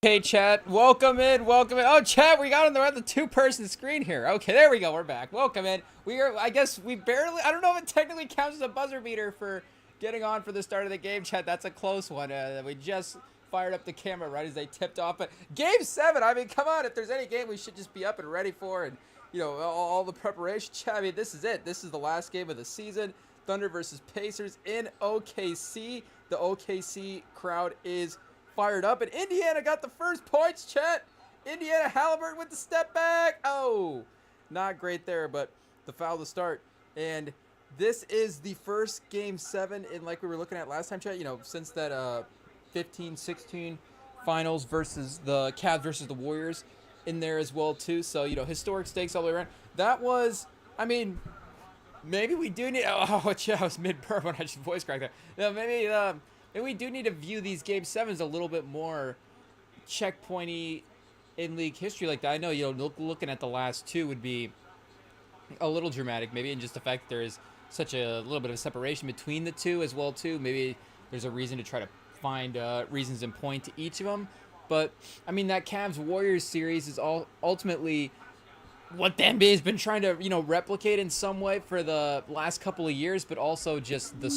Okay, chat. Welcome in. Welcome in. Oh, chat. We got on the two-person screen here. Okay, there we go. We're back. Welcome in. We are. I guess we barely. I don't know if it technically counts as a buzzer beater for getting on for the start of the game. Chat. That's a close one. We just fired up the camera right as they tipped off. But game 7. I mean, come on. If there's any game we should just be up and ready for, and all the preparation. Chat. I mean, this is it. This is the last game of the season. Thunder versus Pacers in OKC. The OKC crowd is fired up, and Indiana got the first points, chat. Indiana Halliburton with the step back. Oh, not great there, but the foul to start. And this is the first game 7 in, like we were looking at last time, chat, since that 15-16 finals versus the Cavs versus the Warriors in there as well, too. So, historic stakes all the way around. That was, I mean, maybe we do need, chat, I was mid-burp when I just voice cracked there. No, maybe, and we do need to view these Game 7s a little bit more checkpointy in league history like that. I know, looking at the last two would be a little dramatic, maybe, in just the fact that there is such a little bit of a separation between the two as well, too. Maybe there's a reason to try to find reasons and point to each of them. But, I mean, that Cavs-Warriors series is ultimately what the NBA has been trying to, replicate in some way for the last couple of years, but also just the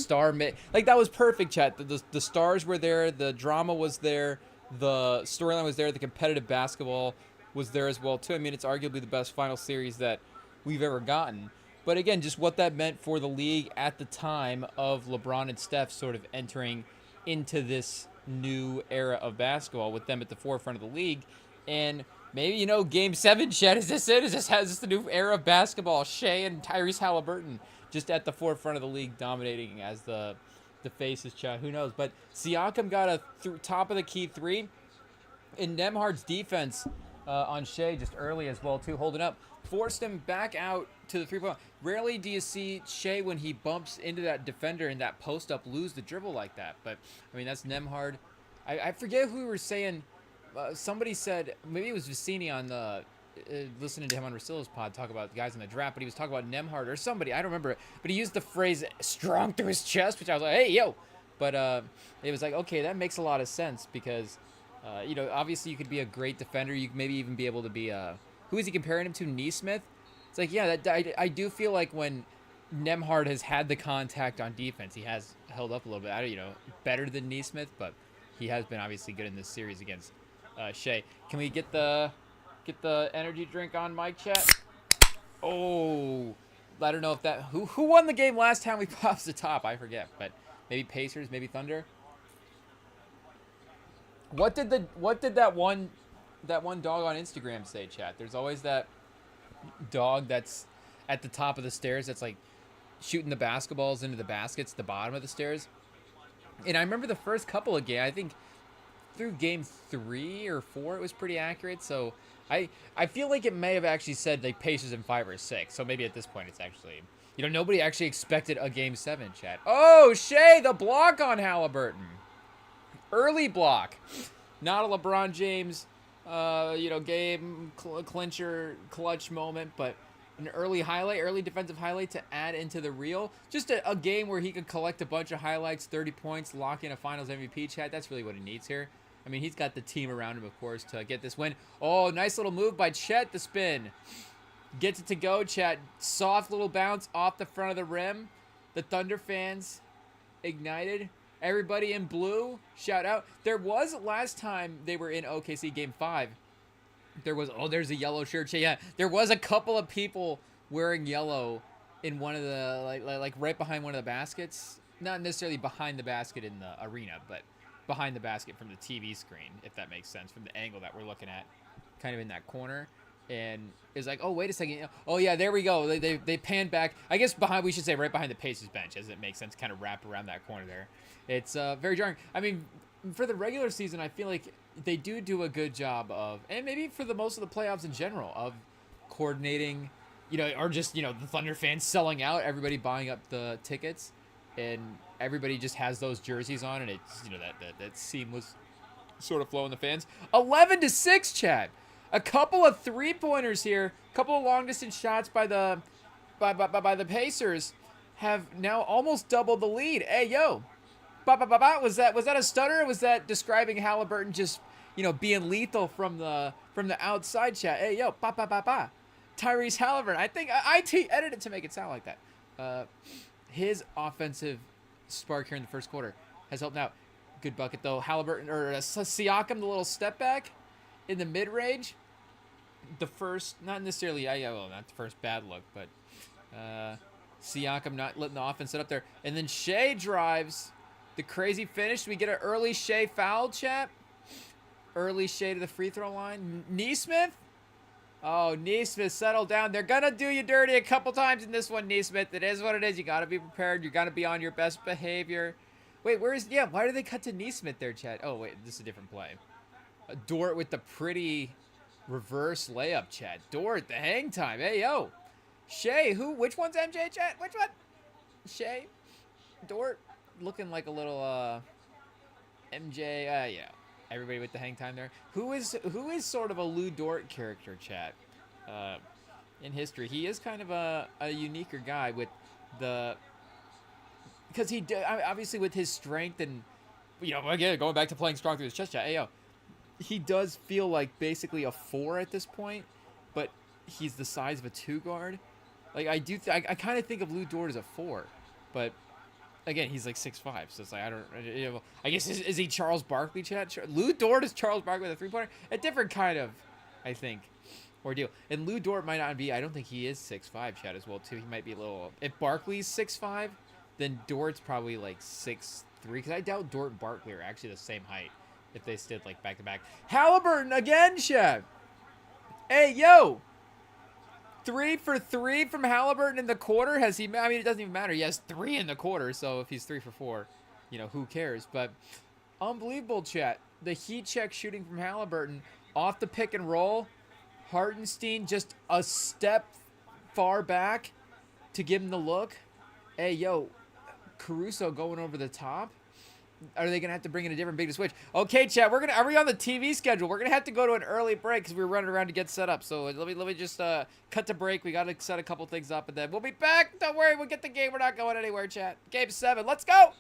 like, that was perfect, chat. The stars were there, the drama was there, the storyline was there, the competitive basketball was there as well, too. I mean, it's arguably the best final series that we've ever gotten. But again, just what that meant for the league at the time of LeBron and Steph sort of entering into this new era of basketball with them at the forefront of the league. And maybe, Game 7, chat, is this it? Is this the new era of basketball? Shea and Tyrese Halliburton just at the forefront of the league, dominating as the faces, chat. Who knows? But Siakam got a top of the key 3. And Nembhard's defense on Shea just early as well, too, holding up, forced him back out to the 3-point. Rarely do you see Shea, when he bumps into that defender in that post-up, lose the dribble like that. But, I mean, that's Nembhard. I forget who we were saying. Somebody said, maybe it was Vicini on the, listening to him on Rasilla's pod talk about the guys in the draft, but he was talking about Nembhard or somebody, I don't remember it, but he used the phrase strong through his chest, which I was like, hey, yo. But it was like, okay, that makes a lot of sense because, obviously you could be a great defender. You could maybe even be able to be who is he comparing him to? Nesmith? It's like, yeah, I do feel like when Nembhard has had the contact on defense, he has held up a little bit. Better than Nesmith, but he has been obviously good in this series against Shea. Can we get the energy drink on mic, chat? Oh, I don't know if that who won the game last time we popped the top. I forget, but maybe Pacers, maybe Thunder. What did that one dog on Instagram say, chat? There's always that dog that's at the top of the stairs that's like shooting the basketballs into the baskets at the bottom of the stairs. And I remember the first couple of games, I think through game 3 or 4, it was pretty accurate. So I feel like it may have actually said like Pacers in 5 or 6. So maybe at this point it's actually, nobody actually expected a game 7, chat. Oh, Shea, the block on Halliburton. Early block. Not a LeBron James, game clincher clutch moment, but an early defensive highlight to add into the reel. Just a game where he could collect a bunch of highlights, 30 points, lock in a Finals MVP, chat. That's really what he needs here. I mean, he's got the team around him, of course, to get this win. Oh, nice little move by Chet, the spin. Gets it to go, chat. Soft little bounce off the front of the rim. The Thunder fans ignited. Everybody in blue, shout out. There was, last time they were in OKC Game 5, there was, there's a yellow shirt. Yeah, there was a couple of people wearing yellow in one of the, like right behind one of the baskets. Not necessarily behind the basket in the arena, but behind the basket from the TV screen, if that makes sense, from the angle that we're looking at, kind of in that corner. And it's like, oh, wait a second. Oh, yeah, there we go. They panned back. I guess we should say right behind the Pacers bench, as it makes sense, kind of wrap around that corner there. It's very jarring. I mean, for the regular season, I feel like they do a good job of, and maybe for the most of the playoffs in general, of coordinating, or just, the Thunder fans selling out, everybody buying up the tickets, and everybody just has those jerseys on, and it's, that seamless sort of flow in the fans. 11-6, chat. A couple of three-pointers here, a couple of long-distance shots by the Pacers have now almost doubled the lead. Hey, yo. ba ba ba ba. Was that a stutter? Or was that describing Halliburton just, you know, being lethal from the outside, chat? Hey, yo, ba ba ba ba. Tyrese Halliburton. I think IT edited it to make it sound like that. His offensive spark here in the first quarter has helped out. Good bucket though. Halliburton or Siakam, the little step back in the mid range. The first, not necessarily, well, not the first bad look, but Siakam not letting the offense sit up there. And then Shea drives the crazy finish. We get an early Shea foul, chat. Early Shea to the free throw line. Nesmith? Oh, Nesmith, settle down. They're going to do you dirty a couple times in this one, Nesmith. It is what it is. You got to be prepared. You got to be on your best behavior. Wait, why did they cut to Nesmith there, chat? Oh, wait, this is a different play. Dort with the pretty reverse layup, chat. Dort, the hang time. Hey, yo. Shea, which one's MJ, chat? Which one? Shea? Dort, looking like a little, MJ, yeah. Everybody with the hang time there. Who is sort of a Lou Dort character, chat? In history, he is kind of a uniquer guy with the, because he obviously with his strength and, you know, again going back to playing strong through his chest, chat. Hey, yo, he does feel like basically a 4 at this point, but he's the size of a 2 guard. Like I kind of think of Lou Dort as a 4, but. Again, he's like 6'5", so it's like, I don't, you know, I guess, is he Charles Barkley, chat? Lou Dort is Charles Barkley with a three-pointer? A different kind of, I think, ordeal. And Lou Dort might not be, I don't think he is 6'5", chat, as well, too. He might be a little, if Barkley's 6'5", then Dort's probably like 6'3", because I doubt Dort and Barkley are actually the same height if they stood like back-to-back. Halliburton again, chat! Hey, yo! 3 for 3 from Halliburton in the quarter. Has he? I mean, it doesn't even matter. He has 3 in the quarter, so if he's 3 for 4, you know, who cares? But unbelievable, chat. The heat check shooting from Halliburton off the pick and roll. Hartenstein just a step far back to give him the look. Hey, yo, Caruso going over the top. Are they going to have to bring in a different big to switch? Okay, chat, are we on the TV schedule? We're going to have to go to an early break because we're running around to get set up. So let me just cut to break. We got to set a couple things up, and then we'll be back. Don't worry, we'll get the game. We're not going anywhere, chat. Game 7. Let's go.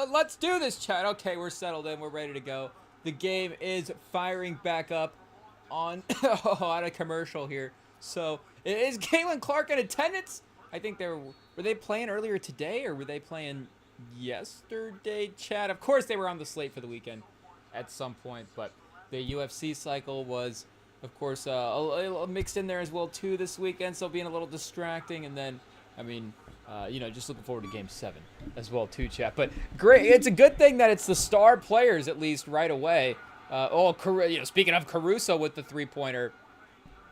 let's do this, chat. Okay, we're settled in. We're ready to go. The game is firing back up on on a commercial here. So, is Galen Clark in attendance? I think were they playing earlier today, or were they playing yesterday, chat? Of course, they were on the slate for the weekend at some point, but the UFC cycle was, of course, a little mixed in there as well, too, this weekend, so being a little distracting. And then, I mean, just looking forward to Game 7 as well, too, chat. But great. It's a good thing that it's the star players, at least, right away. Speaking of Caruso with the three-pointer,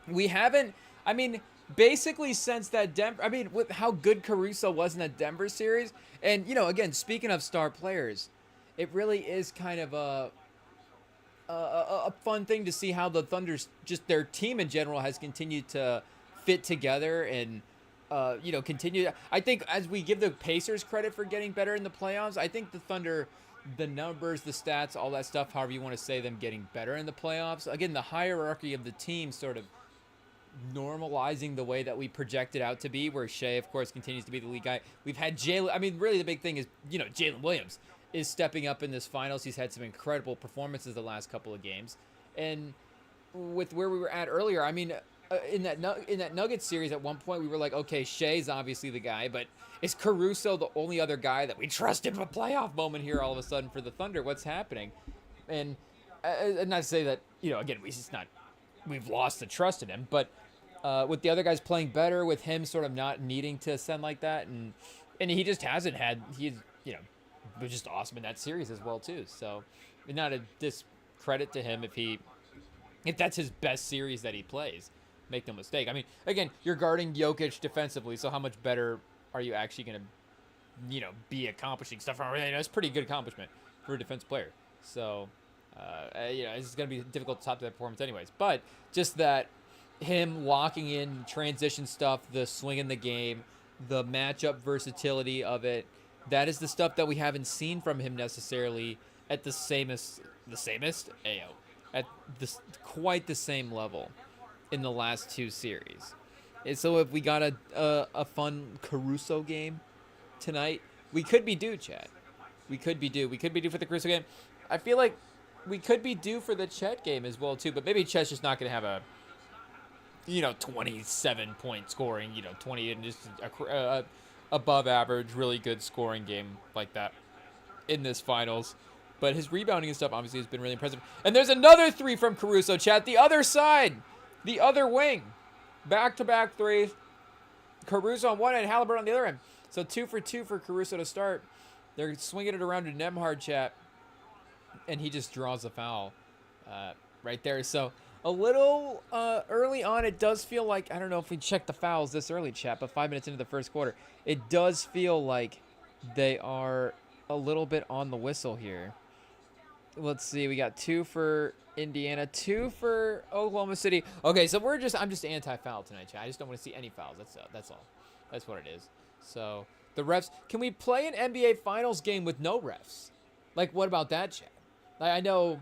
we haven't, basically since that with how good Caruso was in that Denver series. And, again, speaking of star players, it really is kind of a fun thing to see how the Thunder's, just their team in general, has continued to fit together and, continue. I think as we give the Pacers credit for getting better in the playoffs, I think the Thunder, the numbers, the stats, all that stuff, however you want to say them, getting better in the playoffs. Again, the hierarchy of the team sort of normalizing the way that we project it out to be, where Shea, of course, continues to be the lead guy. We've had Jalen. Really the big thing is, Jalen Williams is stepping up in this finals. He's had some incredible performances the last couple of games. And with where we were at earlier, in that Nuggets series, at one point we were like, okay, Shea's obviously the guy, but is Caruso the only other guy that we trust in a playoff moment here all of a sudden for the Thunder? What's happening? And not to say that, again, we've lost the trust in him, but with the other guys playing better, with him sort of not needing to send like that, and he just hasn't had, was just awesome in that series as well too. So, not a discredit to him if that's his best series that he plays. Make no mistake. Again, you're guarding Jokic defensively, so how much better are you actually going to, be accomplishing stuff? It's a pretty good accomplishment for a defensive player. So, it's going to be difficult to top that performance anyways. But just that him locking in transition stuff, the swing in the game, the matchup versatility of it, that is the stuff that we haven't seen from him necessarily at at quite the same level in the last two series. And so if we got a fun Caruso game tonight, we could be due, Chad. We could be due for the Caruso game. I feel like we could be due for the Chet game as well too, but maybe Chet's just not going to have a 27-point scoring, 20 and just above average, really good scoring game like that in this finals. But his rebounding and stuff obviously has been really impressive. And there's another three from Caruso, chat. The other side, the other wing. Back-to-back threes. Caruso on one end, Halliburton on the other end. So 2 for 2 for Caruso to start. They're swinging it around to Nembhard, chat. And he just draws the foul right there. So a little early on, it does feel like, I don't know if we checked the fouls this early, chat, but 5 minutes into the first quarter, it does feel like they are a little bit on the whistle here. Let's see. We got 2 for Indiana, 2 for Oklahoma City. Okay, so I'm just anti-foul tonight, chat. I just don't want to see any fouls. That's all. That's what it is. So the refs. Can we play an NBA Finals game with no refs? Like, what about that, chat? I know,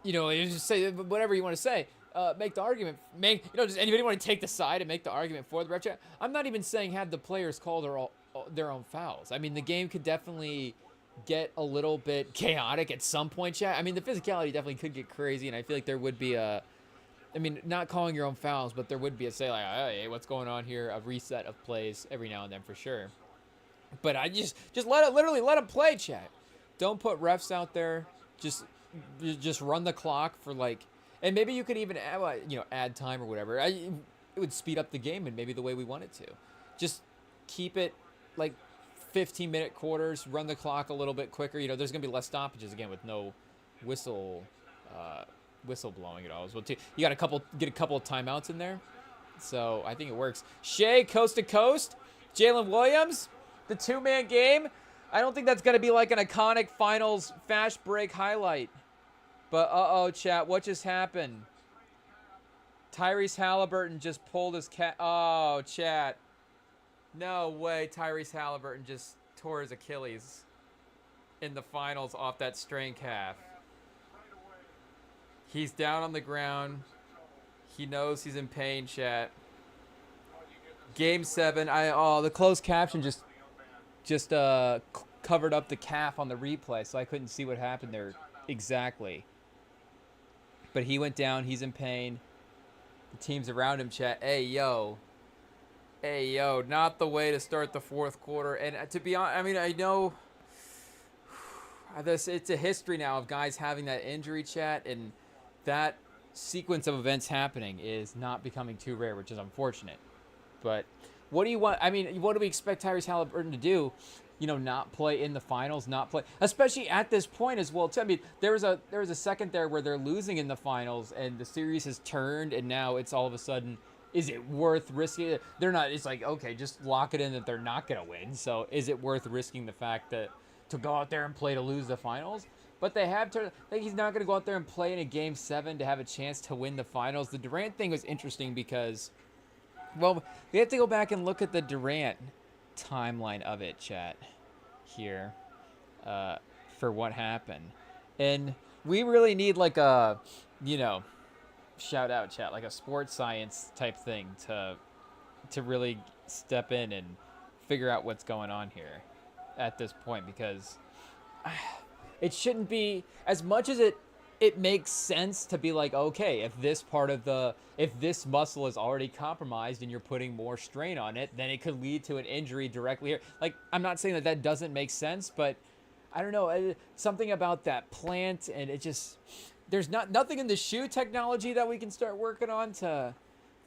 you just say whatever you want to say. Make the argument. Does anybody want to take the side and make the argument for the ref chat? I'm not even saying have the players call their own fouls. The game could definitely get a little bit chaotic at some point, chat. The physicality definitely could get crazy, and I feel like there would be not calling your own fouls, but there would be a say like, hey, what's going on here? A reset of plays every now and then for sure. But I just let them play, chat. Don't put refs out there. Just run the clock for and maybe you could even add time or whatever. It would speed up the game and maybe the way we want it to. Just keep it 15-minute quarters, run the clock a little bit quicker. There's going to be less stoppages again with no whistle blowing at all as well too. You got get a couple of timeouts in there. So I think it works. Shea coast to coast, Jalen Williams, the 2-man game. I don't think that's going to be like an iconic finals fast break highlight. But chat, what just happened? Tyrese Halliburton just pulled his cat. Oh, chat. No way Tyrese Halliburton just tore his Achilles in the finals off that strain calf. He's down on the ground. He knows he's in pain, chat. Game 7. The closed caption just covered up the calf on the replay, so I couldn't see what happened there exactly. But he went down. He's in pain. The teams around him chat, hey, yo, not the way to start the fourth quarter. And to be honest, I mean, I know it's a history now of guys having that injury, chat, and that sequence of events happening is not becoming too rare, which is unfortunate. But what do you want? I mean, what do we expect Tyrese Halliburton to do? You know, not play in the finals, not play, especially at this point as well. I mean, there was a second there where they're losing in the finals, and the series has turned, and now it's all of a sudden, is it worth risking it? They're not. It's like, okay, just lock it in that they're not going to win. So is it worth risking the fact that to go out there and play to lose the finals? But they have turned. Like, he's not going to go out there and play in a game 7 to have a chance to win the finals. The Durant thing was interesting because, well, we have to go back and look at the Durant timeline of it, chat, here, for what happened. And we really need like a, you know, shout out, chat, like a sports science type thing to really step in and figure out what's going on here at this point, because it shouldn't be, as much as it makes sense to be like, okay, if this muscle is already compromised and you're putting more strain on it, then it could lead to an injury directly here. Like, I'm not saying that doesn't make sense, but I don't know, something about that plant, and it just, there's nothing in the shoe technology that we can start working on to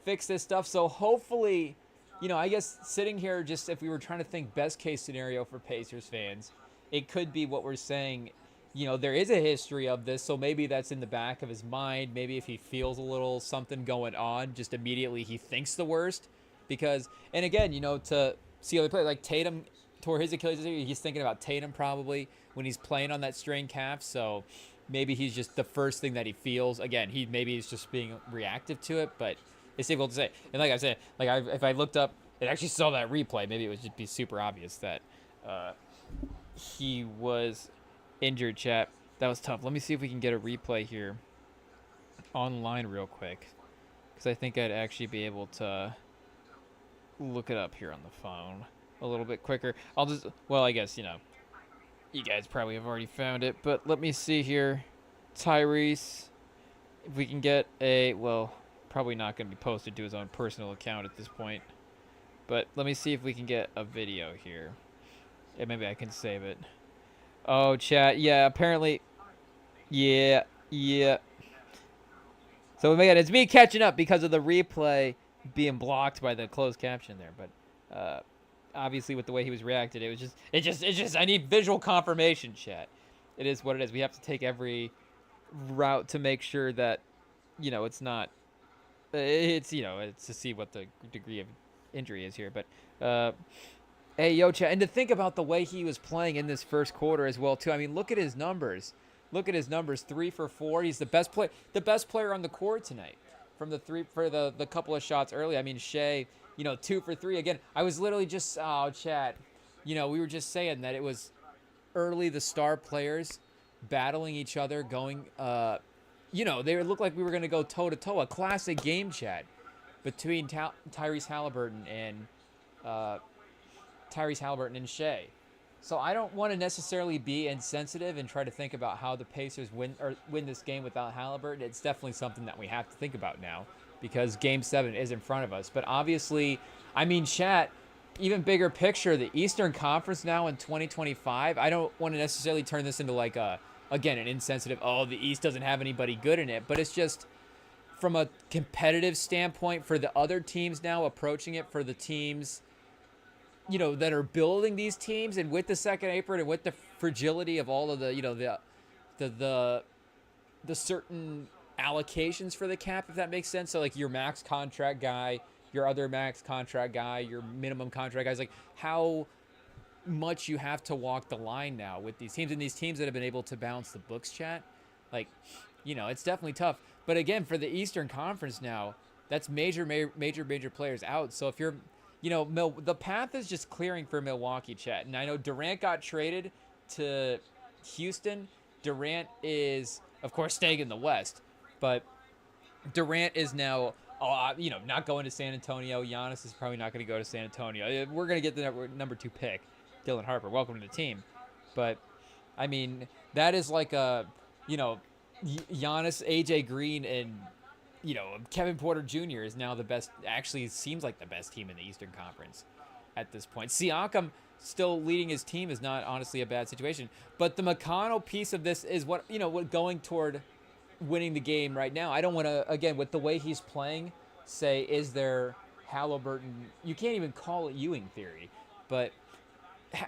fix this stuff. So hopefully, you know, I guess sitting here, just if we were trying to think best case scenario for Pacers fans, it could be what we're saying. You know, there is a history of this, so maybe that's in the back of his mind. Maybe if he feels a little something going on, just immediately he thinks the worst. Because, and again, you know, to see other players, like Tatum tore his Achilles, he's thinking about Tatum probably when he's playing on that strained calf. So maybe he's just the first thing that he feels. Again, maybe he's just being reactive to it, but it's difficult to say. And like I said, if I looked up, it actually saw that replay, maybe it would just be super obvious that he was injured, chat. That was tough. Let me see if we can get a replay here online real quick, because I think I'd actually be able to look it up here on the phone a little bit quicker. I guess, you know, you guys probably have already found it, but let me see here. Tyrese, if we can get probably not going to be posted to his own personal account at this point, but let me see if we can get a video here. Yeah, maybe I can save it. Oh, chat. Yeah, apparently. Yeah. So again, it's me catching up because of the replay being blocked by the closed caption there. But obviously, with the way he was reacted, it just. I need visual confirmation, chat. It is what it is. We have to take every route to make sure that, you know, it's not. It's, you know, it's to see what the degree of injury is here, but. Hey, yo, chat, and to think about the way he was playing in this first quarter as well, too. I mean, look at his numbers. 3 for 4. He's the best player on the court tonight from the couple of shots early. I mean, Shea, you know, 2 for 3. Again, I was literally just, chat, you know, we were just saying that it was early, the star players battling each other, going, you know, they looked like we were going to go toe-to-toe. A classic game, chat, between Tyrese Halliburton and Shea. So I don't want to necessarily be insensitive and try to think about how the Pacers win this game without Halliburton. It's definitely something that we have to think about now, because Game 7 is in front of us. But obviously, I mean, chat, even bigger picture, the Eastern Conference now in 2025, I don't want to necessarily turn this into like an insensitive, the East doesn't have anybody good in it. But it's just from a competitive standpoint for the other teams now approaching it, for the teams, you know, that are building these teams, and with the second apron and with the fragility of all of the, you know, the certain allocations for the cap, if that makes sense. So like your max contract guy, your other max contract guy, your minimum contract guys, like how much you have to walk the line now with these teams, and these teams that have been able to balance the books, chat. Like, you know, it's definitely tough. But again, for the Eastern Conference now, that's major players out. So if you're, you know, the path is just clearing for Milwaukee, chat. And I know Durant got traded to Houston. Durant is, of course, staying in the West. But Durant is now, you know, not going to San Antonio. Giannis is probably not going to go to San Antonio. We're going to get the number 2 pick, Dylan Harper. Welcome to the team. But I mean, that is like a, you know, Giannis, AJ Green, and Kevin Porter Jr. is now the best. Actually, it seems like the best team in the Eastern Conference at this point. Siakam still leading his team is not honestly a bad situation. But the McConnell piece of this is what going toward winning the game right now. I don't want to, again, with the way he's playing, say, is there Halliburton? You can't even call it Ewing theory, but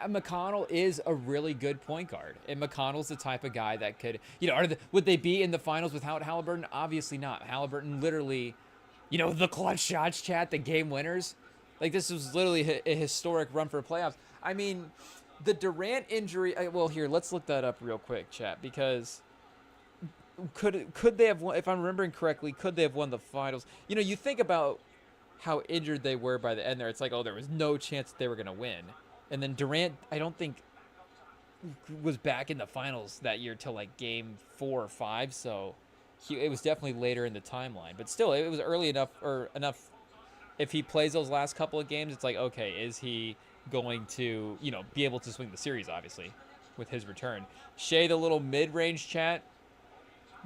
McConnell is a really good point guard, and McConnell's the type of guy that could, would they be in the finals without Halliburton? Obviously not. Halliburton literally, the clutch shots, chat, the game winners. Like, this was literally a historic run for playoffs. I mean, the Durant injury, well, here, let's look that up real quick, chat, because could they have won, if I'm remembering correctly, could they have won the finals? You think about how injured they were by the end there. It's like, oh, there was no chance that they were going to win. And then Durant, I don't think, was back in the finals that year till like game 4 or 5. So it was definitely later in the timeline. But still, it was early enough, or enough. If he plays those last couple of games, it's like, okay, is he going to, be able to swing the series, obviously, with his return. Shea, the little mid-range chat,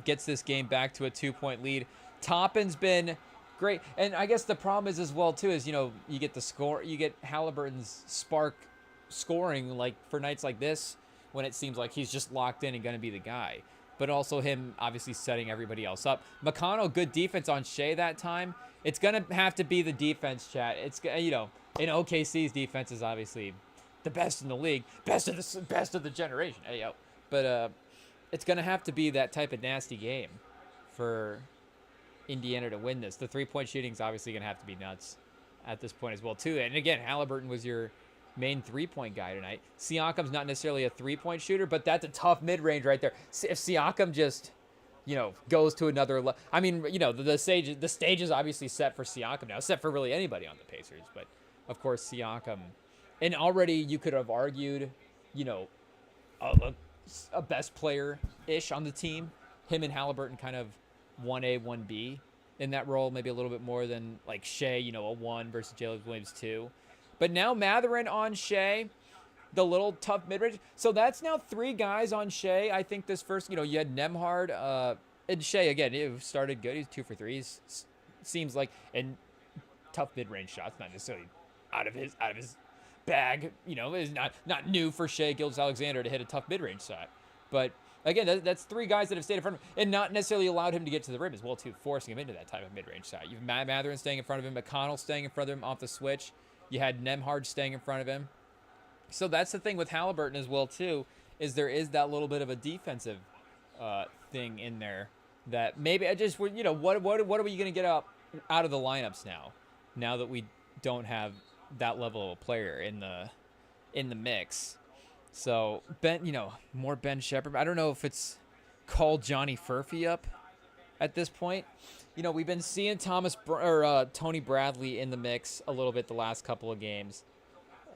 gets this game back to a 2-point lead. Toppin's been great. And I guess the problem is as well, too, is, you get the score, you get Halliburton's spark scoring, like, for nights like this, when it seems like he's just locked in and going to be the guy. But also him, obviously, setting everybody else up. McConnell, good defense on Shea that time. It's going to have to be the defense, chat. It's, in OKC's defense is obviously the best in the league. Best of the generation. Hey, yo. But it's going to have to be that type of nasty game for Indiana to win this. The three-point shooting is obviously going to have to be nuts at this point as well, too. And again, Halliburton was your main three-point guy tonight. Siakam's not necessarily a three-point shooter, but that's a tough mid-range right there. If Siakam just, goes to another level. I mean, the stage is obviously set for Siakam now, set for really anybody on the Pacers. But, of course, Siakam. And already you could have argued, a best player-ish on the team. Him and Halliburton kind of 1A, 1B in that role, maybe a little bit more than, like, Shea, a 1 versus Jalen Williams 2. But now Mathurin on Shea, the little tough mid-range. So that's now 3 guys on Shea. I think this first, you had Nembhard, and Shea, again, it started good. He's 2 for 3. Seems like, and tough mid-range shots, not necessarily out of his bag. Is not new for Shea Gilgeous-Alexander to hit a tough mid-range shot. But again, that's 3 guys that have stayed in front of him and not necessarily allowed him to get to the rim as well, too, forcing him into that type of mid-range shot. You've Mathurin staying in front of him, McConnell staying in front of him off the switch. You had Nembhard staying in front of him. So that's the thing with Halliburton as well, too, is there is that little bit of a defensive thing in there that maybe I just, what are we going to get out of the lineups now that we don't have that level of player in the mix. So more Ben Shepherd. I don't know if it's called Johnny Furphy up at this point. We've been seeing Tony Bradley in the mix a little bit the last couple of games.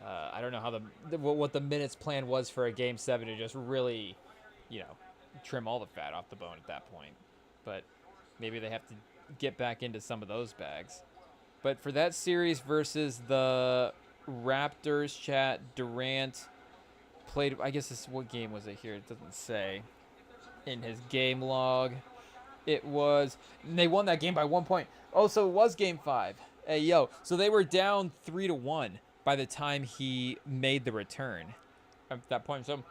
I don't know how what the minutes plan was for a Game 7 to just really, trim all the fat off the bone at that point. But maybe they have to get back into some of those bags. But for that series versus the Raptors, chat, Durant played, I guess what game was it here? It doesn't say in his game log. It was, they won that game by 1 point. Oh, so it was Game 5. Hey, yo. So they were down 3-1 by the time he made the return at that point. So,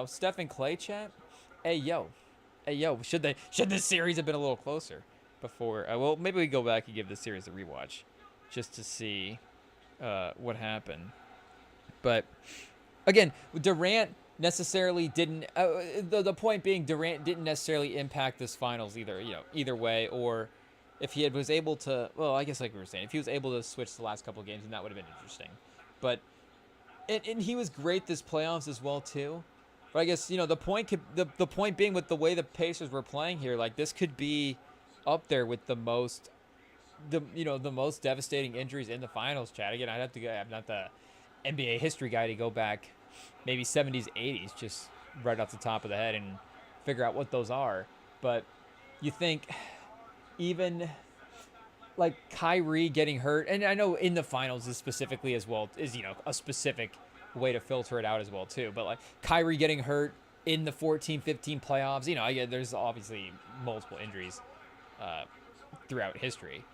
Steph and Clay, chat. Hey, yo. Should this series have been a little closer before? Well, maybe we go back and give this series a rewatch just to see what happened. But, again, Durant necessarily didn't the point being Durant didn't necessarily impact this finals either way, or if he was able to, well, I guess like we were saying, if he was able to switch the last couple of games, then that would have been interesting. But and he was great this playoffs as well too. But I guess the point being with the way the Pacers were playing here, like this could be up there with the most devastating injuries in the finals, chat. Again, I'm not the NBA history guy to go back maybe 70s, 80s, just right off the top of the head and figure out what those are. But you think even like Kyrie getting hurt, and I know in the finals is specifically as well is, a specific way to filter it out as well too. But like Kyrie getting hurt in the 14-15 playoffs, there's obviously multiple injuries throughout history,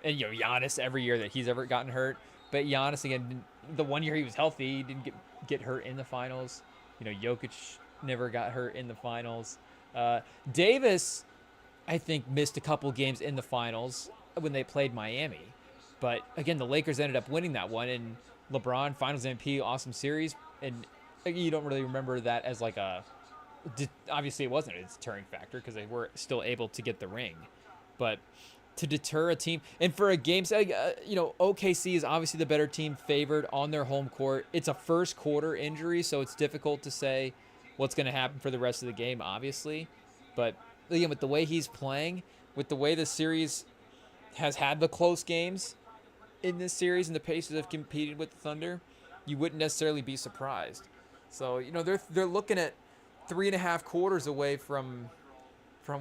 and Giannis every year that he's ever gotten hurt. But Giannis again, the one year he was healthy, he didn't get hurt in the finals. Jokic never got hurt in the finals. Davis, I think, missed a couple games in the finals when they played Miami. But again, the Lakers ended up winning that one, and LeBron, Finals MVP, awesome series. And you don't really remember that as like obviously it wasn't a deterring factor because they were still able to get the ring. But to deter a team, and for a game, OKC is obviously the better team, favored on their home court. It's a first quarter injury, so it's difficult to say what's going to happen for the rest of the game, obviously. But again, with the way he's playing, with the way the series has had the close games in this series and the Pacers have competed with the Thunder, you wouldn't necessarily be surprised. So they're looking at 3.5 quarters away from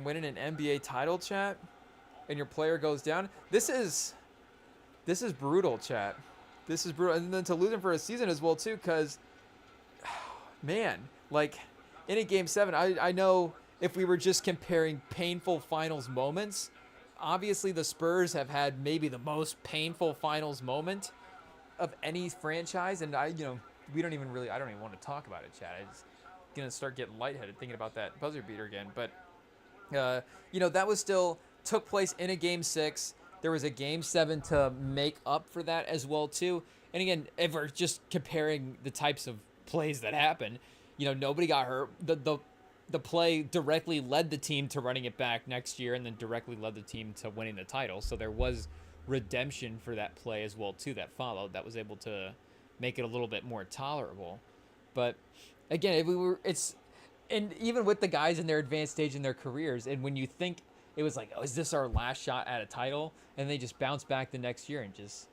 winning an NBA title, chat, and your player goes down. This is brutal, chat. This is brutal, and then to lose him for a season as well too, because man, like in a game 7, I know if we were just comparing painful finals moments, obviously the Spurs have had maybe the most painful finals moment of any franchise, and I don't even want to talk about it, Chad. I'm just gonna start getting lightheaded thinking about that buzzer beater again. But that was still took place in a game 6. There was a game 7 to make up for that as well too. And again, if we're just comparing the types of plays that happened, nobody got hurt. The play directly led the team to running it back next year, and then directly led the team to winning the title. So there was redemption for that play as well too that followed, that was able to make it a little bit more tolerable. But again, and even with the guys in their advanced stage in their careers, and when you think it was like, oh, is this our last shot at a title, and they just bounced back the next year and just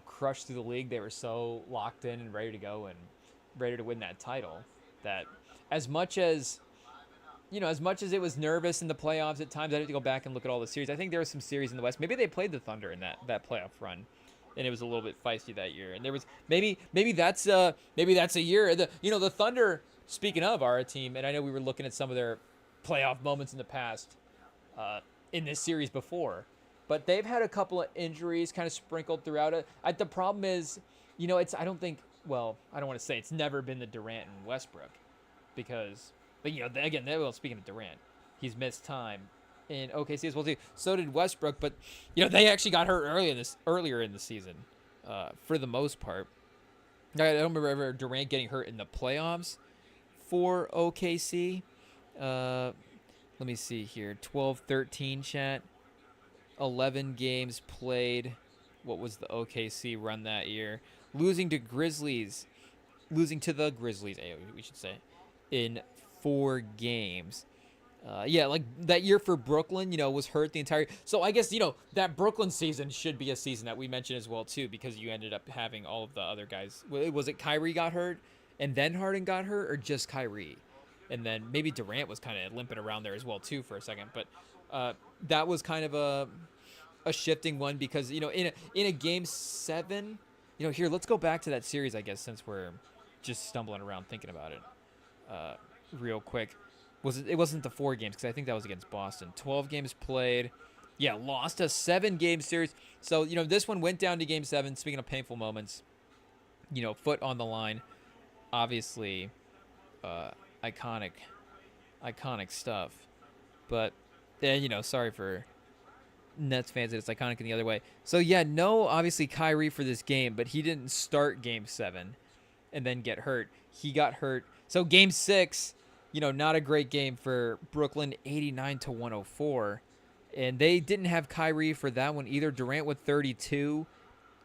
crushed through the league. They were so locked in and ready to go and ready to win that title that as much as it was nervous in the playoffs at times, I had to go back and look at all the series. I think there were some series in the West. Maybe they played the Thunder in that playoff run, and it was a little bit feisty that year. And there was maybe that's a year. The Thunder, speaking of, are a team, and I know we were looking at some of their playoff moments in the past in this series before, but they've had a couple of injuries kind of sprinkled throughout it. The problem is, I don't want to say it's never been the Durant and Westbrook, because. But again, speaking of Durant, he's missed time in OKC as well too. So did Westbrook, but they actually got hurt earlier in the season, for the most part. I don't remember ever Durant getting hurt in the playoffs for OKC. Let me see here. 12-13 chat. 11 games played. What was the OKC run that year? Losing to the Grizzlies, we should say, in 4 games. Like that year for Brooklyn, was hurt the entire. So I guess, that Brooklyn season should be a season that we mentioned as well too, because you ended up having all of the other guys. Was it Kyrie got hurt and then Harden got hurt, or just Kyrie? And then maybe Durant was kind of limping around there as well too for a second. But that was kind of a shifting one, because, in a game 7, here, let's go back to that series, I guess, since we're just stumbling around thinking about it. Real quick, it wasn't the 4 games, because I think that was against Boston. 12 games played, lost a 7-game series. So this one went down to game 7. Speaking of painful moments, foot on the line, obviously, iconic stuff. But then sorry for Nets fans that it's iconic in the other way. So obviously Kyrie for this game, but he didn't start game 7 and then get hurt. He got hurt. So game 6, not a great game for Brooklyn, 89-104. And they didn't have Kyrie for that one either. Durant with 32,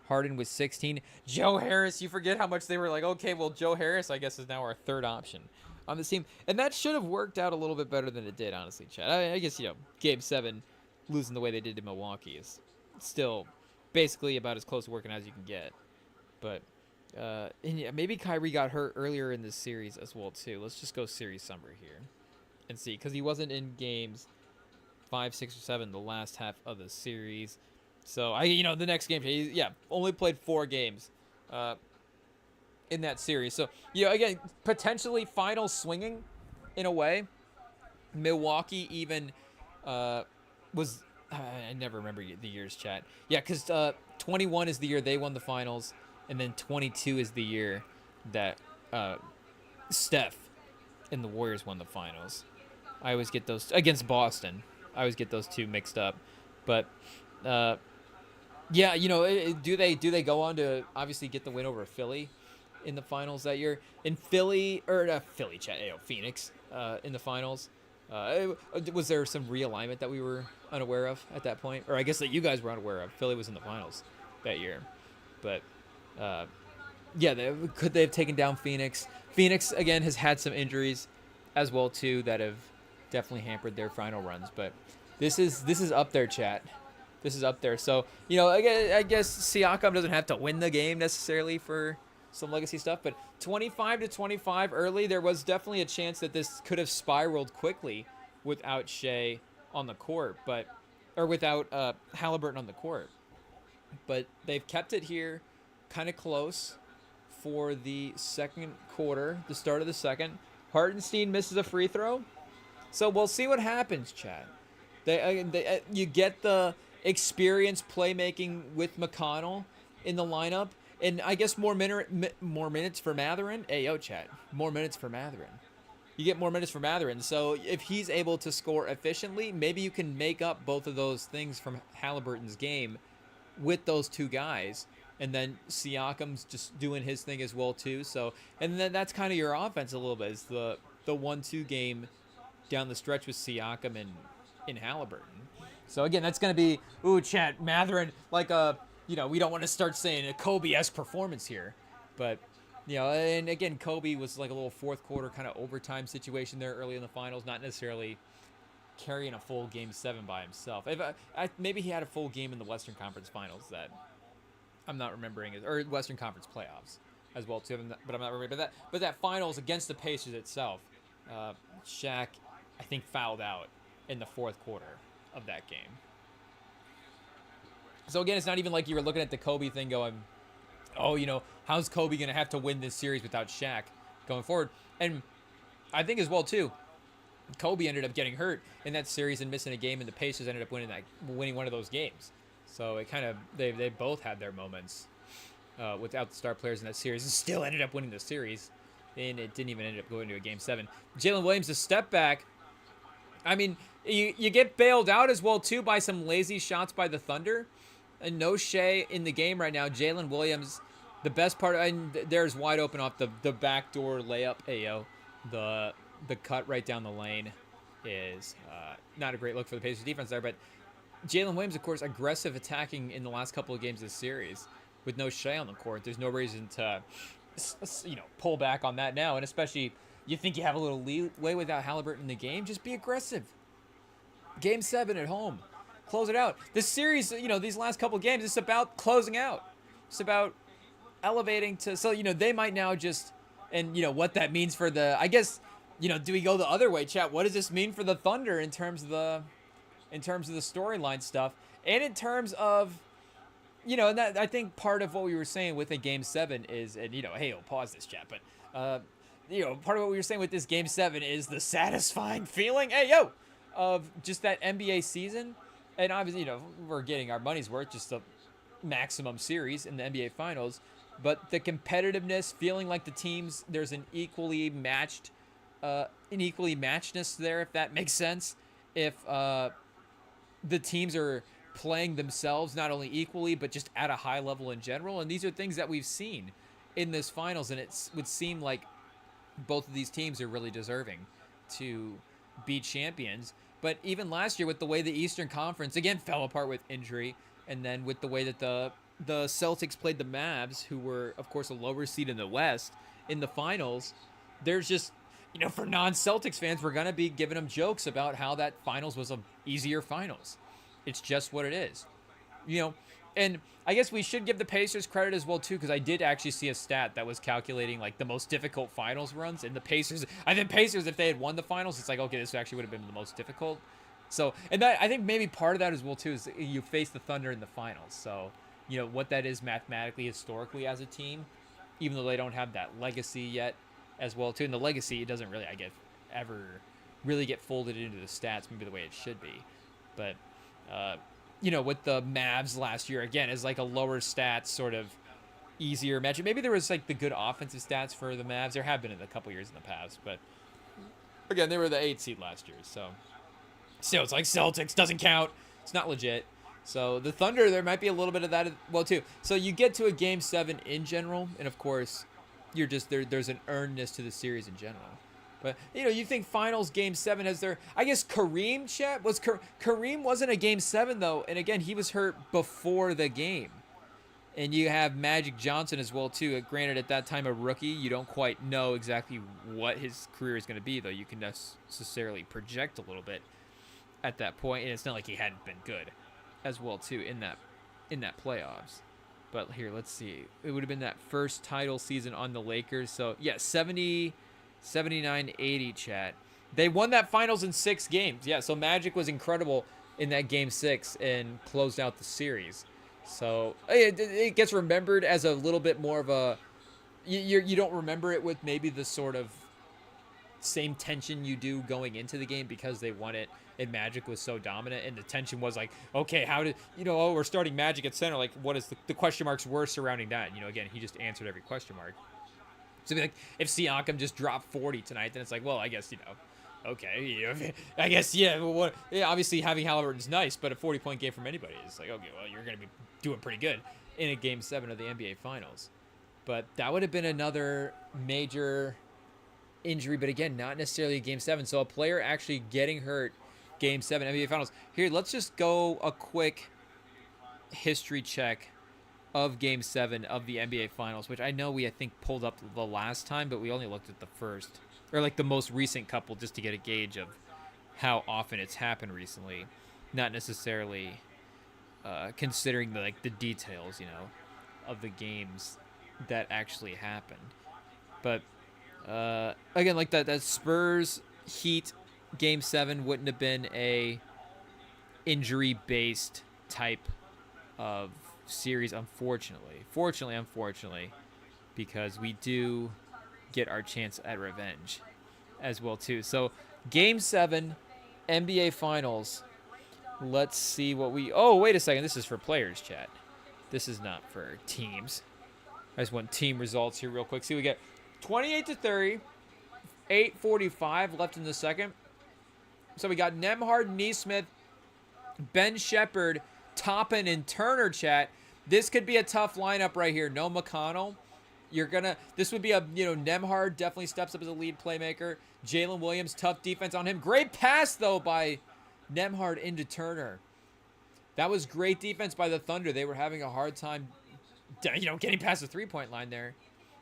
Harden with 16. Joe Harris, you forget how much they were like, okay, well, Joe Harris, I guess, is now our third option on the team. And that should have worked out a little bit better than it did, honestly, Chad. I guess, game 7, losing the way they did to Milwaukee is still basically about as close to working as you can get. But maybe Kyrie got hurt earlier in this series as well too. Let's just go series summary here and see, because he wasn't in games 5, 6, or 7 the last half of the series. So the next game, he only played 4 games. in that series. So, again, potentially final swinging in a way. Milwaukee even was I never remember the years, chat. Yeah, because 21 is the year they won the finals, and then 22 is the year that Steph and the Warriors won the finals. I always get those against Boston. I always get those two mixed up, but yeah, do they go on to obviously get the win over Philly in the finals that year? In Philly or Philly, chat, Phoenix in the finals. Was there some realignment that we were unaware of at that point, or I guess that you guys were unaware of? Philly was in the finals that year, but yeah, could they have taken down Phoenix? Phoenix again has had some injuries as well too that have definitely hampered their final runs, but this is up there, chat. This is up there. So, I guess Siakam doesn't have to win the game necessarily for some legacy stuff, but 25-25 early, there was definitely a chance that this could have spiraled quickly without Shea on the court, or without Halliburton on the court. But they've kept it here kind of close for the second quarter, the start of the second. Hartenstein misses a free throw. So we'll see what happens, Chad. You get the experience playmaking with McConnell in the lineup, and I guess more minutes for Mathurin. Hey, yo, Chad, more minutes for Mathurin. You get more minutes for Mathurin. So if he's able to score efficiently, maybe you can make up both of those things from Halliburton's game with those two guys. And then Siakam's just doing his thing as well too. So, and then that's kind of your offense a little bit. Is the 1-2 game down the stretch with Siakam and Halliburton. So again, that's going to be chat, Mathurin, like we don't want to start saying a Kobe-esque performance here, but and again, Kobe was like a little fourth quarter kind of overtime situation there early in the finals, not necessarily carrying a full game 7 by himself. Maybe he had a full game in the Western Conference Finals that I'm not remembering, or Western Conference playoffs as well too, but I'm not remembering. But that finals against the Pacers itself, Shaq, I think, fouled out in the fourth quarter of that game. So again, it's not even like you were looking at the Kobe thing going, how's Kobe going to have to win this series without Shaq going forward? And I think as well too, Kobe ended up getting hurt in that series and missing a game, and the Pacers ended up winning one of those games. So it kind of they both had their moments without the star players in that series, and still ended up winning the series. And it didn't even end up going to a game 7. Jalen Williams, a step back. I mean, you get bailed out as well too by some lazy shots by the Thunder, and no Shea in the game right now. Jalen Williams, the best part, and there's wide open off the backdoor layup. Ayo, the cut right down the lane is not a great look for the Pacers defense there, but Jalen Williams, of course, aggressive attacking in the last couple of games of the series with no Shea on the court. There's no reason to pull back on that now, and especially you think you have a little leeway without Halliburton in the game, just be aggressive. Game 7 at home. Close it out. This series, these last couple of games, it's about closing out. It's about elevating to, so, they might now just, and, what that means for the, I guess, do we go the other way, chat? What does this mean for the Thunder in terms of the storyline stuff, and in terms of, and that, I think part of what we were saying with a Game 7 is, and, hey, pause this, chat, but, part of what we were saying with this Game 7 is the satisfying feeling, of just that NBA season. And obviously, we're getting our money's worth, just a maximum series in the NBA Finals. But the competitiveness, feeling like the teams, there's an equally matched, matchedness there, if that makes sense. If the teams are playing themselves not only equally, but just at a high level in general. And these are things that we've seen in this Finals, and it would seem like both of these teams are really deserving to be champions. But even last year, with the way the Eastern Conference, again, fell apart with injury, and then with the way that the Celtics played the Mavs, who were, of course, a lower seed in the West, in the Finals, there's just, for non-Celtics fans, we're going to be giving them jokes about how that Finals was an easier Finals. It's just what it is. And I guess we should give the Pacers credit as well, too, because I did actually see a stat that was calculating, like, the most difficult Finals runs. And the Pacers, if they had won the Finals, it's like, okay, this actually would have been the most difficult. So, and that, I think maybe part of that as well, too, is you face the Thunder in the Finals. So, what that is mathematically, historically as a team, even though they don't have that legacy yet as well too. And the legacy, it doesn't really, I guess, ever really get folded into the stats maybe the way it should be. But you know, with the Mavs last year, again, is like a lower stats sort of easier matchup. Maybe there was like the good offensive stats for the Mavs. There have been in a couple years in the past, but again, they were the 8th seed last year, so still, it's like Celtics doesn't count. It's not legit. So the Thunder, there might be a little bit of that, well, too. So you get to a Game 7 in general, and of course, you're just there's an earnness to the series in general. But, you know, you think finals Game 7 has their, I guess Kareem, Chet, Kareem wasn't a Game 7, though, and again, he was hurt before the game. And you have Magic Johnson as well, too. Granted, at that time, a rookie, you don't quite know exactly what his career is going to be, though. You can necessarily project a little bit at that point, and it's not like he hadn't been good as well, too, in that playoffs. But here, let's see. It would have been that first title season on the Lakers. So, yeah, 79-80, chat. They won that finals in 6 games. Yeah, so Magic was incredible in that Game 6 and closed out the series. So it gets remembered as a little bit more of a, you don't remember it with maybe the sort of same tension you do going into the game because they won it and Magic was so dominant, and the tension was like, okay, how did, you know, oh, we're starting Magic at center, like what is the question marks were surrounding that. You know, again, he just answered every question mark. So like if Siakam just dropped 40 tonight, then it's like, well, I guess, you know, okay, I guess, yeah, well, yeah, obviously having Halliburton's nice, but a 40-point game from anybody is like, okay, well, you're going to be doing pretty good in a Game 7 of the NBA Finals. But that would have been another major injury, but again, not necessarily a Game 7. So a player actually getting hurt Game 7 NBA Finals. Here, let's just go a quick history check of Game 7 of the NBA Finals, which I know I think, pulled up the last time, but we only looked at the first, or like the most recent couple, just to get a gauge of how often it's happened recently, not necessarily considering the details, you know, of the games that actually happened. But again, like that Spurs Heat Game 7 wouldn't have been a injury-based type of series, unfortunately. Unfortunately, because we do get our chance at revenge as well, too. So, Game 7, NBA Finals. Let's see what we... Oh, wait a second. This is for players, chat. This is not for teams. I just want team results here real quick. See, we get 28-30, 8:45 left in the second. So we got Nembhard, Nesmith, Ben Shepherd, Toppin, and Turner, chat. This could be a tough lineup right here. No McConnell. This would be a, you know, Nembhard definitely steps up as a lead playmaker. Jalen Williams, tough defense on him. Great pass, though, by Nembhard into Turner. That was great defense by the Thunder. They were having a hard time, you know, getting past the three-point line there.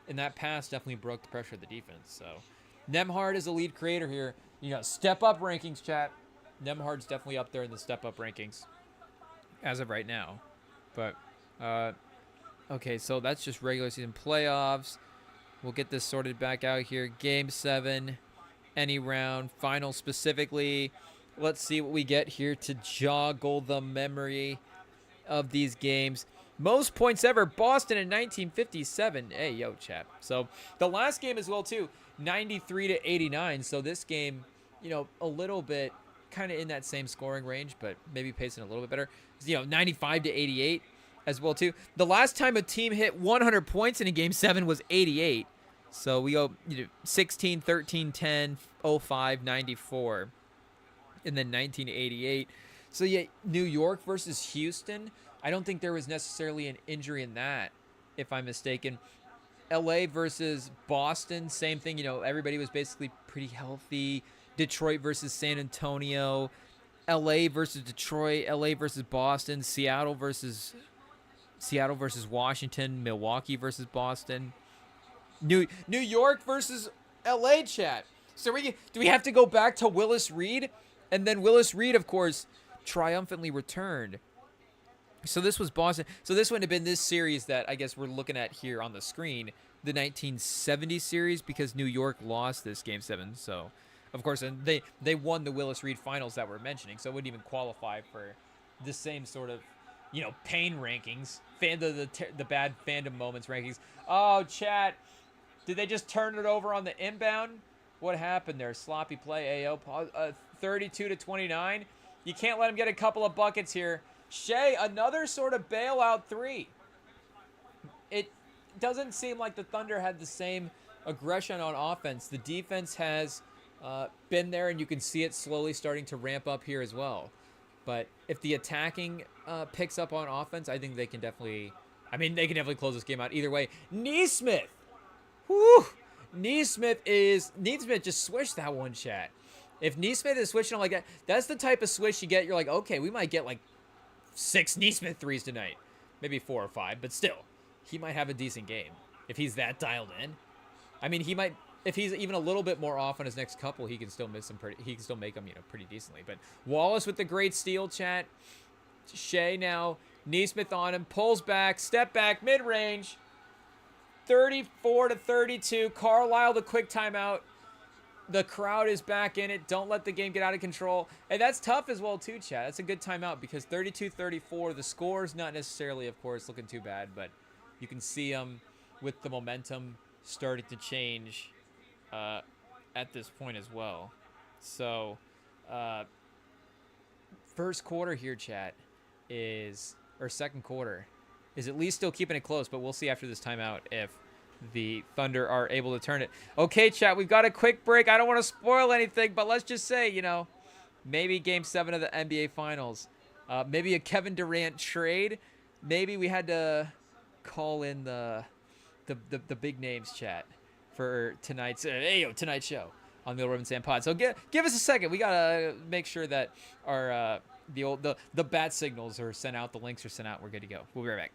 And that pass definitely broke the pressure of the defense. So Nembhard is a lead creator here. You got step-up rankings, chat. Nembhard's definitely up there in the step-up rankings as of right now. But, okay, so that's just regular season playoffs. We'll get this sorted back out here. Game 7, any round, final specifically. Let's see what we get here to joggle the memory of these games. Most points ever, Boston in 1957. Hey, yo, chat. So the last game as well, too, 93-89. So this game, you know, a little bit kind of in that same scoring range, but maybe pacing a little bit better. You know, 95-88 as well, too. The last time a team hit 100 points in a Game 7 was 88. So we go, you know, 16, 13, 10, 05, 94, and then 1988. So, yeah, New York versus Houston. I don't think there was necessarily an injury in that, if I'm mistaken. LA versus Boston, same thing. You know, everybody was basically pretty healthy. Detroit versus San Antonio. LA versus Detroit. LA versus Boston. Seattle versus Washington. Milwaukee versus Boston. New York versus LA, chat. So do we have to go back to Willis Reed? And then Willis Reed, of course, triumphantly returned. So this was Boston. So this wouldn't have been this series that I guess we're looking at here on the screen, the 1970 series, because New York lost this Game 7. So, of course, and they won the Willis Reed Finals that we're mentioning, so it wouldn't even qualify for the same sort of pain rankings, the bad fandom moments rankings. Oh, chat, did they just turn it over on the inbound? What happened there? Sloppy play, AO, 32-29. You can't let him get a couple of buckets here. Shea, another sort of bailout three. It doesn't seem like the Thunder had the same aggression on offense. The defense has been there, and you can see it slowly starting to ramp up here as well. But if the attacking picks up on offense, I think they can definitely close this game out either way. Nesmith! Whew! Nesmith just swished that one, chat. If Nesmith is switching like that, that's the type of swish you get. You're like, okay, we might get like 6 Nesmith threes tonight. Maybe 4 or 5, but still, he might have a decent game if he's that dialed in. I mean, he might, if he's even a little bit more off on his next couple, he can still make them, pretty decently. But Wallace with the great steal, chat. Shea now, Nesmith on him, pulls back, step back, mid-range. 34-32. Carlisle, the quick timeout. The crowd is back in it. Don't let the game get out of control. And that's tough as well, too, chat. That's a good timeout because 32-34, the score's not necessarily, of course, looking too bad, but you can see them with the momentum starting to change at this point as well. So, first quarter here, chat, or second quarter, is at least still keeping it close, but we'll see after this timeout if the Thunder are able to turn it. Okay, chat, we've got a quick break. I don't want to spoil anything, but let's just say, maybe Game 7 of the NBA Finals. Maybe a Kevin Durant trade. Maybe we had to call in the big names, chat, for tonight's tonight's show on the REMINGTOM pod. So give us a second. We got to make sure that our the bat signals are sent out, the links are sent out. We're good to go. We'll be right back.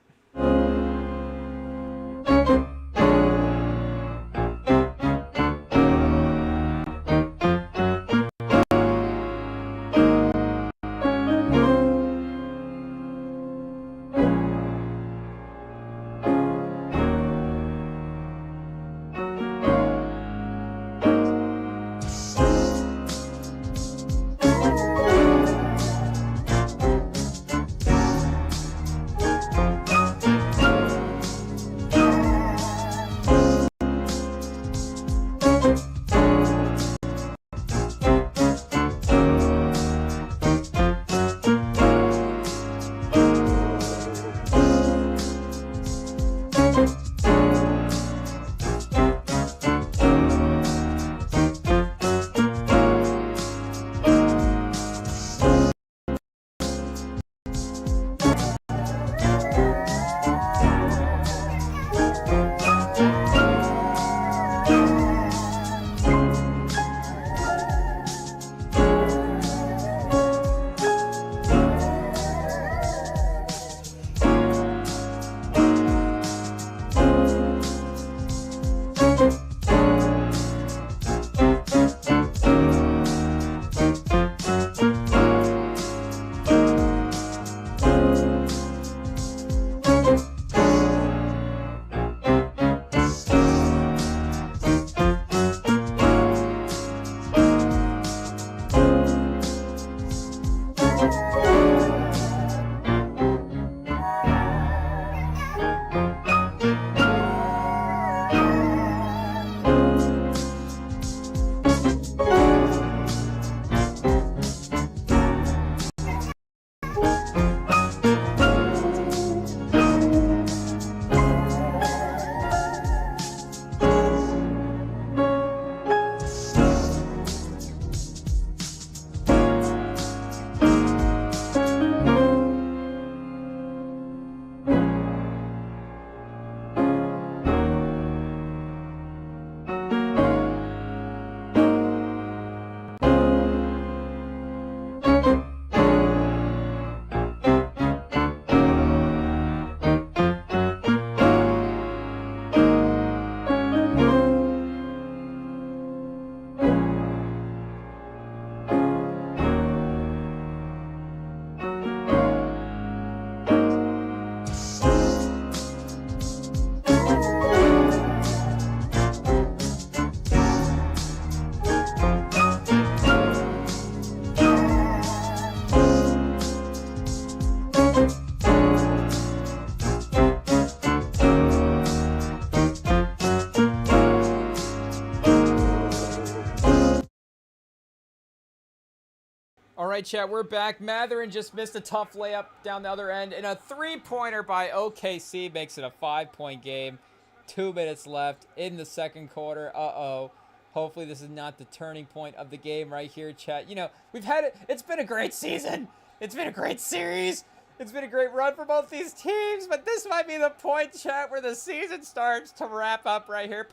right, chat, we're back. Matherin just missed a tough layup down the other end, and a three-pointer by OKC makes it a 5-point game. 2 minutes left in the second quarter. Uh-oh. Hopefully this is not the turning point of the game right here, chat. You know, we've had it. It's been a great season. It's been a great series. It's been a great run for both these teams, but this might be the point, chat, where the season starts to wrap up right here.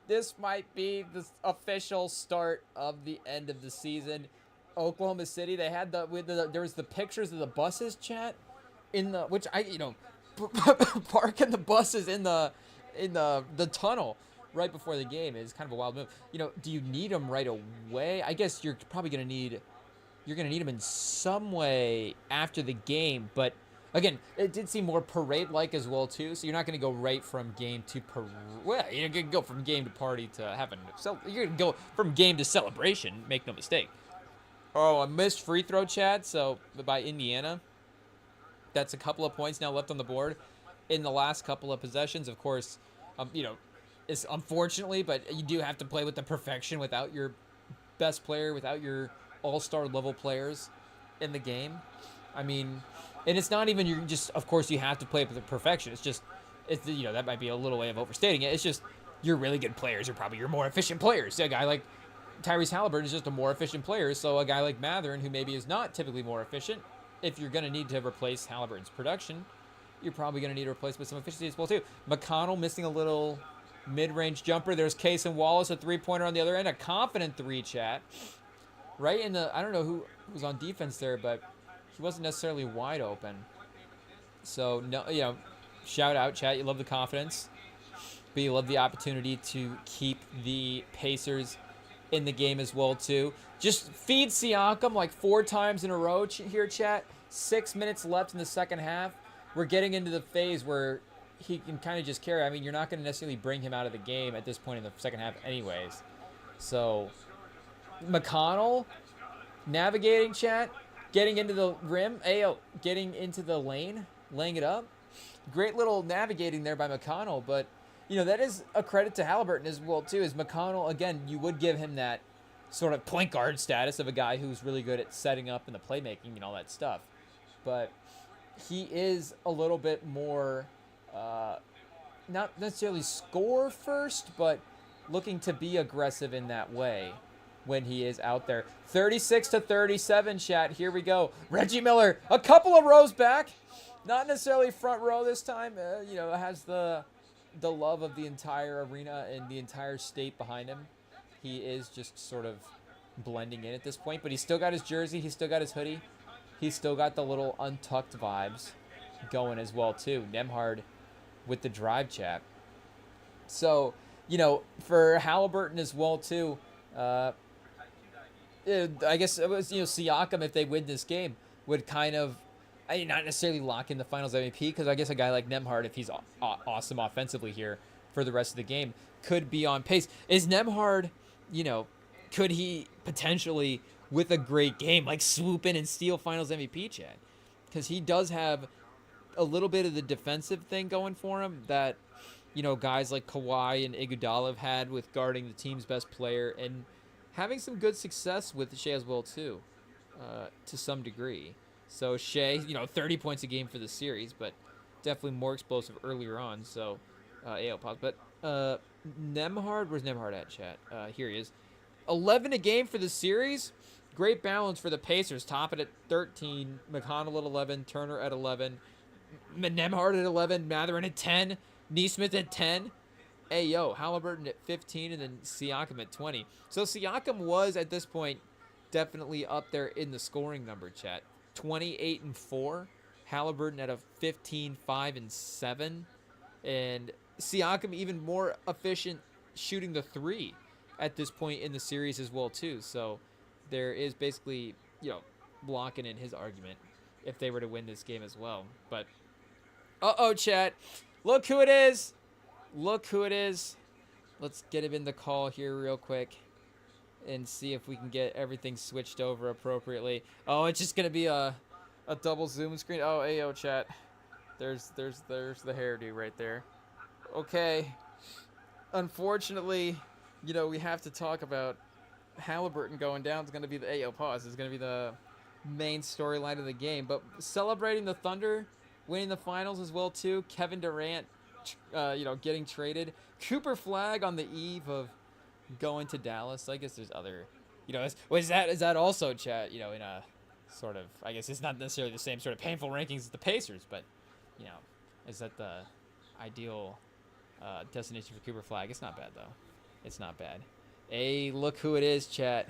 This might be the official start of the end of the season. Oklahoma City, they had there was the pictures of the buses, chat, which parking the buses in the tunnel right before the game is kind of a wild move. You know, do you need them right away? I guess you're probably going to need them in some way after the game, but again, it did seem more parade-like as well too. So you're not going to go right from game to parade. Well, you're going to go from game to party to having. So you're going to go from game to celebration. Make no mistake. Oh, a missed free throw, Chad. So by Indiana, that's a couple of points now left on the board in the last couple of possessions. Of course, it's unfortunately, but you do have to play with the perfection without your best player, without your all-star level players in the game. I mean, and it's not even of course you have to play with the perfection. That might be a little way of overstating it. It's just your really good players are probably your more efficient players. A guy like Tyrese Halliburton is just a more efficient player. So a guy like Matherin, who maybe is not typically more efficient, if you're going to need to replace Halliburton's production, you're probably going to need to replace with some efficiency as well too. McConnell missing a little mid-range jumper. There's Case and Wallace, a three-pointer on the other end, a confident three, chat. Right in I don't know who was on defense there, but he wasn't necessarily wide open. So, no, shout out, chat. You love the confidence, but you love the opportunity to keep the Pacers in the game as well, too. Just feed Siakam like 4 times in a row here, chat. 6 minutes left in the second half. We're getting into the phase where he can kind of just carry. I mean, you're not going to necessarily bring him out of the game at this point in the second half anyways. So, McConnell navigating, chat, getting into the rim, getting into the lane, laying it up. Great little navigating there by McConnell, but that is a credit to Halliburton as well too. As McConnell, again, you would give him that sort of point guard status of a guy who's really good at setting up and the playmaking and all that stuff, but he is a little bit more not necessarily score first, but looking to be aggressive in that way when he is out there. 36-37, chat. Here we go. Reggie Miller, a couple of rows back. Not necessarily front row this time. Has the love of the entire arena and the entire state behind him. He is just sort of blending in at this point, but he's still got his jersey. He's still got his hoodie. He's still got the little untucked vibes going as well, too. Nembhard with the drive, chat. So, for Halliburton as well, too, I guess it was, Siakam, if they win this game, would kind of, not necessarily lock in the finals MVP, because I guess a guy like Nembhard, if he's awesome offensively here for the rest of the game, could be on pace. Is Nembhard, could he potentially, with a great game, like swoop in and steal finals MVP, Chad? Because he does have a little bit of the defensive thing going for him that, guys like Kawhi and Iguodala have had with guarding the team's best player and having some good success with Shea as well, too, to some degree. So Shea, 30 points a game for the series, but definitely more explosive earlier on. So, pause. But Nembhard, where's Nembhard at, chat? Here he is. 11 a game for the series. Great balance for the Pacers. Top it at 13. McConnell at 11. Turner at 11. Nembhard at 11. Matherin at 10. Nesmith at 10. Halliburton at 15, and then Siakam at 20. So Siakam was, at this point, definitely up there in the scoring number, chat. 28 and 4. Halliburton at a 15, 5 and 7. And Siakam even more efficient shooting the 3 at this point in the series as well, too. So there is basically, blocking in his argument if they were to win this game as well. But, chat. Look who it is. Look who it is. Let's get him in the call here real quick and see if we can get everything switched over appropriately. Oh, it's just going to be a double zoom screen. Oh, chat. There's the hairdo right there. Okay. Unfortunately, we have to talk about Halliburton going down is going to be the pause is going to be the main storyline of the game. But celebrating the Thunder winning the finals as well too. Kevin Durant, getting traded. Cooper Flag on the eve of going to Dallas. I guess there's other, is that also chat? In a sort of, I guess it's not necessarily the same sort of painful rankings as the Pacers, but you know, is that the ideal destination for Cooper Flag? It's not bad though. It's not bad. Hey, look who it is, chat.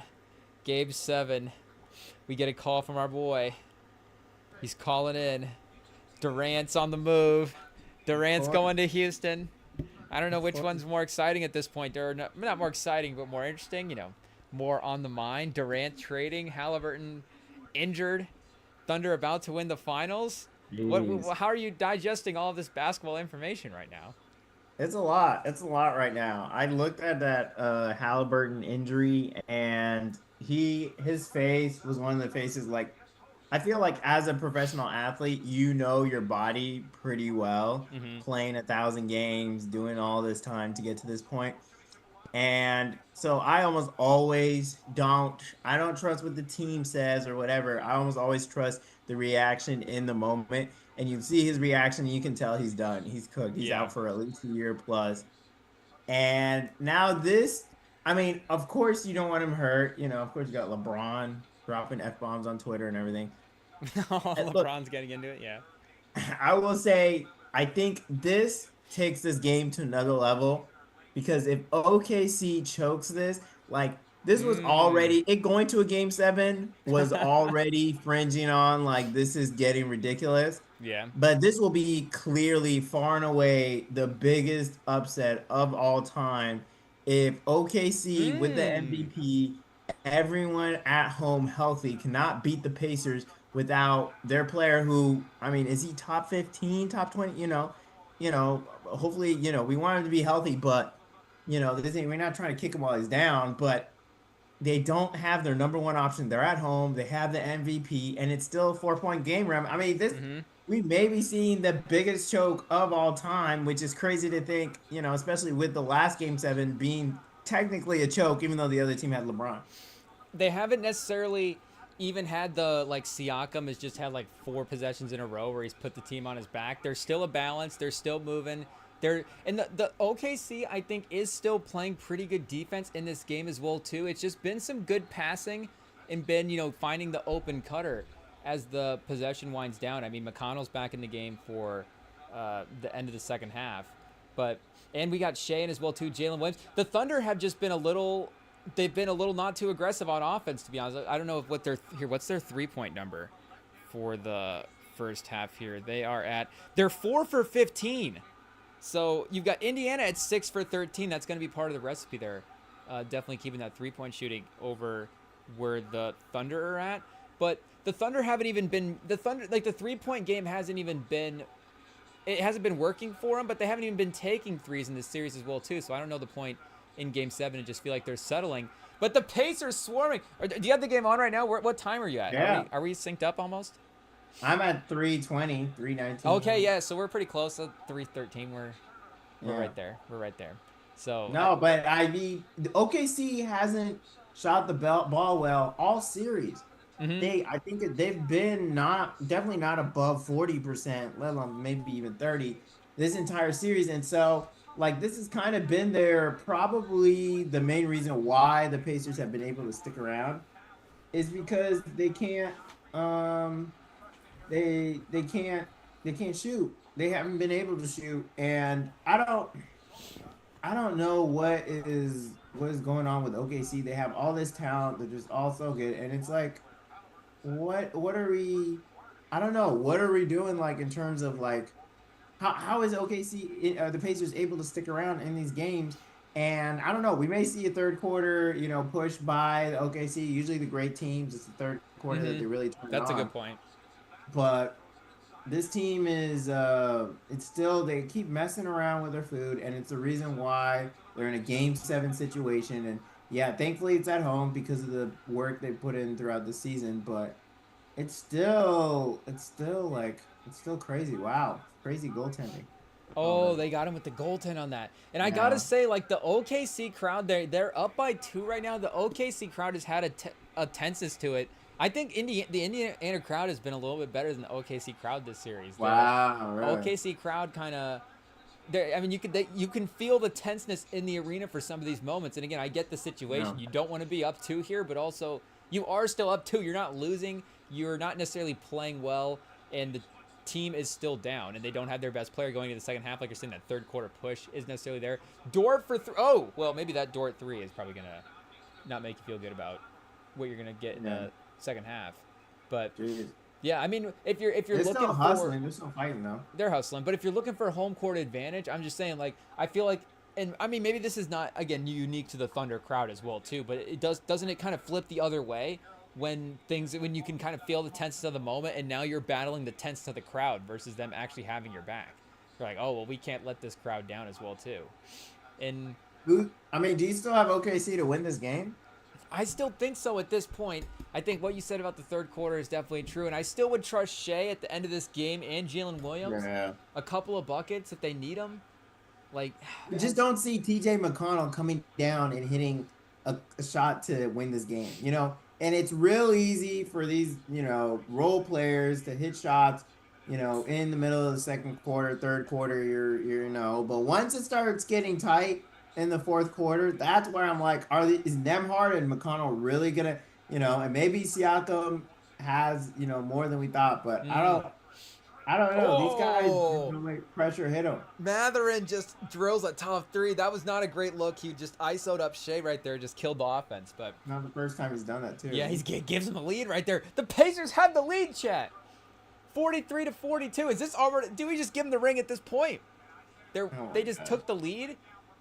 Gabe 7. We get a call from our boy. He's calling in. Durant's on the move. Durant's going to Houston. I don't know which one's more exciting at this point. They're not more exciting, but more interesting. More on the mind. Durant trading. Halliburton injured. Thunder about to win the finals. How are you digesting all of this basketball information right now? It's a lot. It's a lot right now. I looked at that Halliburton injury, and his face was one of the faces. Like, I feel like as a professional athlete, you know your body pretty well, Mm-hmm. playing 1,000 games, doing all this time to get to this point. And so I almost always I don't trust what the team says or whatever. I almost always trust the reaction in the moment. And you see his reaction, and you can tell he's done. He's cooked. He's Yeah. out for at least a year plus. And now this, I mean, of course you don't want him hurt. Of course you got LeBron dropping F bombs on Twitter and everything. And look, LeBron's getting into it. Yeah. I will say, I think this takes this game to another level because if OKC chokes this, like this was Mm. already it going to a game 7 was already fringing on like this is getting ridiculous. Yeah. But this will be clearly far and away the biggest upset of all time if OKC with the Mm. MVP, everyone at home healthy, cannot beat the Pacers without their player who, I mean, is he top 15, top 20? Hopefully, we want him to be healthy, but we're not trying to kick him while he's down, but they don't have their number one option. They're at home. They have the MVP, and it's still a 4-point game. I mean, this Mm-hmm. we may be seeing the biggest choke of all time, which is crazy to think. Especially with the last game 7 being technically a choke, even though the other team had LeBron. They haven't necessarily even had the Siakam has just had like 4 possessions in a row where he's put the team on his back. There's still a balance. They're still moving. The OKC I think is still playing pretty good defense in this game as well too. It's just been some good passing and been finding the open cutter as the possession winds down. I mean McConnell's back in the game for the end of the second half, and we got Shea in as well too. Jalen Williams. The Thunder have just been a little. They've been a little not too aggressive on offense, to be honest. I don't know what what's their 3-point number for the first half here. They're 4 for 15. So you've got Indiana at 6 for 13. That's going to be part of the recipe there. Definitely keeping that 3-point shooting over where the Thunder are at. But the Thunder haven't even been the 3-point game hasn't even been. It hasn't been working for them, but they haven't even been taking threes in this series as well too. So I don't know the point in Game 7 and just feel like they're settling. But the Pacers swarming. Do you have the game on right now? What time are you at? Yeah, Are we synced up almost? I'm at 320, 319. Okay, yeah. So we're pretty close. At 313, we're Yeah. right there. We're right there. So No, but I mean, the OKC hasn't shot the ball well all series. mm-hmm. I think they've been definitely not above 40%, let alone maybe even 30 this entire series. And so, like, this has kind of been probably the main reason why the Pacers have been able to stick around is because they can't, they can't shoot. They haven't been able to shoot, and I don't know what is going on with OKC. They have all this talent. They're just all so good, and it's like, what are we? I don't know. What are we doing like in terms of like how is OKC the Pacers able to stick around in these games? And I don't know. We may see a third quarter, push by the OKC. Usually the great teams, it's the third quarter that Mm-hmm. they really turn it That's a on. good point. But this team is it's still they keep messing around with their food, and it's the reason why they're in a game 7 situation. And yeah, thankfully it's at home because of the work they put in throughout the season, but it's still crazy. Wow, crazy goaltending. Oh, they got him with the goaltend on that. And I gotta Yeah. say, like the OKC crowd, they're up by 2 right now. The OKC crowd has had a tenseness to it. I think the Indiana crowd has been a little bit better than the OKC crowd this series. The Wow, really? OKC crowd kind of, I mean, you can feel the tenseness in the arena for some of these moments. And again, I get the Yeah. situation. You don't want to be up 2 here, but also you are still up 2. You're not losing. You're not necessarily playing well, and the team is still down, and they don't have their best player going into the second half. Like you're saying, that third quarter push is necessarily there. Dort for 3. Oh, well, maybe that Dort 3 is probably gonna not make you feel good about what you're gonna get in Yeah. the second half. But Jeez. yeah, I mean, if you're They're looking still for, hustling. They're still fighting, though. they're hustling. But if you're looking for home court advantage, I'm just saying, like, I feel like, and I mean, maybe this is not, again, unique to the Thunder crowd as well too, but doesn't it kind of flip the other way when you can kind of feel the tenseness of the moment, and now you're battling the tenseness of the crowd versus them actually having your back. You're like, oh well, we can't let this crowd down as well too. And I mean, do you still have OKC to win this game? I still think so at this point. I think what you said about the third quarter is definitely true, and I still would trust Shea at the end of this game and Jalen Williams. Yeah. A couple of buckets if they need them. Like, I just don't see TJ McConnell coming down and hitting a shot to win this game, you know? And it's real easy for these, you know, role players to hit shots, you know, in the middle of the second quarter, third quarter, you know, but once it starts getting tight in the fourth quarter, that's where I'm like, is Nemhard and McConnell really gonna, you know, and maybe Siakam has, you know, more than we thought, but I don't know. These guys, Oh. like, pressure hit them. Matherin just drills a tough 3. That was not a great look. He just ISO'd up Shea right there, just killed the offense. But Not the first time he's done that too. yeah, gives him a lead right there. The Pacers have the lead, chat. 43-42. Is this already? Do we just give them the ring at this point? They just took the lead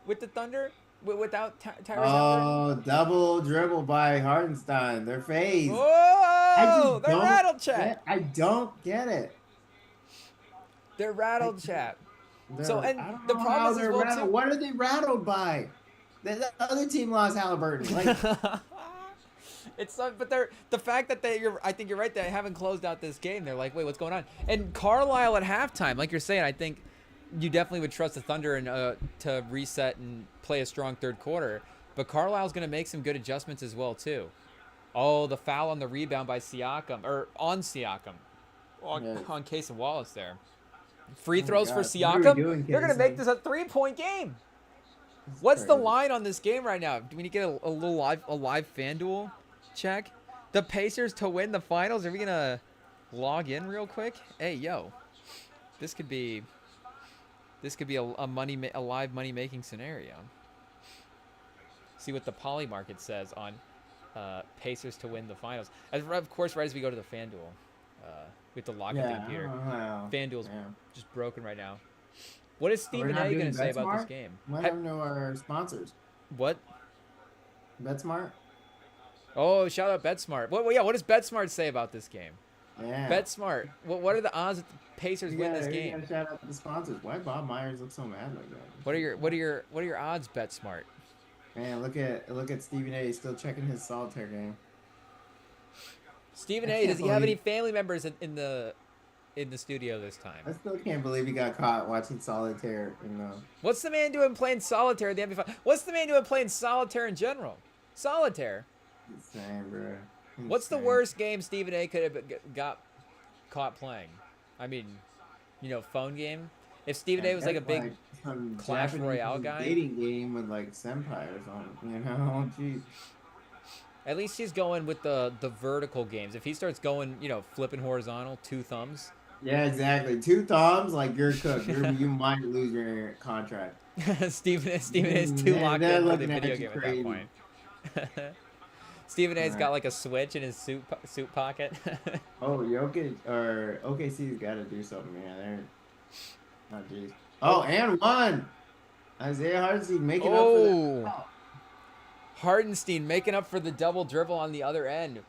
with the Thunder without Tyrese Halliburton. Oh, double dribble by Hardenstein. They're phased. Whoa! They're rattled, chat. I don't get it. They're rattled, chat. So, I and don't the know how problem is as they're well rattled. too. What are they rattled by? The other team lost Halliburton. Like, It's but the fact that I think you're right, they haven't closed out this game. They're like, wait, what's going on? And Carlisle at halftime, like you're saying, I think you definitely would trust the Thunder and to reset and play a strong third quarter. But Carlisle's going to make some good adjustments as well too. Oh, the foul on the rebound by Siakam, or on Siakam, on Case and Wallace there. Free throws for Siakam. They're going to make this a 3-point game. What's the line on this game right now? Do we need to get a live FanDuel check? The Pacers to win the finals. Are we gonna log in real quick? Hey, yo, this could be a live money making scenario. See what the Poly Market says on Pacers to win the finals. Of course, right as we go to the FanDuel, we have to lock up the computer. FanDuel's just broken right now. What is Stephen A going to say about this game? Let them know our sponsors. What? BetSmart? Oh, shout out BetSmart. What does BetSmart say about this game? Yeah. BetSmart. What are the odds that the Pacers win this You game? gotta shout out the sponsors. Why Bob Myers look so mad like that? What are your odds, BetSmart? Man, look at Stephen A. He's still checking his solitaire game. Stephen A. Does he have any family members in the studio this time? I still can't believe he got caught watching solitaire. What's the man doing playing solitaire at the NBA? What's the man doing playing solitaire in general? Solitaire. Insane, bro. Insane. What's the worst game Stephen A. could have got caught playing? I mean, phone game. If Stephen A. was like a big Clash Royale guy. Dating game with like senpai or something. Jeez. At least he's going with the vertical games. If he starts going, flipping horizontal, 2 thumbs. Yeah, exactly. 2 thumbs, like you're cooked. You might lose your contract. Stephen A. is too locked into the video game at that point. Stephen A.'s got like a switch in his suit pocket. Oh, Jokic or OKC's got to do something, man. They're not jeez. Oh, and one. Isaiah Hardenstein making up for that. Hardenstein making up for the double dribble on the other end.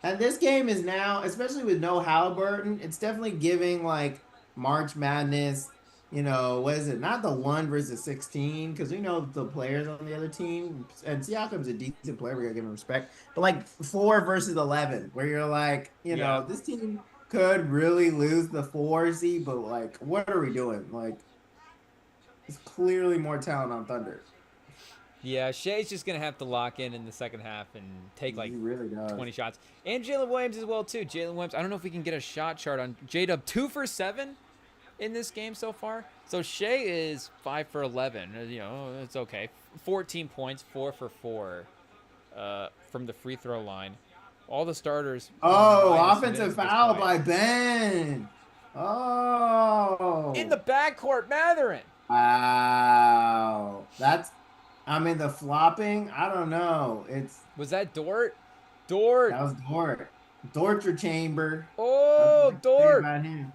And this game is now, especially with no Halliburton, it's definitely giving like March Madness. What is it? Not the 1 versus 16, because we know the players on the other team, and Siakam's a decent player. We gotta give him respect. But like 4 versus 11, where you're like, this team could really lose the 4 seed, but like, what are we doing? Like, it's clearly more talent on Thunder. Yeah, Shea's just gonna have to lock in the second half and take like He really does. 20 shots, and Jalen Williams as well too. Jalen Williams. I don't know if we can get a shot chart on J-Dub. 2 for 7 in this game so far. So Shea is 5 for 11. You know, it's okay. 14 points, 4 for 4 from the free throw line. All the starters Oh, minus minutes offensive at this foul point. by Ben. Oh. In the backcourt, Matherin. Wow. I mean, the flopping, I don't know. Was that Dort? Dort. That was Dort. Torture chamber. Nothing Oh, to say Dort. about him.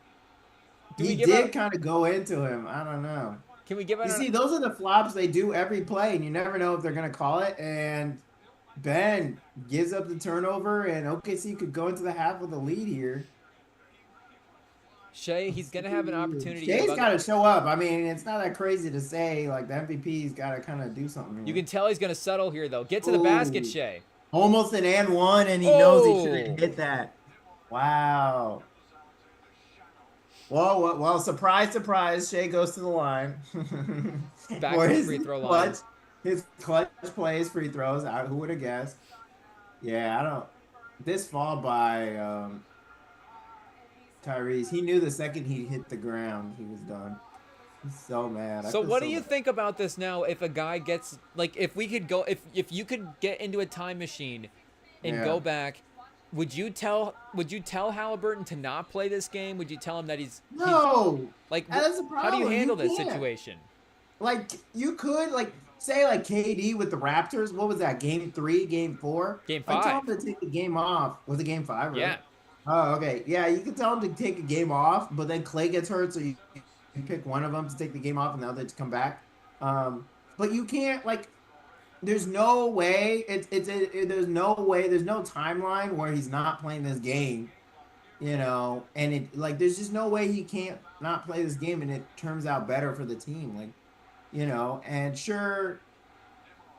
Do we He give did up? kind of go into him. I don't know. Can we give You out? see, those are the flops they do every play, and you never know if they're going to call it. And Ben gives up the turnover, and OKC could go into the half with a lead here. Shea, he's gonna have an opportunity. Shay's got to show up. I mean, it's not that crazy to say. Like, the MVP's got to kind of do something. You can tell he's gonna settle here though. Get to the basket, Shea. Almost an and one, and he knows he shouldn't hit that. Wow. Well, surprise, surprise. Shea goes to the line. Back to the free throw line. His clutch plays, free throws. Who would have guessed? Yeah, I don't. This fall by Tyrese, he knew the second he hit the ground, he was done. He's so mad. So what do you think about this now? If a guy gets like, if we could go, if you could get into a time machine and go back, would you tell Halliburton to not play this game? Would you tell him that he's like? That's a how do you problem. handle You this can't. situation? Like, you could, like, say, like, KD with the Raptors. What was that? Game 3, Game 4? Game I 5. told him to take the game off. Was it Game 5? Right? Yeah. Oh, okay. Yeah, you could tell him to take a game off, but then Clay gets hurt, so you pick one of them to take the game off and the other to come back. But you can't, like, there's no way. There's no way. There's no timeline where he's not playing this game. You know, and it like there's just no way he can't not play this game, and it turns out better for the team. Like, you know, and sure,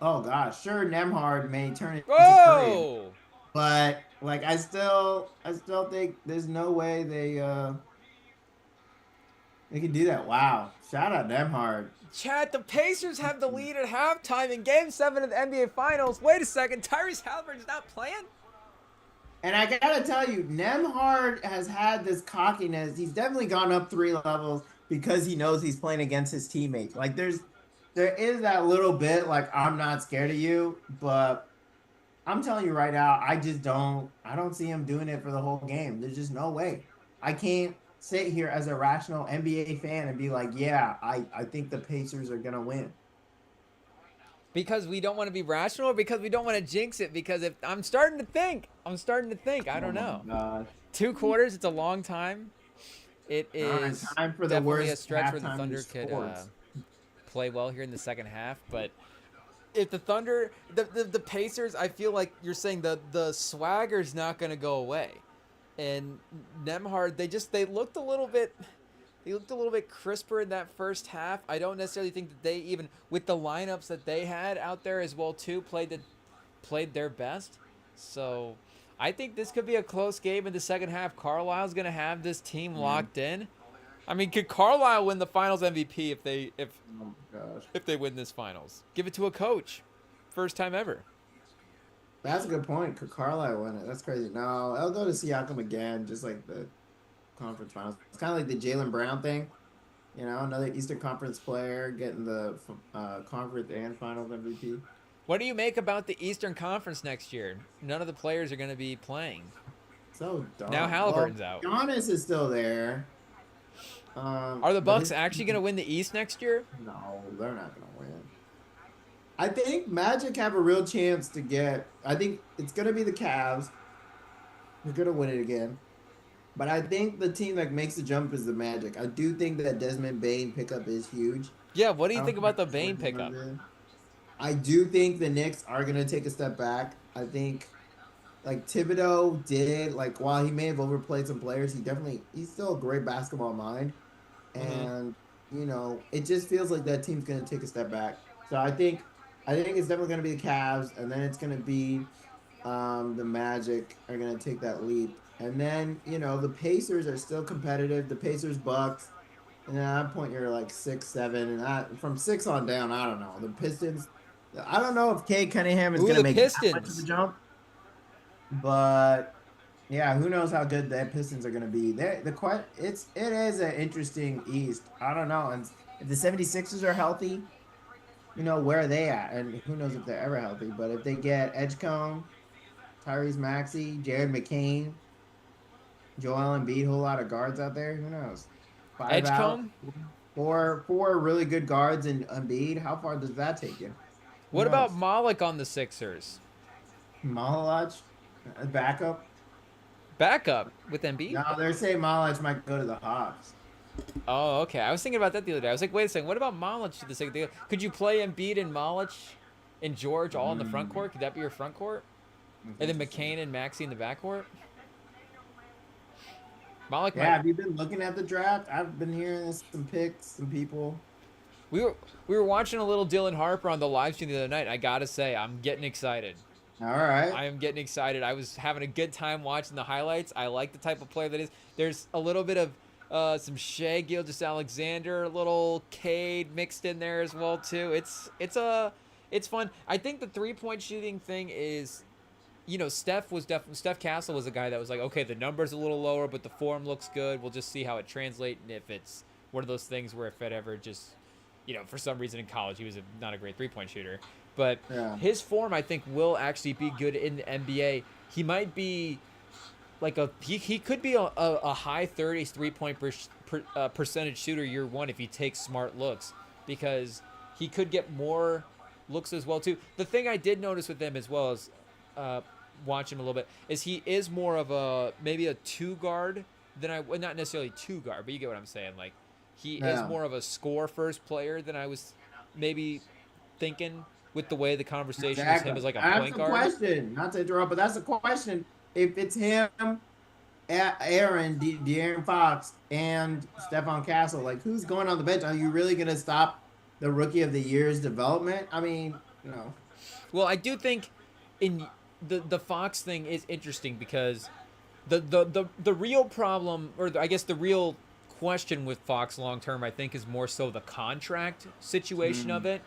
oh gosh, sure, Nemhard may turn it into Curry, but like I still think there's no way they can do that. Wow, shout out Nemhard. Chad, the Pacers have the lead at halftime in Game 7 of the NBA Finals. Wait a second, Tyrese Halliburton's not playing? And I gotta tell you, Nemhard has had this cockiness. He's definitely gone up 3 levels because he knows he's playing against his teammates. Like there is that little bit like I'm not scared of you, but I'm telling you right now, I don't see him doing it for the whole game. There's just no way. I can't sit here as a rational NBA fan and be like, yeah, I think the Pacers are gonna win. Because we don't want to be rational, or because we don't want to jinx it? Because if I'm starting to think, I don't know. God. 2 quarters, it's a long time. It is time for the definitely worst a stretch where the halftime Thunder in could sports. play well here in the second half. But if the Thunder, the Pacers, I feel like you're saying the swagger's not going to go away. And Nemhard, they looked a little bit. They looked a little bit crisper in that first half. I don't necessarily think that they, even with the lineups that they had out there as well too, played their best. So I think this could be a close game in the second half. Carlisle's going to have this team locked in. I mean, could Carlisle win the Finals MVP if they win this Finals? Give it to a coach, first time ever. That's a good point. Could Carlisle win it? That's crazy. No, I'll go to Siakam again, just like the conference finals. It's kind of like the Jaylen Brown thing. You know, another Eastern Conference player getting the conference and finals MVP. What do you make about the Eastern Conference next year? None of the players are going to be playing. So dumb. Now Halliburton's out. Giannis is still there. Are the Bucks actually going to win the East next year? No, they're not going to win. I think Magic have a real chance to get. I think it's going to be the Cavs. They're going to win it again. But I think the team that makes the jump is the Magic. I do think that Desmond Bane pickup is huge. Yeah, what do you think about the Bane pickup? I do think the Knicks are going to take a step back. I think, like, Thibodeau did, like, while he may have overplayed some players, he's still a great basketball mind. And, you know, it just feels like that team's going to take a step back. So I think it's definitely going to be the Cavs, and then it's going to be the Magic are going to take that leap. And then, the Pacers are still competitive. The Pacers, Bucks. And then at that point, you're like 6, 7. And from 6 on down, I don't know. The Pistons, I don't know if Kay Cunningham is Ooh, going to the make that much of a Pistons. jump. But yeah, who knows how good the Pistons are going to be. It is an interesting East. I don't know. And if the 76ers are healthy, where are they at? And who knows if they're ever healthy. But if they get Edgecombe, Tyrese Maxey, Jared McCain, Joel Embiid, whole lot of guards out there. Who knows? Five out, Edgecombe? four really good guards in Embiid. How far does that take you? Who What about knows? Malik on the Sixers? Malach, backup. Backup with Embiid? No, they're saying Malach might go to the Hawks. Oh, okay. I was thinking about that the other day. I was like, wait a second. What about Malik? Could you play Embiid and Malik and George all in the front court? Could that be your front court? That's And then interesting. McCain and Maxey in the backcourt? Malik Yeah, might. have you been looking at the draft? I've been hearing some picks, some people. We were watching a little Dylan Harper on the live stream the other night. I gotta say, I'm getting excited. All right. I am getting excited. I was having a good time watching the highlights. I like the type of player that is. There's a little bit of some Shea Gilgeous-Alexander, a little Cade mixed in there as well too. It's fun. I think the 3-point shooting thing is, Steph Castle was a guy that was like, okay, the number's a little lower, but the form looks good. We'll just see how it translates, and if it's one of those things where if it ever just, for some reason in college he was not a great 3-point shooter, but Yeah. his form I think will actually be good in the NBA. He might be like he could be a high 30s 3-point percentage shooter year one if he takes smart looks, because he could get more looks as well too. The thing I did notice with him as well as watch him a little bit is he is more of maybe a two guard than well, not necessarily two guard, but you get what I'm saying. Like he is Yeah. more of a score first player than I was maybe thinking with the way the conversation was him Exactly. as like a That's point the guard. question. Not to interrupt, but that's the question. If it's him, Aaron, De'Aaron Fox, and Stephon Castle, like who's going on the bench? Are you really going to stop the rookie of the year's development? I mean, Well, I do think in the Fox thing is interesting because the real problem, or I guess the real question with Fox long term, I think, is more so the contract situation of it,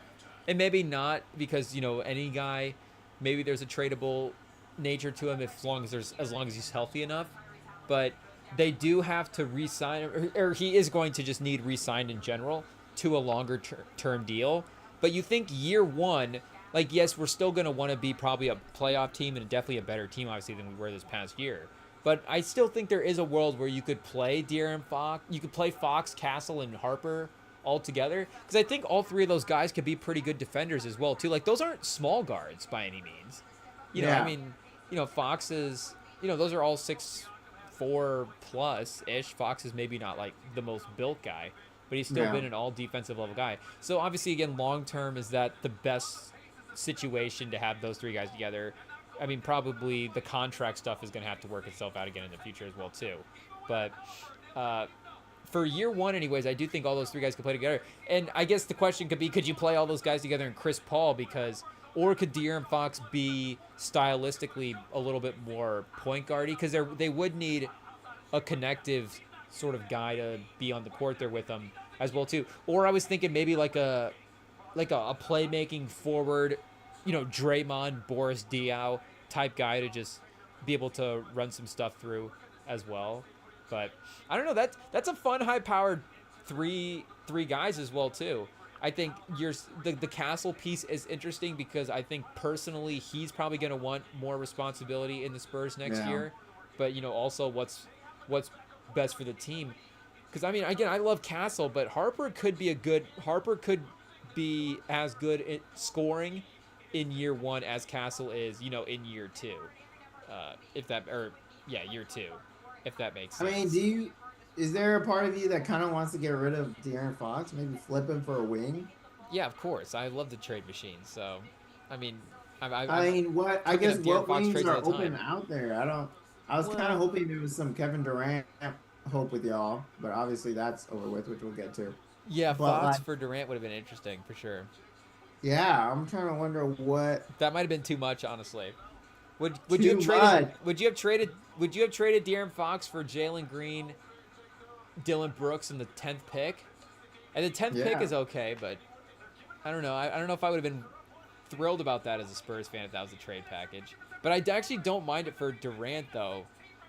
and maybe not because any guy, maybe there's a tradable nature to him as long as he's healthy enough, but they do have to re-sign, or he is going to just need re-signed in general to a longer term deal. But you think year one, like yes, we're still going to want to be probably a playoff team and definitely a better team, obviously, than we were this past year. But I still think there is a world where you could play De'Aaron Fox, you could play Fox, Castle, and Harper all together, because I think all three of those guys could be pretty good defenders as well too. Like those aren't small guards by any means. I yeah, mean, Fox is, those are all 6'4" plus ish. Fox is maybe not like the most built guy, but he's still yeah, been an all defensive level guy. So obviously, again, long term, is that the best situation to have those three guys together? I mean, probably the contract stuff is going to have to work itself out again in the future as well too. But for year one, anyways, I do think all those three guys could play together. And I guess the question could be, could you play all those guys together in Chris Paul? Or could De'Aaron Fox be stylistically a little bit more point guardy? Because they would need a connective sort of guy to be on the court there with them as well too. Or I was thinking maybe like a playmaking forward, Draymond, Boris Diaw type guy to just be able to run some stuff through as well. But I don't know. That's a fun, high-powered three guys as well too. I think the Castle piece is interesting because I think personally he's probably going to want more responsibility in the Spurs next yeah. year. But also what's best for the team. Because I mean, again, I love Castle, but Harper could be as good at scoring in year one as Castle is, in year two. Year two, if that makes I sense. mean, is there a part of you that kind of wants to get rid of De'Aaron Fox? Maybe flip him for a wing? Yeah, of course. I love the trade machine. So, I mean, I I'm mean, looking guess at De'Aaron what Fox wings trades are all the open time. out there? I was kind of Well, hoping there was some Kevin Durant hope with y'all, but obviously that's over with, which we'll get to. yeah, But Fox like, for Durant would have been interesting for sure. yeah, I'm trying to wonder what. That might have been too much, honestly. Would you have Too traded much. would you have traded De'Aaron Fox for Jalen Green, Dylan Brooks in the 10th pick? And the 10th pick Yeah. is okay, but I don't know. I don't know if I would have been thrilled about that as a Spurs fan if that was a trade package. But I actually don't mind it for Durant though,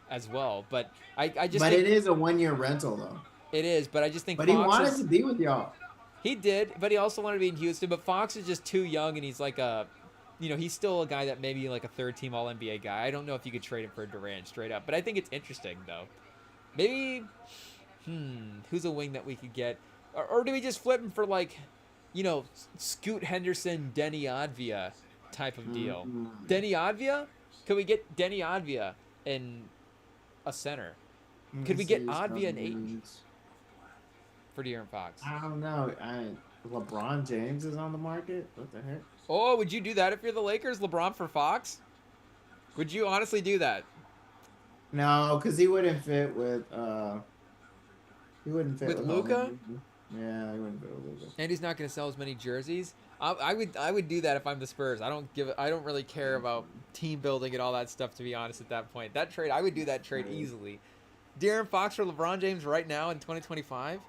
as well. But I just But think it is a 1 year rental though. it is. But I just think But he Fox wanted is. to be with y'all. He did, but he also wanted to be in Houston. But Fox is just too young, and he's like he's still a guy that maybe like a third team All NBA guy. I don't know if you could trade him for Durant straight up, but I think it's interesting though. Maybe, who's a wing that we could get, or do we just flip him for like, Scoot Henderson, Denny Advia type of deal? Mm-hmm. Denny Advia? Could we get Denny Advia in a center? Could we get Advia in 8 for De'Aaron Fox? I don't know. LeBron James is on the market. What the heck? Oh, would you do that if you're the Lakers? LeBron for Fox? Would you honestly do that? No, because he wouldn't fit with With with Luka? Yeah, he wouldn't fit with Luka. And he's not going to sell as many jerseys. I would do that if I'm the Spurs. I don't really care about team building and all that stuff, to be honest. At that point, that trade, I would do that trade easily. De'Aaron Fox for LeBron James right now in 2025,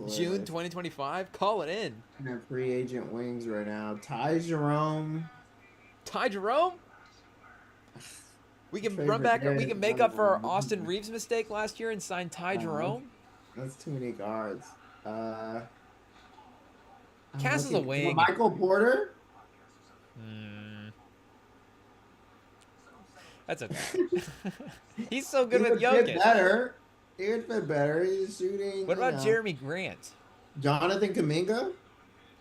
June 2025. Call it in. I have free agent wings right now. Ty Jerome. Ty Jerome. We can Trade run for back. We Dennis. can make up for our Austin Reeves mistake last year and sign Ty Jerome. That's too many guards. Cass is a wing. Michael Porter. That's okay. He's so good He with would fit Jokic. better. He would fit better. He's shooting. What about Jeremy Grant? Jonathan Kuminga?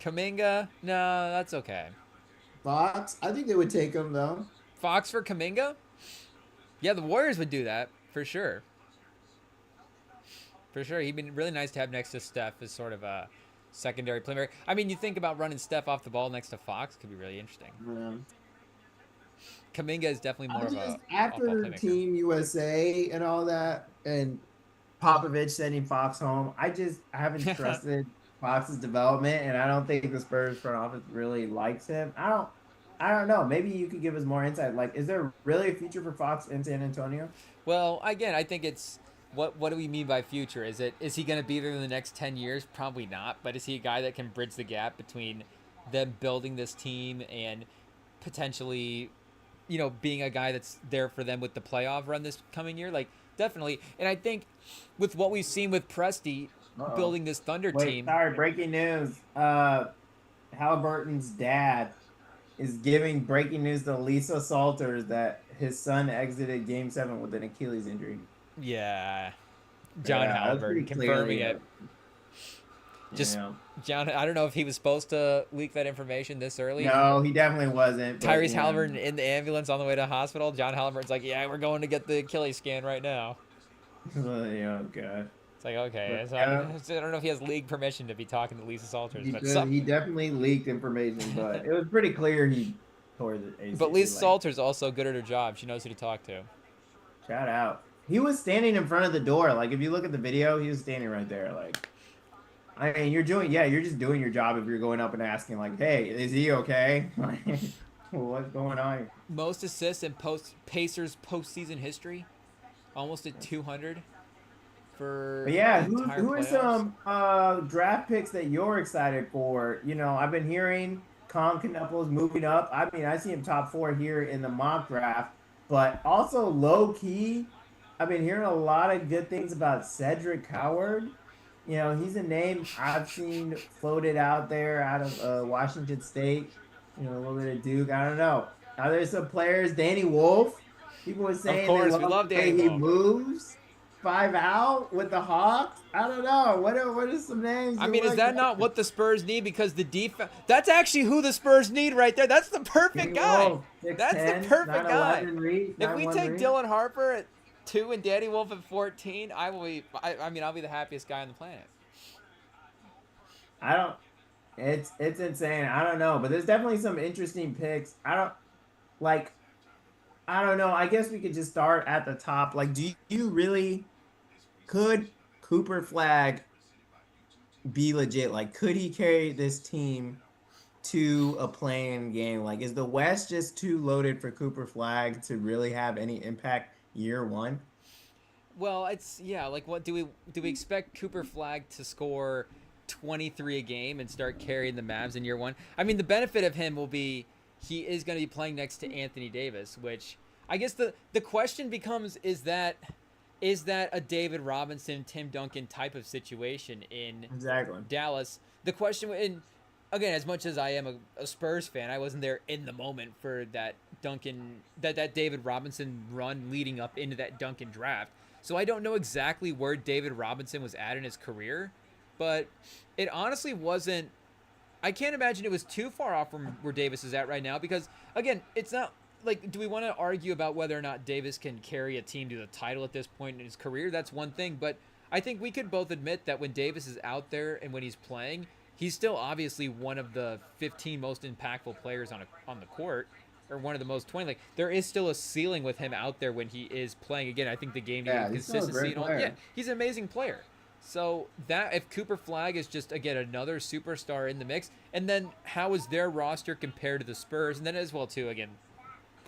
Kuminga? No, that's okay. Fox? I think they would take him though. Fox for Kuminga? Yeah, the Warriors would do that for sure. For sure, he'd been really nice to have next to Steph as sort of a secondary playmaker. I mean, you think about running Steph off the ball next to Fox, could be really interesting. Yeah. Kuminga is definitely more of a after off-ball playmaker. Team USA and all that, and Popovich sending Fox home, I haven't trusted Fox's development, and I don't think the Spurs front office really likes him. I don't know. Maybe you could give us more insight. Like, is there really a future for Fox in San Antonio? Well, again, I think it's what do we mean by future? Is he going to be there in the next 10 years? Probably not. But is he a guy that can bridge the gap between them building this team and potentially, being a guy that's there for them with the playoff run this coming year? Like, definitely. And I think with what we've seen with Presti building this Thunder team. Sorry, breaking news. Halliburton's dad is giving breaking news to Lisa Salters that his son exited Game 7 with an Achilles injury. Yeah. John Halliburton confirming it. John, I don't know if he was supposed to leak that information this early. No, he definitely wasn't. Tyrese Halliburton in the ambulance on the way to the hospital. John Halliburton's like, yeah, we're going to get the Achilles scan right now. Oh, God. It's like, okay. So I don't know if he has league permission to be talking to Lisa Salters. He definitely leaked information, but it was pretty clear he tore the ACL. But Lisa Salters also good at her job. She knows who to talk to. Shout out. He was standing in front of the door. Like, if you look at the video, he was standing right there. Like, I mean, you're just doing your job if you're going up and asking, like, hey, is he okay? Like, what's going on? Most assists in Pacers postseason history. Almost at 200 for But yeah, the who are playoffs. some draft picks that you're excited for? I've been hearing Con Knuckles moving up. I mean, I see him top 4 here in the mock draft, but also low key, I've been hearing a lot of good things about Cedric Howard. He's a name I've seen floated out there out of Washington State. A little bit of Duke. I don't know. Now there's some players. Danny Wolf. People were saying, of course, we love Danny he Wolf. Moves 5 out with the Hawks. I don't know. What are some names? I mean, is that not what the Spurs need? Because the defense. That's actually who the Spurs need right there. That's the perfect guy. That's the perfect guy. If we take Dylan Harper at 2 and Danny Wolf at 14, I'll be the happiest guy on the planet. It's insane. I don't know, but there's definitely some interesting picks. I don't know. I guess we could just start at the top. Like, could Cooper Flag be legit? Like, could he carry this team to a playing game? Like, is the West just too loaded for Cooper Flag to really have any impact year one? Well, it's yeah. Like, what do we expect Cooper Flag to score 23 a game and start carrying the Mavs in year one? I mean, the benefit of him will be he is going to be playing next to Anthony Davis, which I guess the question becomes is that a David Robinson, Tim Duncan type of situation in Exactly. Dallas? The question, and again, as much as I am a Spurs fan, I wasn't there in the moment for that that David Robinson run leading up into that Duncan draft. So I don't know exactly where David Robinson was at in his career, but it honestly wasn't. I can't imagine it was too far off from where Davis is at right now because again, it's not like do we want to argue about whether or not Davis can carry a team to the title at this point in his career? That's one thing, but I think we could both admit that when Davis is out there and when he's playing, he's still obviously one of the 15 most impactful players on the court, or one of the most 20. Like there is still a ceiling with him out there when he is playing. Again, I think the game to Yeah, game he's still a consistency great and all. Yeah, player. he's an amazing player. So that if Cooper Flag is just again another superstar in the mix, and then how is their roster compared to the Spurs, and then as well too again,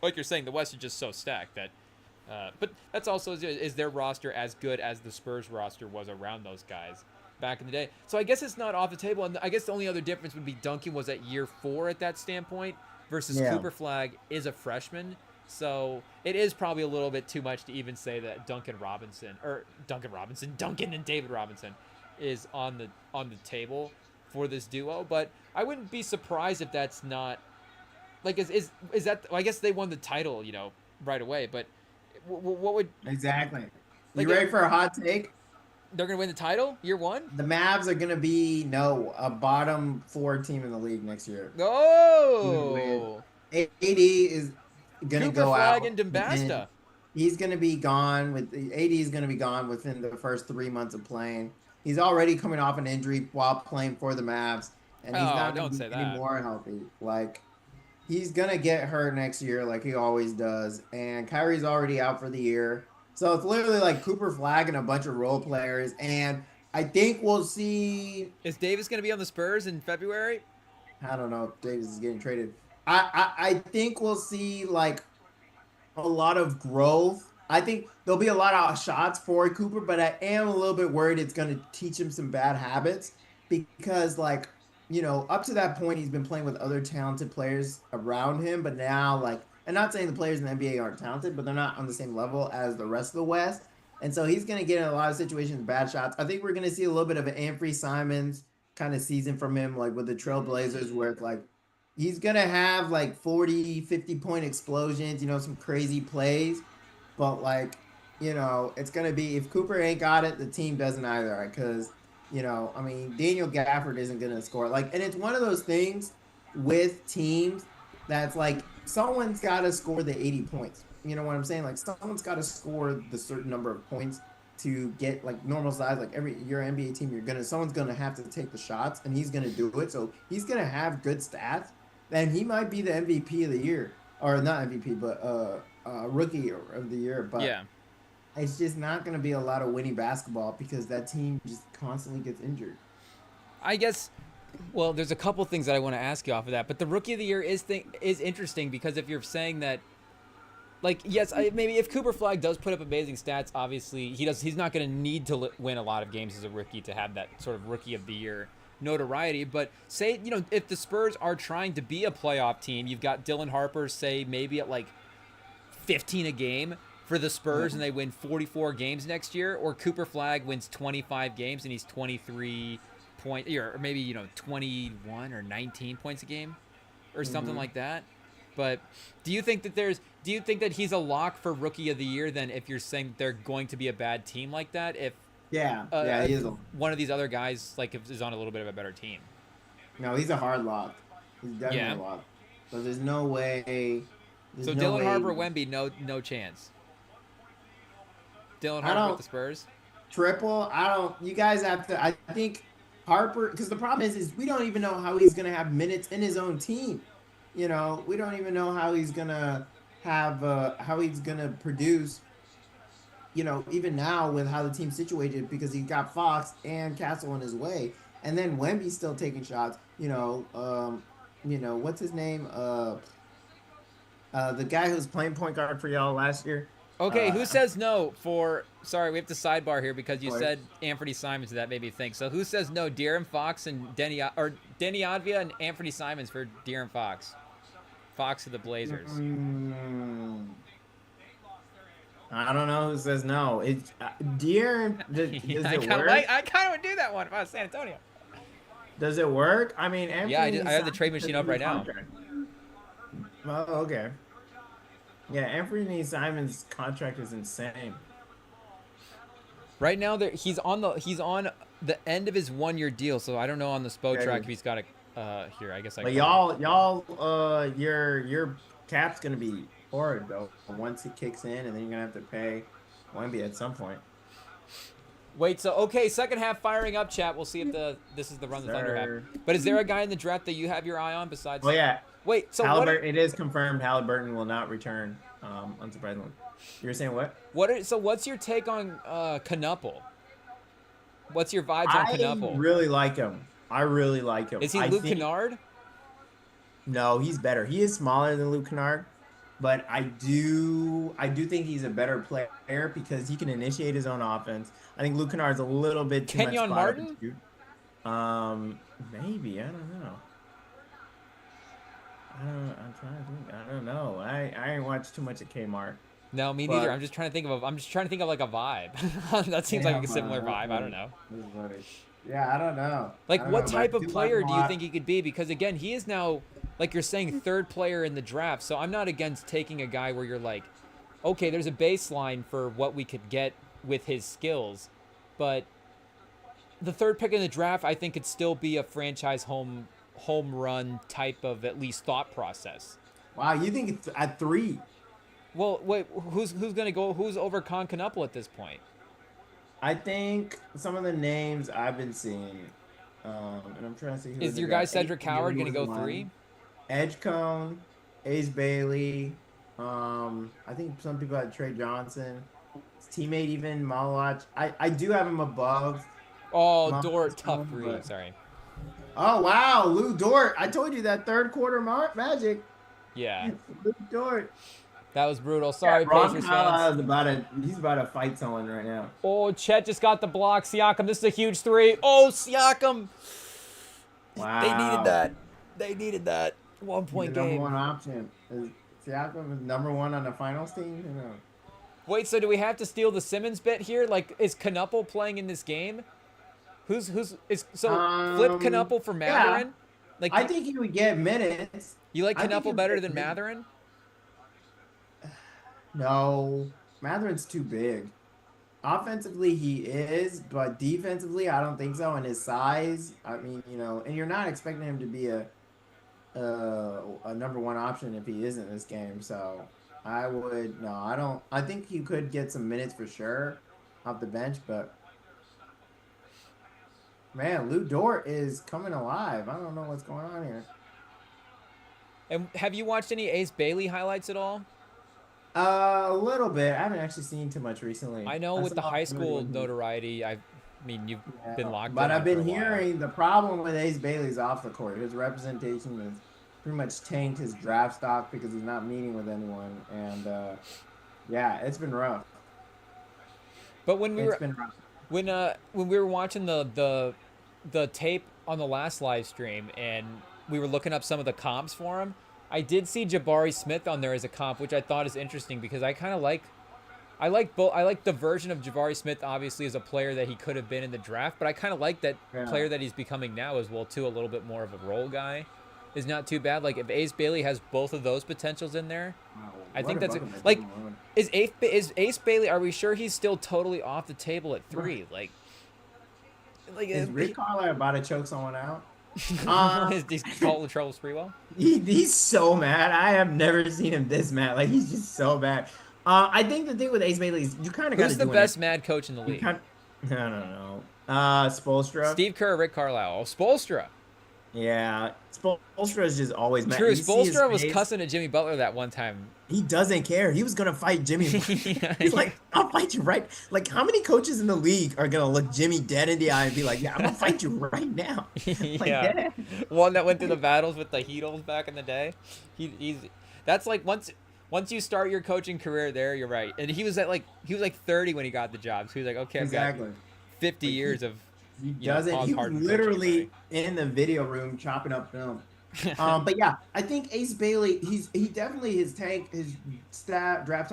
like you're saying, the West is just so stacked that. But that's also is their roster as good as the Spurs roster was around those guys back in the day. So I guess it's not off the table, and I guess the only other difference would be Duncan was at year 4 at that standpoint versus Yeah. Cooper Flag is a freshman. So it is probably a little bit too much to even say that Duncan and David Robinson is on the table for this duo. But I wouldn't be surprised if that's not like is that well, I guess they won the title right away. But what would Exactly. like You ready for a hot take? they're gonna win the title year one? The Mavs are gonna be no a bottom four team in the league next year. With Oh, AD is gonna Cooper go Flag out and within. Dembasta. He's gonna be gone with AD is gonna be gone within the first 3 months of playing. He's already coming off an injury while playing for the Mavs, and he's Oh, not gonna don't be say any that. more healthy. Like he's gonna get hurt next year, like he always does. And Kyrie's already out for the year, so it's literally like Cooper Flag and a bunch of role players. And I think we'll see. Is Davis gonna be on the Spurs in February? I don't know if Davis is getting traded. I think we'll see like a lot of growth. I think there'll be a lot of shots for Cooper, but I am a little bit worried it's going to teach him some bad habits because, like, up to that point, he's been playing with other talented players around him, but now, like, and not saying the players in the NBA aren't talented, but they're not on the same level as the rest of the West. And so he's going to get in a lot of situations, bad shots. I think we're going to see a little bit of an Anthony Simons kind of season from him, like with the Trailblazers, where it's like he's gonna have like 40, 50 point explosions, some crazy plays. But like, it's gonna be if Cooper ain't got it, the team doesn't either. Because, I mean, Daniel Gafford isn't gonna score. Like, and it's one of those things with teams that's like someone's gotta score the 80 points. You know what I'm saying? Like someone's gotta score the certain number of points to get like normal size. Like every your NBA team, someone's gonna have to take the shots and he's gonna do it. So he's gonna have good stats then he might be the MVP of the year, or not MVP, but rookie of the year. But Yeah. it's just not going to be a lot of winning basketball because that team just constantly gets injured. I guess. Well, there's a couple things that I want to ask you off of that, but the rookie of the year is interesting because if you're saying that, like, yes, maybe if Cooper Flag does put up amazing stats, obviously he's not going to need to win a lot of games as a rookie to have that sort of rookie of the year notoriety. But say if the Spurs are trying to be a playoff team, you've got Dylan Harper say maybe at like 15 a game for the Spurs Yeah. and they win 44 games next year, or Cooper Flag wins 25 games and he's 23 point or maybe 21 or 19 points a game or something Mm-hmm. like that. But do you think that he's a lock for rookie of the year then if you're saying that they're going to be a bad team like that if Yeah, yeah, he is. one of these other guys like is on a little bit of a better team? No, he's a hard lock. He's definitely Yeah. a lock. But there's no way. There's So no Dylan way. Harper, Wemby, no chance. Dylan I Harper with don't the Spurs. triple. I don't. You guys have to. I think Harper, because the problem is we don't even know how he's gonna have minutes in his own team. We don't even know how he's gonna have how he's gonna produce. Even now with how the team's situated because he's got Fox and Castle in his way, and then Wemby's still taking shots. you know, what's his name? The guy who's playing point guard for y'all last year. Okay, who Uh, says no for? Sorry, we have to sidebar here because you or- said Anthony Simons. That made me think. So who says no? De'Aaron Fox and Denny Advia and Anthony Simons for De'Aaron Fox. Fox of the Blazers. Mm, I don't know who says no. It's Deer. Does I it kind of work? like. I kind of would do that one if I was San Antonio. Does it work? I mean, Yeah, Anthony I have the signed trade to machine a up new right now. contract. Oh, okay. Yeah, Anthony Simon's contract is insane. Right now, he's on the end of his 1-year deal. So I don't know on the Spo Okay. track if he's got a. Here, I guess I. But can- your cap's gonna be horrid though once it kicks in, and then you're gonna have to pay Wemby at some point. Wait, so okay, second half firing up, chat. We'll see if this is the run the Thunder Sir. have. But is there a guy in the draft that you have your eye on besides? Well, yeah, Wait, so Halliburton. It is confirmed Halliburton will not return. Unsurprisingly. You were saying what? what's your take on Knuppel? What's your vibes on I Knuppel? really like him. I really like him. Is he I Luke think, Kennard? No, he's better. He is smaller than Luke Kennard, but I do think he's a better player because he can initiate his own offense. I think Luke Kennard's a little bit too much Kenyon spot up Martin? and shoot. Maybe I don't know. I'm trying to think. I don't know. I ain't watched too much of Kmart. No, me neither. I'm just trying to think of like a vibe. That seems like a similar vibe. I don't know. Yeah, I don't know. Like, I don't what know, but I type of do like player him a do you lot. think he could be? Because again, he is now, like you're saying, third player in the draft. So I'm not against taking a guy where you're like, okay, there's a baseline for what we could get with his skills, but the third pick in the draft, I think, could still be a franchise home run type of at least thought process. Wow, you think it's at 3? Well, wait, who's gonna go? Who's over Knuppel at this point? I think some of the names I've been seeing, and I'm trying to see who Is the your guy guy- Cedric Howard gonna go was 3? Edgecombe, Ace Bailey. I think some people had Trey Johnson. His teammate even Malach. I do have him above. Oh, Mom- Dort, tough three. but- Sorry. Oh wow, Lou Dort! I told you that third quarter magic. Yeah, Lou Dort. that was brutal. Sorry, Ron Pacers Carlisle's fans. he's about to fight someone right now. Oh, Chet just got the block. Siakam, this is a huge 3. Oh, Siakam. Wow. They needed that. They needed that. He's 1-point the number game. one option. Is Siakam is number 1 on the finals team? You know. Wait, so do we have to steal the Simmons bit here? Like, is Knuppel playing in this game? Flip Knuppel for Matherin? Yeah. Like, I think he would get minutes. you like I think Knuppel he better would than get Matherin? No, Matherin's too big. Offensively, he is, but defensively, I don't think so. And his size, I mean, you know, and you're not expecting him to be a number 1 option if he isn't this game. So I don't. I think he could get some minutes for sure off the bench, but man, Lou Dort is coming alive. I don't know what's going on here. And have you watched any Ace Bailey highlights at all? A little bit. I haven't actually seen too much recently. I know with the saw high really school when he- notoriety, I mean, you've been locked But in I've on been for a while. hearing the problem with Ace Bailey's off the court. His representation has pretty much tanked his draft stock because he's not meeting with anyone. And yeah, it's been rough. But when we It's were been rough. when we were watching the tape on the last live stream and we were looking up some of the comps for him, I did see Jabari Smith on there as a comp, which I thought is interesting because I kind of like both. I like the version of Jabari Smith, obviously, as a player that he could have been in the draft, but I kind of like that player that he's becoming now as well too. A little bit more of a role guy is not too bad. Like if Ace Bailey has both of those potentials in there, I think that's like is Ace Bailey. Are we sure he's still totally off the table at 3? Like Is Rick Carlisle about to choke someone out? He's called the trouble Spreewell. He's so mad. I have never seen him this mad. Like he's just so bad. I think the thing with Ace Bailey is you kind of got to Who's the best mad coach in the league? I don't know. Spoelstra. Steve Kerr or Rick Carlisle? Oh, Spoelstra. Yeah, Spoelstra is just always mad. True, You see his Spoelstra was face. cussing at Jimmy Butler that one time. He doesn't care. He was gonna fight Jimmy. He's Yeah. like, I'll fight you right. Like, how many coaches in the league are gonna look Jimmy dead in the eye and be like, yeah, I'm gonna fight you right now. Like, Yeah, dead. one that went through the battles with the Heatles back in the day. He's that's like once you start your coaching career there, you're right. And he was like 30 when he got the job. So he was like, okay, I've got Exactly. 50 Like years of he doesn't. Hog He was Harden coaching in literally in the video room chopping up film. me. But yeah, I think Ace Bailey. He definitely his stat draft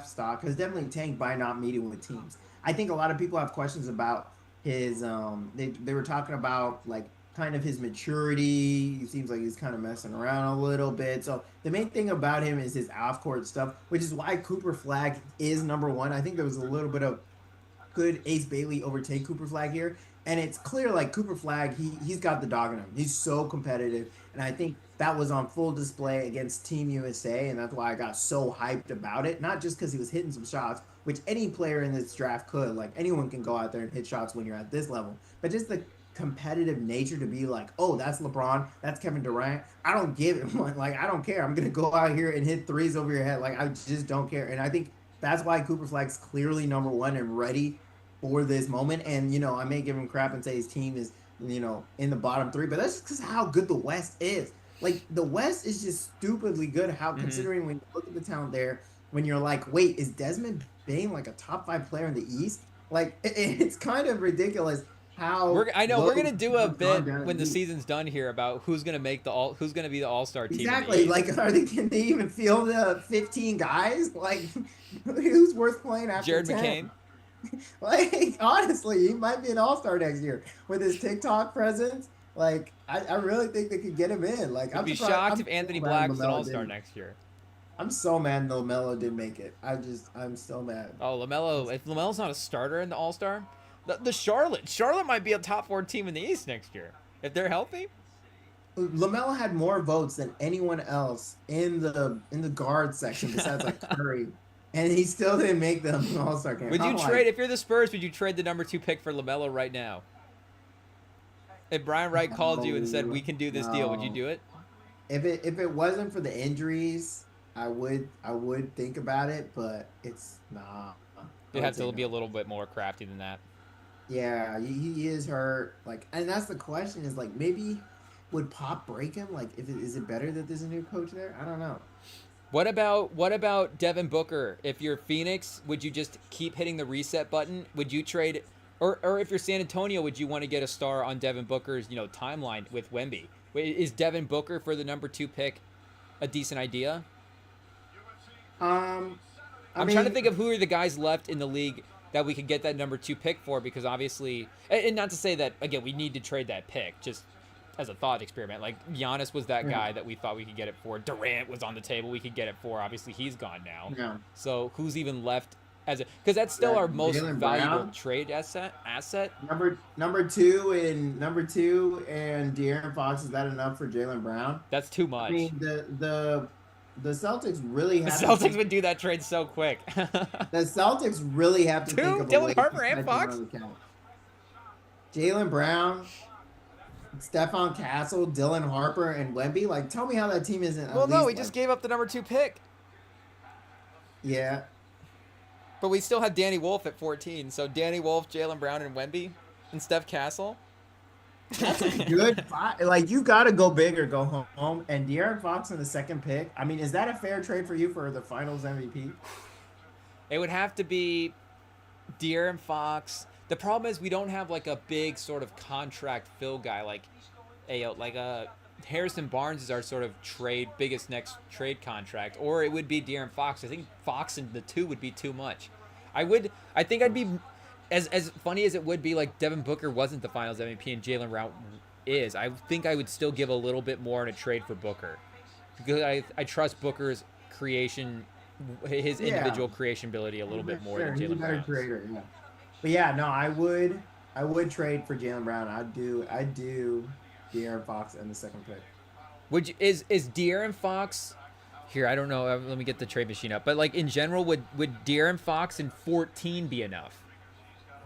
stock has definitely tanked by not meeting with teams. I think a lot of people have questions about his. They were talking about like kind of his maturity. He seems like he's kind of messing around a little bit. So the main thing about him is his off court stuff, which is why Cooper Flag is number one. I think there was a little bit of could Ace Bailey overtake Cooper Flag here? And it's clear like Cooper Flag, he's got the dog in him. He's so competitive. And I think that was on full display against Team USA. And that's why I got so hyped about it. Not just because he was hitting some shots, which any player in this draft could. Like anyone can go out there and hit shots when you're at this level. But just the competitive nature to be like, oh, that's LeBron, that's Kevin Durant. I don't give it one. Like, I don't care. I'm gonna go out here and hit threes over your head. Like, I just don't care. And I think that's why Cooper Flag's clearly number one and ready for this moment. And I may give him crap and say his team is in the bottom three, but that's just because how good the West is. Like the West is just stupidly good. How Hmm. considering when you look at the talent there, when you're like, wait, is Desmond Bain like a top five player in the East? Like it's kind of ridiculous how I know we're low gonna do a have gone bit down in when the the East. season's done here about who's gonna be the All-Star team in the Exactly. East. Like, can they even field 15 guys? Like, who's worth playing after Jared 10? McCain. Like, honestly, he might be an all-star next year with his TikTok presence. Like, I really think they could get him in. Like, Would I'm be surprised. shocked I'm if so Anthony mad Black was an LaMelo All-Star didn't. next year. I'm so mad LaMelo didn't make it. I'm so mad. Oh, LaMelo. If LaMelo's not a starter in the All-Star, the Charlotte might be a top four team in the East next year if they're healthy. LaMelo had more votes than anyone else in the guard section besides like Curry, and he still didn't make the all-star game. Would you I'm trade like, if you're the Spurs? Would you trade the number 2 pick for LaMelo right now? If Brian Wright called you and said we can do this deal, would you no. do it? If it wasn't for the injuries, I would think about it, but it's nah. I You'd would have say to be no. a little bit more crafty than that. Yeah, he is hurt. Like, and that's the question is like maybe would Pop break him? Like, is it better that there's a new coach there? I don't know. What about Devin Booker? If you're Phoenix, would you just keep hitting the reset button? Would you trade, or if you're San Antonio, would you want to get a star on Devin Booker's timeline with Wemby? Is Devin Booker for the number 2 pick a decent idea? Um, I I'm trying to mean, think of who are the guys left in the league that we could get that number 2 pick for, because obviously, and not to say that again we need to trade that pick, just as a thought experiment. Like Giannis was that yeah, guy that we thought we could get it for. Durant was on the table, we could get it for. Obviously, he's gone now. yeah. So who's even left as a? Because that's still That our most Jalen valuable Brown, trade asset. number two and De'Aaron Fox. Is that enough for Jalen Brown? That's too I much. mean, the Celtics really The have to Celtics think. would do that trade so quick. The Celtics really have to think Two, of a Dylan way to Harper and spread them Fox. on the couch. Jalen Brown, Stephon Castle, Dylan Harper, and Wemby. Like, tell me how that team isn't Well, at no, least we like, just gave up the number 2 pick, yeah, but we still have Danny Wolf at 14. So Danny Wolf, Jalen Brown, and Wemby, and Steph Castle. that's a good fight. Like, you got to go big or go home. And De'Aaron Fox in the second pick. I mean, is that a fair trade for you for the Finals MVP? It would have to be De'Aaron Fox. The problem is we don't have like a big sort of contract fill guy like Harrison Barnes is our sort of biggest next trade contract, or it would be De'Aaron Fox. I think Fox and the 2 would be too much. I think I'd be as funny as it would be like Devin Booker wasn't the Finals MVP and Jalen Brown is. I think I would still give a little bit more in a trade for Booker because I trust Booker's creation, his Yeah, individual creation ability a little bit more sure. than He's a Jalen better Brown's. creator. Yeah, but yeah, no, I would trade for Jalen Brown. I do De'Aaron Fox in the second pick. Is De'Aaron Fox here? I don't know. Let me get the trade machine up. But like in general, would De'Aaron Fox in 14 be enough?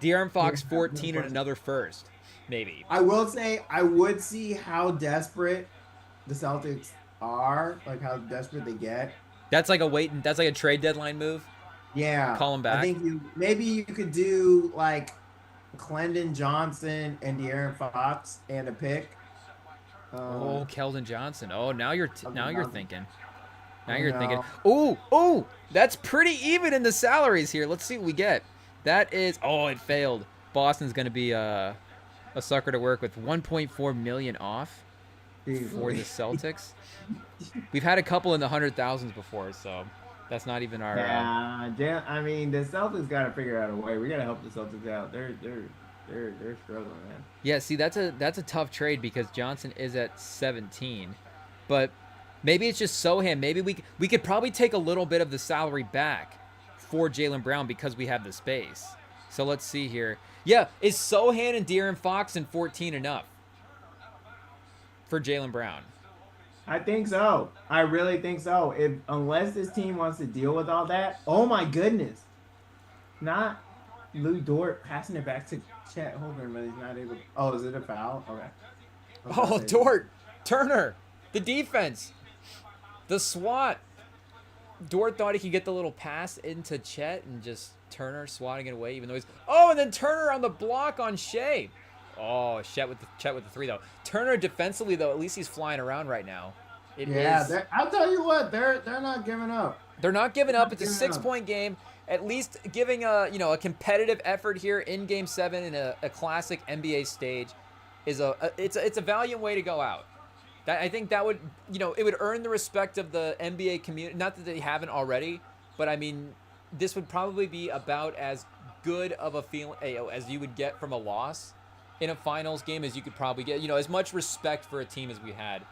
De'Aaron Here, Fox that's a good 14 and question. another first. Maybe. I will say I would see how desperate the Celtics are, like how desperate they get. That's like a that's like a trade deadline move. Yeah, Call him I back. think you could do like Clendon Johnson and De'Aaron Fox and a pick. Oh, Keldon Johnson. Oh, now you're now Keldon you're Johnson. thinking. Now I you're thinking. know. Ooh, ooh, that's pretty even in the salaries here. Let's see what we get. That is. Oh, it failed. Boston's gonna be a sucker to work with. 1.4 million off for the Celtics. We've had a couple in the 100,000s before, so that's not even our. Yeah, I mean the Celtics got to figure out a way. We got to help the Celtics out. They're struggling, man. Yeah, see, that's a tough trade because Johnson is at 17, but maybe it's just Sohan. Maybe we could probably take a little bit of the salary back for Jaylen Brown because we have the space. So let's see here. Yeah, is Sohan and De'Aaron Fox in 14 enough for Jaylen Brown? I think so. I really think so. If unless this team wants to deal with all that, oh my goodness, not Lou Dort passing it back to Chet Holmgren, but he's not able. Oh, is it a foul? Okay. Oh, Dort, Turner, the defense, the SWAT. Dort thought he could get the little pass into Chet and just Turner swatting it away, even though he's. Oh, and then Turner on the block on Shea. Oh, Chet with the three though. Turner defensively though, at least he's flying around right now. I'll tell you what, they're not giving up. They're not giving up. It's a Giving up. 6-point game. At least giving a competitive effort here in Game 7 in a classic NBA stage is it's a valiant way to go out. I think that would it would earn the respect of the NBA community. Not that they haven't already, but I mean this would probably be about as good of a feeling as you would get from a loss in a finals game as you could probably get. As much respect for a team as we had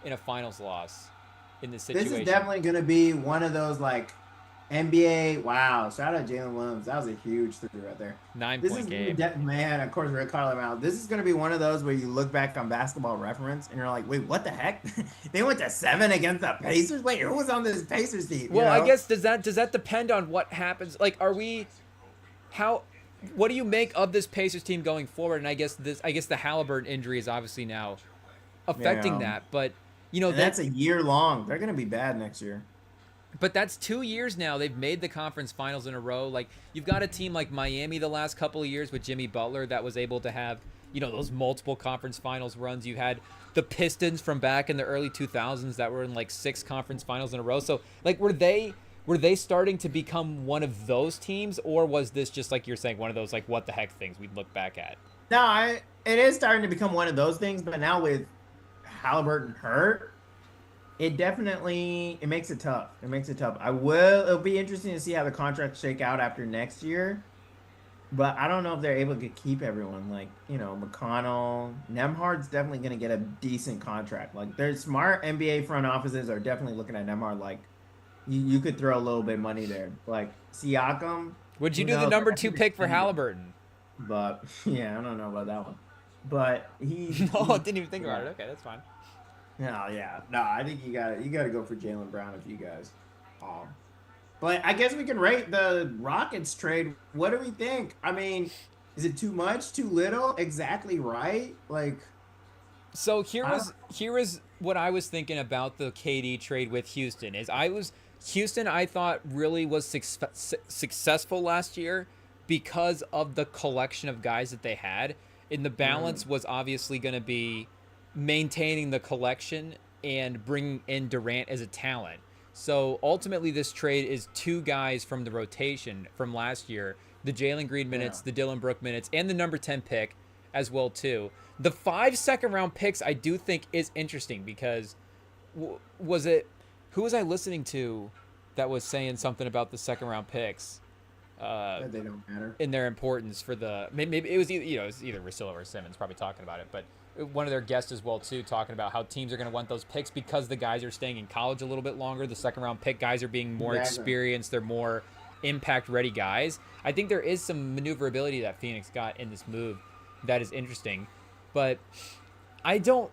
in a finals loss in this situation. This is definitely going to be one of those like NBA. Wow! Shout out Jalen Williams. That was a huge three right there. 9-point game. Man, of course, Rick called him out. This is going to be one of those where you look back on Basketball Reference and you're like, wait, what the heck? They went to 7 against the Pacers. Wait, who was on this Pacers team? Well, I guess does that depend on what happens? Like, what do you make of this Pacers team going forward? And I guess the Halliburton injury is obviously now affecting that, but that's a year long. They're going to be bad next year. But that's 2 years now. They've made the conference finals in a row. Like, you've got a team like Miami the last couple of years with Jimmy Butler that was able to have, those multiple conference finals runs. You had the Pistons from back in the early 2000s that were in like 6 conference finals in a row. So, like, were they starting to become one of those teams, or was this just like you're saying, one of those like what the heck things we'd look back at? No, it is starting to become one of those things, but now with Halliburton hurt, it makes it tough. It'll be interesting to see how the contracts shake out after next year. But I don't know if they're able to keep everyone. Like, McConnell, Nemhard's definitely going to get a decent contract. Like, their smart NBA front offices are definitely looking at Nemhard like, you could throw a little bit of money there. Like, Siakam. Would you do the number 2 pick for Halliburton? But, yeah, I don't know about that one. But I didn't even think about it. Okay, that's fine. No, yeah. No, I think you gotta go for Jaylen Brown if you guys. But I guess we can rate the Rockets trade. What do we think? I mean, is it too much, too little, exactly right? Like, so here was what I was thinking about the KD trade with Houston. Houston I thought really was successful last year because of the collection of guys that they had. And the balance was obviously going to be maintaining the collection and bringing in Durant as a talent. So ultimately this trade is 2 guys from the rotation from last year, the Jalen Green minutes, the Dylan Brooke minutes, and the number 10 pick as well too. The 5 second-round picks I do think is interesting because who was I listening to that was saying something about the second-round picks? They don't matter in their importance for the maybe it was either Russillo or Simmons probably talking about it, but one of their guests as well too talking about how teams are going to want those picks because the guys are staying in college a little bit longer. The second round pick guys are being more experienced. They're more impact ready guys. I think there is some maneuverability that Phoenix got in this move that is interesting, but I don't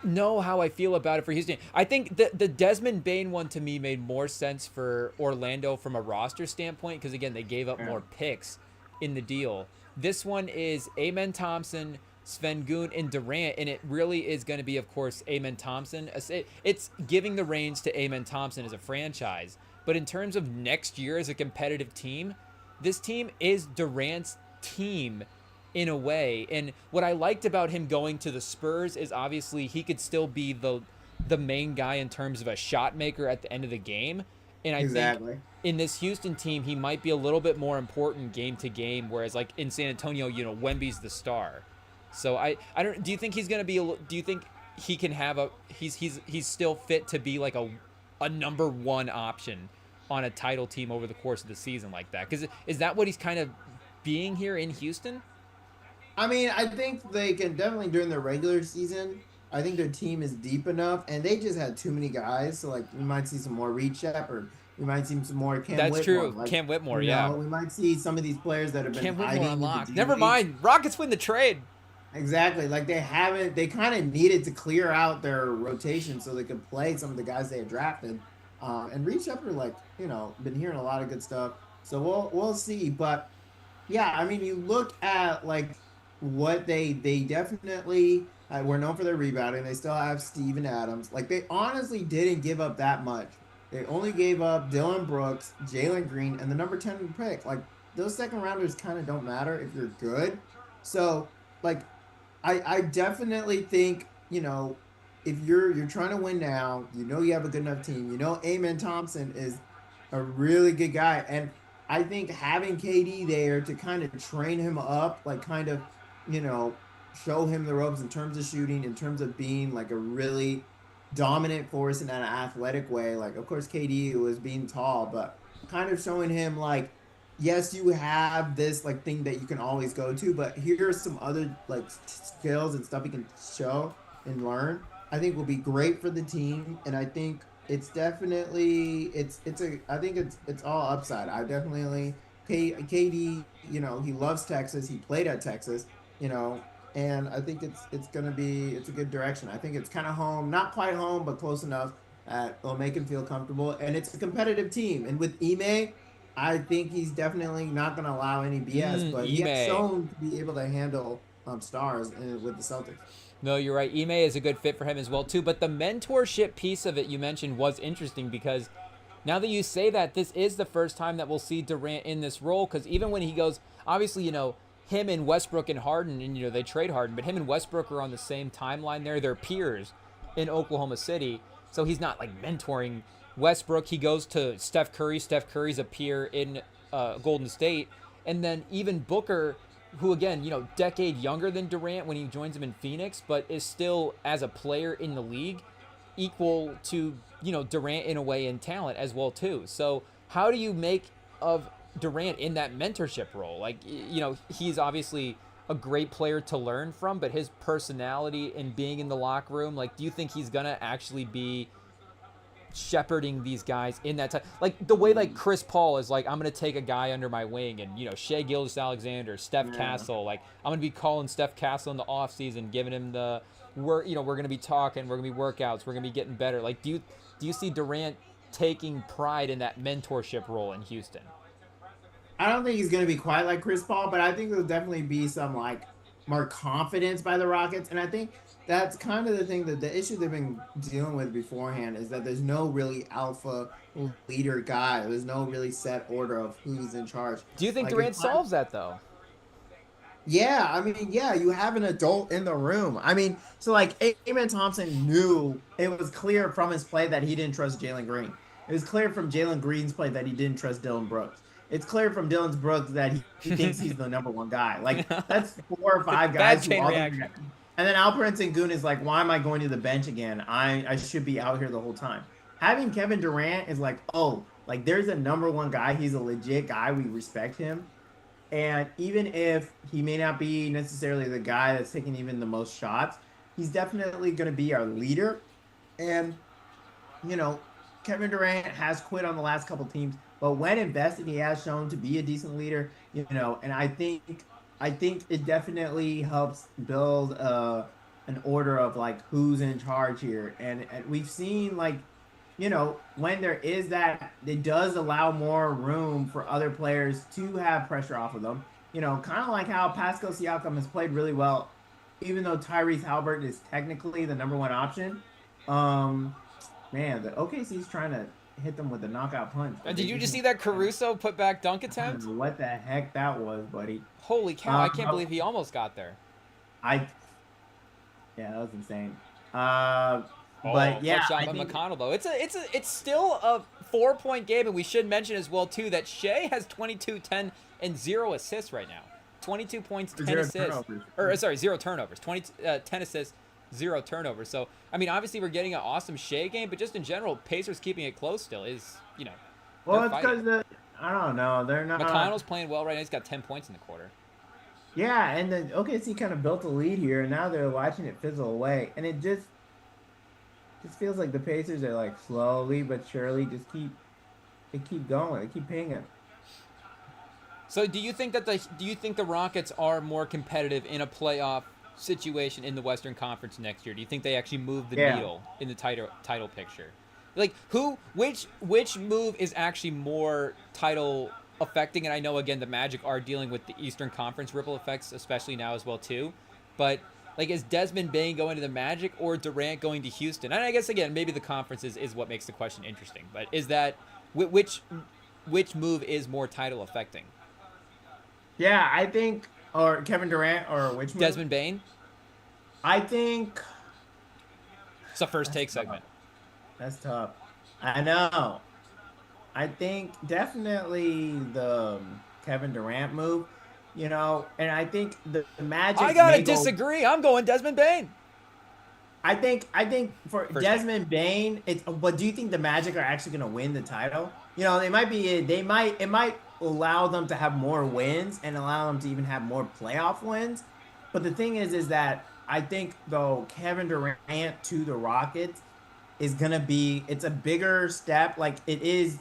know how I feel about it for Houston. I think the Desmond Bane one to me made more sense for Orlando from a roster standpoint because again they gave up more picks in the deal. This one is Amen Thompson, Sengun, and Durant, and it really is going to be, of course, Amen Thompson. It's giving the reins to Amen Thompson as a franchise. But in terms of next year as a competitive team, this team is Durant's team in a way. And what I liked about him going to the Spurs is obviously he could still be the main guy in terms of a shot maker at the end of the game. And I think Exactly. in this Houston team, he might be a little bit more important game to game, whereas like in San Antonio, Wemby's the star. So I don't. Do you think he's gonna be? Do you think he can have a? He's still fit to be like a number one option on a title team over the course of the season like that? Because is that what he's kind of being here in Houston? I mean, I think they can definitely during the regular season. I think their team is deep enough, and they just had too many guys. So like, we might see some more Reed Shepard. We might see some more Cam That's Whitmore. true. Like, Cam Whitmore, yeah. we might see some of these players that have been Cam Whitmore hiding in the unlocked. D Never League. mind. Rockets win the trade. Exactly. Like they haven't. They kind of needed to clear out their rotation so they could play some of the guys they had drafted. And Reed Shepard, like been hearing a lot of good stuff. So we'll see. But yeah, I mean, you look at like what they definitely were known for their rebounding. They still have Steven Adams. Like they honestly didn't give up that much. They only gave up Dylan Brooks, Jalen Green, and the number 10 pick. Like those second rounders kind of don't matter if you're good. So like I definitely think, if you're trying to win now, you have a good enough team. Amen Thompson is a really good guy. And I think having KD there to kind of train him up, like kind of, you know, show him the ropes in terms of shooting, in terms of being like a really dominant force in an athletic way. Like, of course, KD was being tall, but kind of showing him like, yes, you have this like thing that you can always go to, but here's some other like skills and stuff you can show and learn. I think will be great for the team, and I think it's definitely I think it's all upside. I definitely KD, he loves Texas. He played at Texas, you know, and I think it's a good direction. I think it's kind of home, not quite home, but close enough that it'll make him feel comfortable. And it's a competitive team. And with Ime, I think he's definitely not going to allow any BS, but he has Ime. shown to be able to handle stars with the Celtics. No, you're right. Ime is a good fit for him as well too. But the mentorship piece of it you mentioned was interesting because now that you say that, this is the first time that we'll see Durant in this role. Because even when he goes, obviously, him and Westbrook and Harden, and they trade Harden, but him and Westbrook are on the same timeline there. They're peers in Oklahoma City, so he's not like mentoring Westbrook. He goes to Steph Curry. Steph Curry's a peer in Golden State, and then even Booker, who again, decade younger than Durant when he joins him in Phoenix, but is still as a player in the league equal to Durant in a way in talent as well too. So how do you make of Durant in that mentorship role? Like, he's obviously a great player to learn from, but his personality and being in the locker room, like, do you think he's gonna actually be shepherding these guys in that time? Like the way like Chris Paul is like, I'm gonna take a guy under my wing, and Shea Gilgeous-Alexander, Steph Castle, like I'm gonna be calling Steph Castle in the off season, giving him the we're gonna be talking, we're gonna be workouts, we're gonna be getting better. Like, do you see Durant taking pride in that mentorship role in Houston? I don't think he's going to be quite like Chris Paul, but I think there'll definitely be some like more confidence by the Rockets. And I think that's kind of the thing, that the issue they've been dealing with beforehand is that there's no really alpha leader guy. There's no really set order of who's in charge. Do you think Like Durant solves that though? yeah, I mean, yeah, you have an adult in the room. I mean, so like Amen Thompson knew, it was clear from his play that he didn't trust Jalen Green. It was clear from Jalen Green's play that he didn't trust Dylan Brooks. It's clear from Dylan Brooks that he thinks he's the number one guy. Like that's 4 or 5 guys. Bad chain reaction. And then Alperen Sengun is like, why am I going to the bench again? I should be out here the whole time. Having Kevin Durant is like, oh, like there's a number one guy. He's a legit guy. We respect him. And even if he may not be necessarily the guy that's taking even the most shots, he's definitely going to be our leader. And, Kevin Durant has quit on the last couple teams, but when invested, he has shown to be a decent leader, and I think it definitely helps build an order of like who's in charge here. And we've seen like, when there is that, it does allow more room for other players to have pressure off of them. Kind of like how Pascal Siakam has played really well even though Tyrese Halliburton is technically the number one option, um, man, the OKC's trying to hit them with the knockout punch, but Did they you just just see that Caruso put back dunk I don't attempt? know what the heck that was, buddy. Holy cow! I can't Um, believe he almost got there. I yeah, that was insane. Uh, Oh, but yeah, clutch shot I by think McConnell though. It's still a 4-point game, and we should mention as well too that Shea has 22, 10, and 0 assists right now. 22 points, 10 zero assists, turnovers. or sorry, 0 turnovers. 10 assists, 0 turnovers. So I mean, obviously we're getting an awesome Shea game, but just in general, Pacers keeping it close still is they're Well, it's fighting. because I don't know, they're not. McConnell's playing well right now. He's got 10 points in the quarter. Yeah, and the OKC kind of built a lead here, and now they're watching it fizzle away, and it just feels like the Pacers are like slowly but surely just keep going, they keep pinging. So do you think the Rockets are more competitive in a playoff situation in the Western Conference next year? Do you think they actually move the Yeah. needle in the title picture? Like which move is actually more title affecting? And I know again the Magic are dealing with the Eastern Conference ripple effects, especially now as well too. But like is Desmond Bain going to the Magic or Durant going to Houston? And I guess again maybe the conference is what makes the question interesting. But is that which move is more title affecting? Yeah, I think or Kevin Durant or which move? Desmond Bain. I think It's the first that's take tough. segment. That's tough. I know. I think definitely the Kevin Durant move, and I think the I Magic gotta may go. disagree. I'm going Desmond Bain. I think for First take. Desmond Bain, it's. But do you think the Magic are actually going to win the title? They might be. It might allow them to have more wins and allow them to even have more playoff wins. But the thing is that I think though Kevin Durant to the Rockets is gonna be. It's a bigger step. Like it is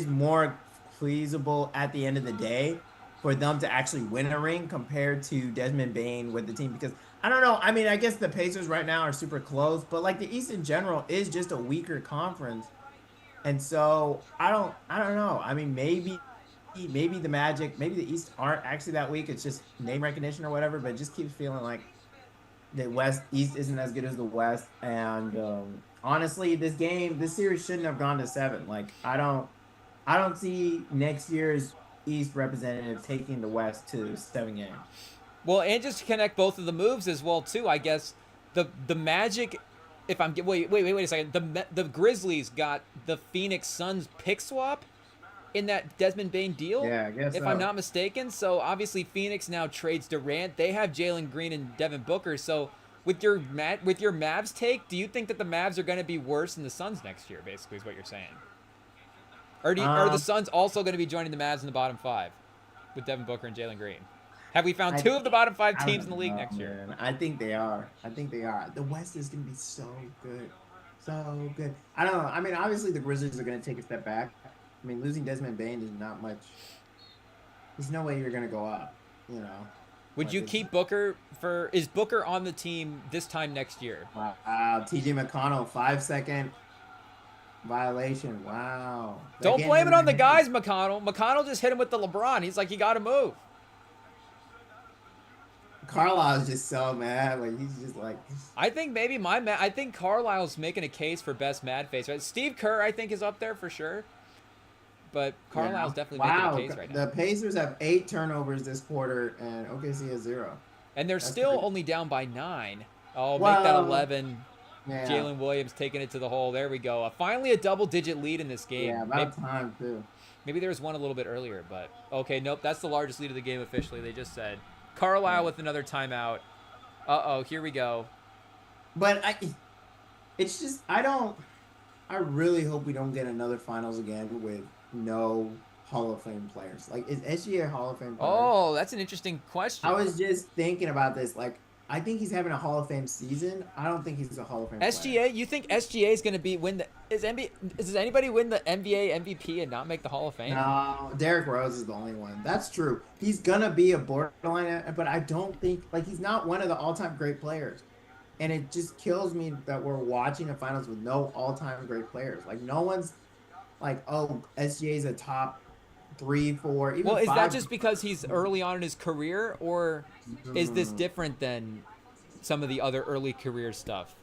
more feasible at the end of the day for them to actually win a ring compared to Desmond Bain with the team because I don't know. I mean, I guess the Pacers right now are super close, but like the East in general is just a weaker conference. And so I don't know. I mean, maybe the Magic, maybe the East aren't actually that weak. It's just name recognition or whatever, but it just keeps feeling like the West East isn't as good as the West. And honestly, this series shouldn't have gone to 7. Like I don't see next year's East representative taking the West to 7 games. Well, and just to connect both of the moves as well too. I guess the Magic. If I'm wait a second. The Grizzlies got the Phoenix Suns pick swap in that Desmond Bain deal, Yeah, I guess if I'm so. not mistaken. So obviously Phoenix now trades Durant. They have Jalen Green and Devin Booker. So with your Mavs take, do you think that the Mavs are going to be worse than the Suns next year? Basically, is what you're saying. Or are the Um, Suns also going to be joining the Mavs in the bottom 5 with Devin Booker and Jalen Green? Have we found I two of the bottom 5 I teams in don't the league know, next year? man. I think they are. I think they are. The West is gonna be so good, so good. I don't know. I mean, obviously the Grizzlies are gonna take a step back. I mean, losing Desmond Bain is not much. There's no way you're gonna go up. You know, Would like you it's keep Booker for? Is Booker on the team this time next year? wow. T.J. McConnell 5-second violation. Wow. That Don't can't blame never it on the happen. guys, McConnell. McConnell just hit him with the LeBron. He's like, you got to move. Carlisle's just so mad. Like he's just like. I think maybe I think Carlisle's making a case for best mad face. Right? Steve Kerr, I think, is up there for sure. But Carlisle's Yeah. definitely making a Wow. case right The now. Pacers have 8 turnovers this quarter, and OKC has 0. And they're That's still crazy. only down by 9. Oh, make that Well, 11. yeah, Jalen Williams taking it to the hole. There we go. Finally, a double-digit lead in this yeah, game. about time too. Maybe there was one a little bit earlier, but okay, nope. That's the largest lead of the game officially. They just said Carlisle Yeah. with another timeout. Uh-oh, here we go. But it's just I really hope we don't get another finals again with no Hall of Fame players. Like, is SGA a Hall of Fame player? Oh, that's an interesting I question. was just thinking about this. Like, I think he's having a Hall of Fame season. I don't think he's a Hall of Fame player. SGA, you think SGA is going to win the does anybody win the NBA MVP and not make the Hall of Fame? No, Derrick Rose is the only one. That's true. He's gonna be a borderline, but I don't think like he's not one of the all-time great players. And it just kills me that we're watching a finals with no all-time great players. Like no one's like, oh, SGA is a top 3, 4, even Well, is that 5. just because he's early on in his career, or is this Mm, different than some of the other early career stuff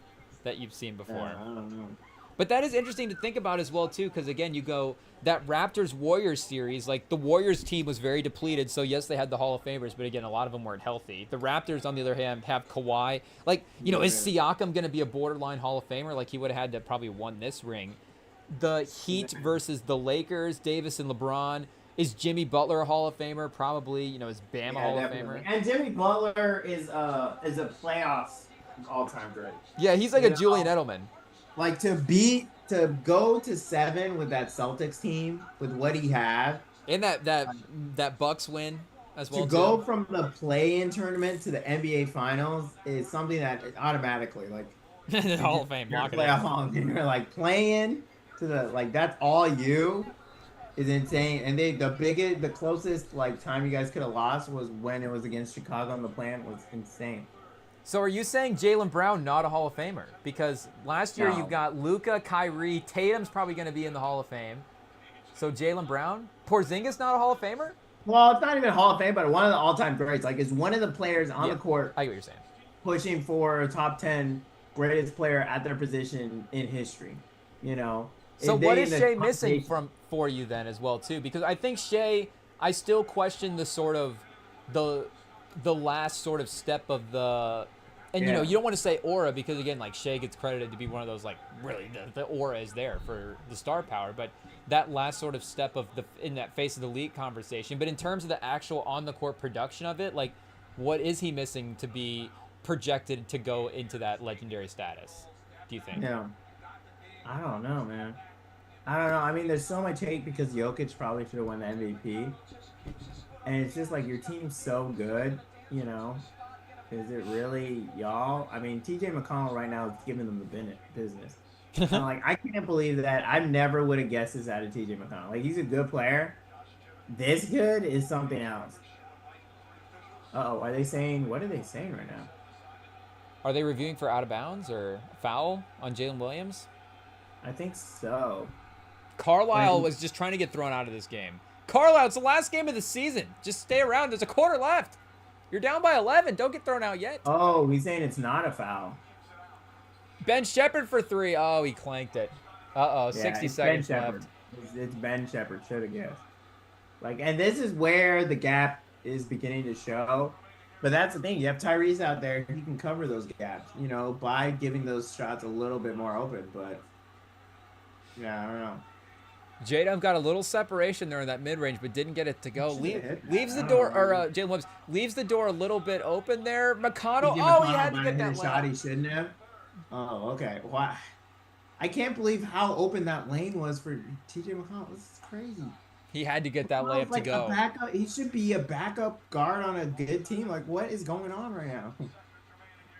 that you've seen before. Yeah, I don't know. But that is interesting to think about as well, too, because, again, you go that Raptors-Warriors series, like, the Warriors team was very depleted, so, yes, they had the Hall of Famers, but, again, a lot of them weren't healthy. The Raptors, on the other hand, have Kawhi. Like, you know, is Siakam going to be a borderline Hall of Famer? Like, he would have had to probably won this ring. The Heat versus the Lakers, Davis and LeBron. Is Jimmy Butler a Hall of Famer? Probably. You know, is Bam a Hall definitely. of Famer? And Jimmy Butler is a playoffs all-time great. Yeah, he's like a Julian Edelman. Like to go to 7 with that Celtics team with what he had. And that Bucks win as well. To go from the play-in tournament to the NBA Finals is something that automatically Hall of Fame. Lock it in. You're like playing to the that's all you is insane. And the closest time you guys could have lost was when it was against Chicago on the play-in. Was insane. So are you saying Jaylen Brown not a Hall of Famer? Because last year No. you've got Luka, Kyrie, Tatum's probably going to be in the Hall of Fame. So Jaylen Brown, Porzingis not a Hall of Famer? Well, it's not even Hall of Fame, but one of the all-time greats. Like, is one of the players on the court. I get what you're saying. Pushing for a top 10 greatest player at their position in history. You know. So what is Shea missing for you then as well too? Because I think Shea, I still question the sort of the last sort of step of the. And, you know, you don't want to say aura because, again, Shea gets credited to be one of those, really, the aura is there for the star power. But that last sort of step of in that face of the league conversation. But in terms of the actual on-the-court production of it, what is he missing to be projected to go into that legendary status, do you think? Yeah. I don't know, man. I don't know. I mean, there's so much hate because Jokic probably should have won the MVP. And it's just your team's so good, you know. Is it really y'all? I mean, TJ McConnell right now is giving them the business. And, I can't believe that. I never would have guessed this out of TJ McConnell. He's a good player. This good is something else. Uh-oh, what are they saying right now? Are they reviewing for out of bounds or foul on Jalen Williams? I think so. Carlisle was just trying to get thrown out of this game. Carlisle, it's the last game of the season. Just stay around. There's a quarter left. You're down by 11. Don't get thrown out yet. Oh, he's saying it's not a foul. Ben Shepherd for 3. Oh, he clanked it. Uh-oh, 60 seconds left. It's Ben Shepherd. Should have guessed. And this is where the gap is beginning to show. But that's the thing. You have Tyrese out there. He can cover those gaps, by giving those shots a little bit more open. But, yeah, I don't know. J-Dub got a little separation there in that mid-range, but didn't get it to go. Leaves the door, or Jalen Williams leaves the door a little bit open there. McConnell, he had to get that shot. He shouldn't have. Oh, okay. Why? I can't believe how open that lane was for TJ McConnell. This is crazy. He had to get that layup to go. He should be a backup guard on a good team. What is going on right now?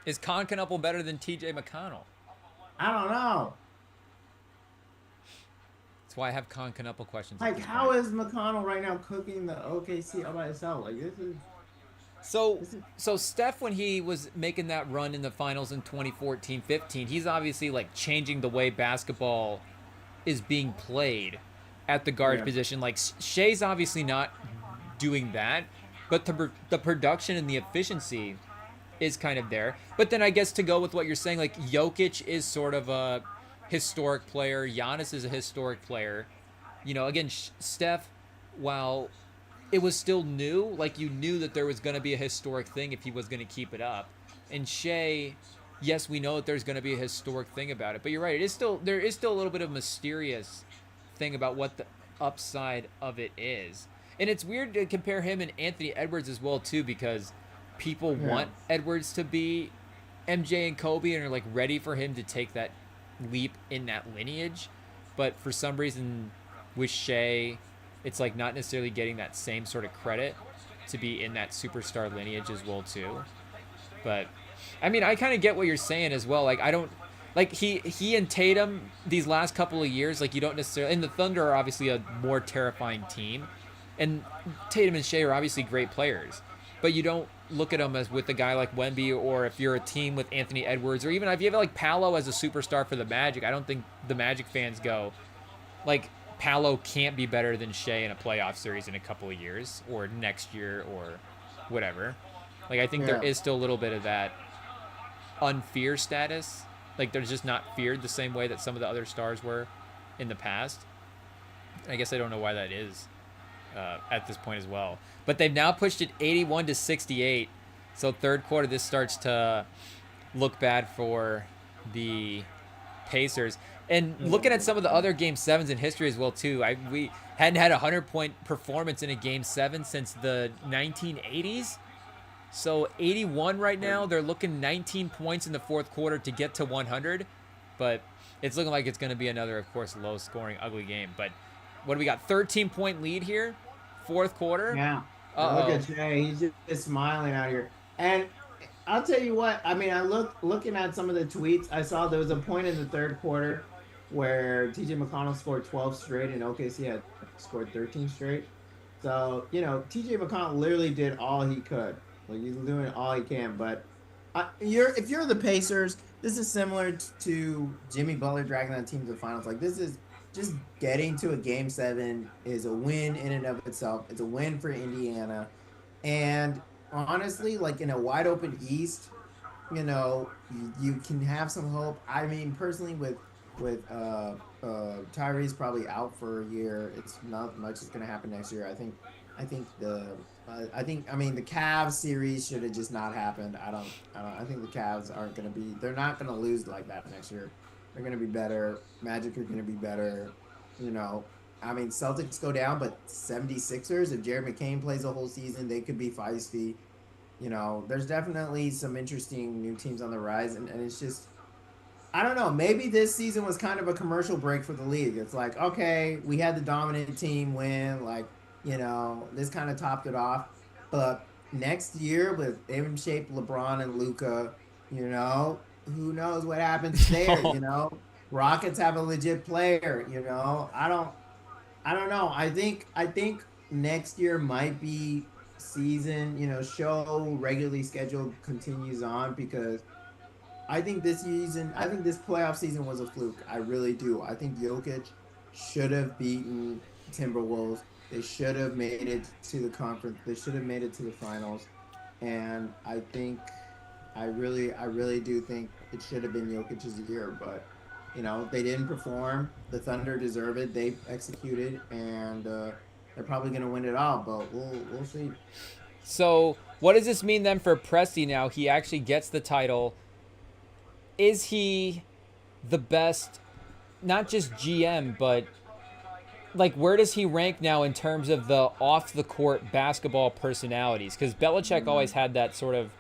Is Concanupple better than TJ McConnell? I don't know. That's why I have Concanupple questions. How is McConnell right now cooking the OKC all by himself? This is. So Steph, when he was making that run in the finals in 2014-15, he's obviously changing the way basketball is being played at the guard position. Shea's obviously not doing that, but the production and the efficiency is kind of there. But then I guess to go with what you're saying, Jokic is sort of a historic player. Giannis is a historic player. Again, Steph, while it was still new, you knew that there was going to be a historic thing if he was going to keep it up. And Shea, yes, we know that there's going to be a historic thing about it. But you're right, there is still a little bit of mysterious thing about what the upside of it is. And it's weird to compare him and Anthony Edwards as well too, because people want Edwards to be MJ and Kobe and are ready for him to take that leap in that lineage. But for some reason with Shea, it's not necessarily getting that same sort of credit to be in that superstar lineage as well too. But I mean, I kind of get what you're saying as well. I don't he and Tatum these last couple of years, you don't necessarily, and the Thunder are obviously a more terrifying team, and Tatum and Shea are obviously great players, but you don't look at them as with a guy like Wemby, or if you're a team with Anthony Edwards, or even if you have Paolo as a superstar for the Magic, I don't think the Magic fans go Paolo can't be better than Shea in a playoff series in a couple of years or next year or whatever. I think there is still a little bit of that unfear status. Like they're just not feared the same way that some of the other stars were in the past. I guess I don't know why that is at this point as well. But they've now pushed it 81-68. So third quarter, this starts to look bad for the Pacers. And looking at some of the other Game 7s in history as well, too, we hadn't had a 100-point performance in a Game 7 since the 1980s. So 81 right now. They're looking 19 points in the fourth quarter to get to 100. But it's looking like it's going to be another, of course, low-scoring, ugly game. But what do we got? 13-point lead here, fourth quarter. Yeah. Uh-oh. Look at Jay. He's just smiling out here. And I'll tell you what. I mean, looking at some of the tweets. I saw there was a point in the third quarter where T.J. McConnell scored 12 straight and OKC had scored 13 straight. So, T.J. McConnell literally did all he could. Like, he's doing all he can. But if you're the Pacers, this is similar to Jimmy Butler dragging that team to the finals. Like, this is just getting to a Game 7 is a win in and of itself. It's a win for Indiana. And honestly, like in a wide open East, you can have some hope. I mean, personally, with Tyrese probably out for a year, it's not much is going to happen next year. I think the Cavs series should have just not happened. I think the Cavs aren't going to be. They're not going to lose like that next year. They're going to be better. Magic are going to be better. Celtics go down, but 76ers, if Jared McCain plays a whole season, they could be feisty. There's definitely some interesting new teams on the rise, and it's just, I don't know, maybe this season was kind of a commercial break for the league. It's like, okay, we had the dominant team win, this kind of topped it off. But next year with M-shaped LeBron and Luka, who knows what happens there, Rockets have a legit player, I don't know. I think next year might be season, show regularly scheduled continues on, because I think this playoff season was a fluke. I really do. I think Jokic should have beaten Timberwolves. They should have made it to the conference. They should have made it to the finals. And I really do think it should have been Jokic's year, but they didn't perform. The Thunder deserve it. They executed, and they're probably going to win it all, but we'll see. So what does this mean then for Presti now? He actually gets the title. Is he the best, not just GM, but where does he rank now in terms of the off-the-court basketball personalities? Because Belichick always had that sort of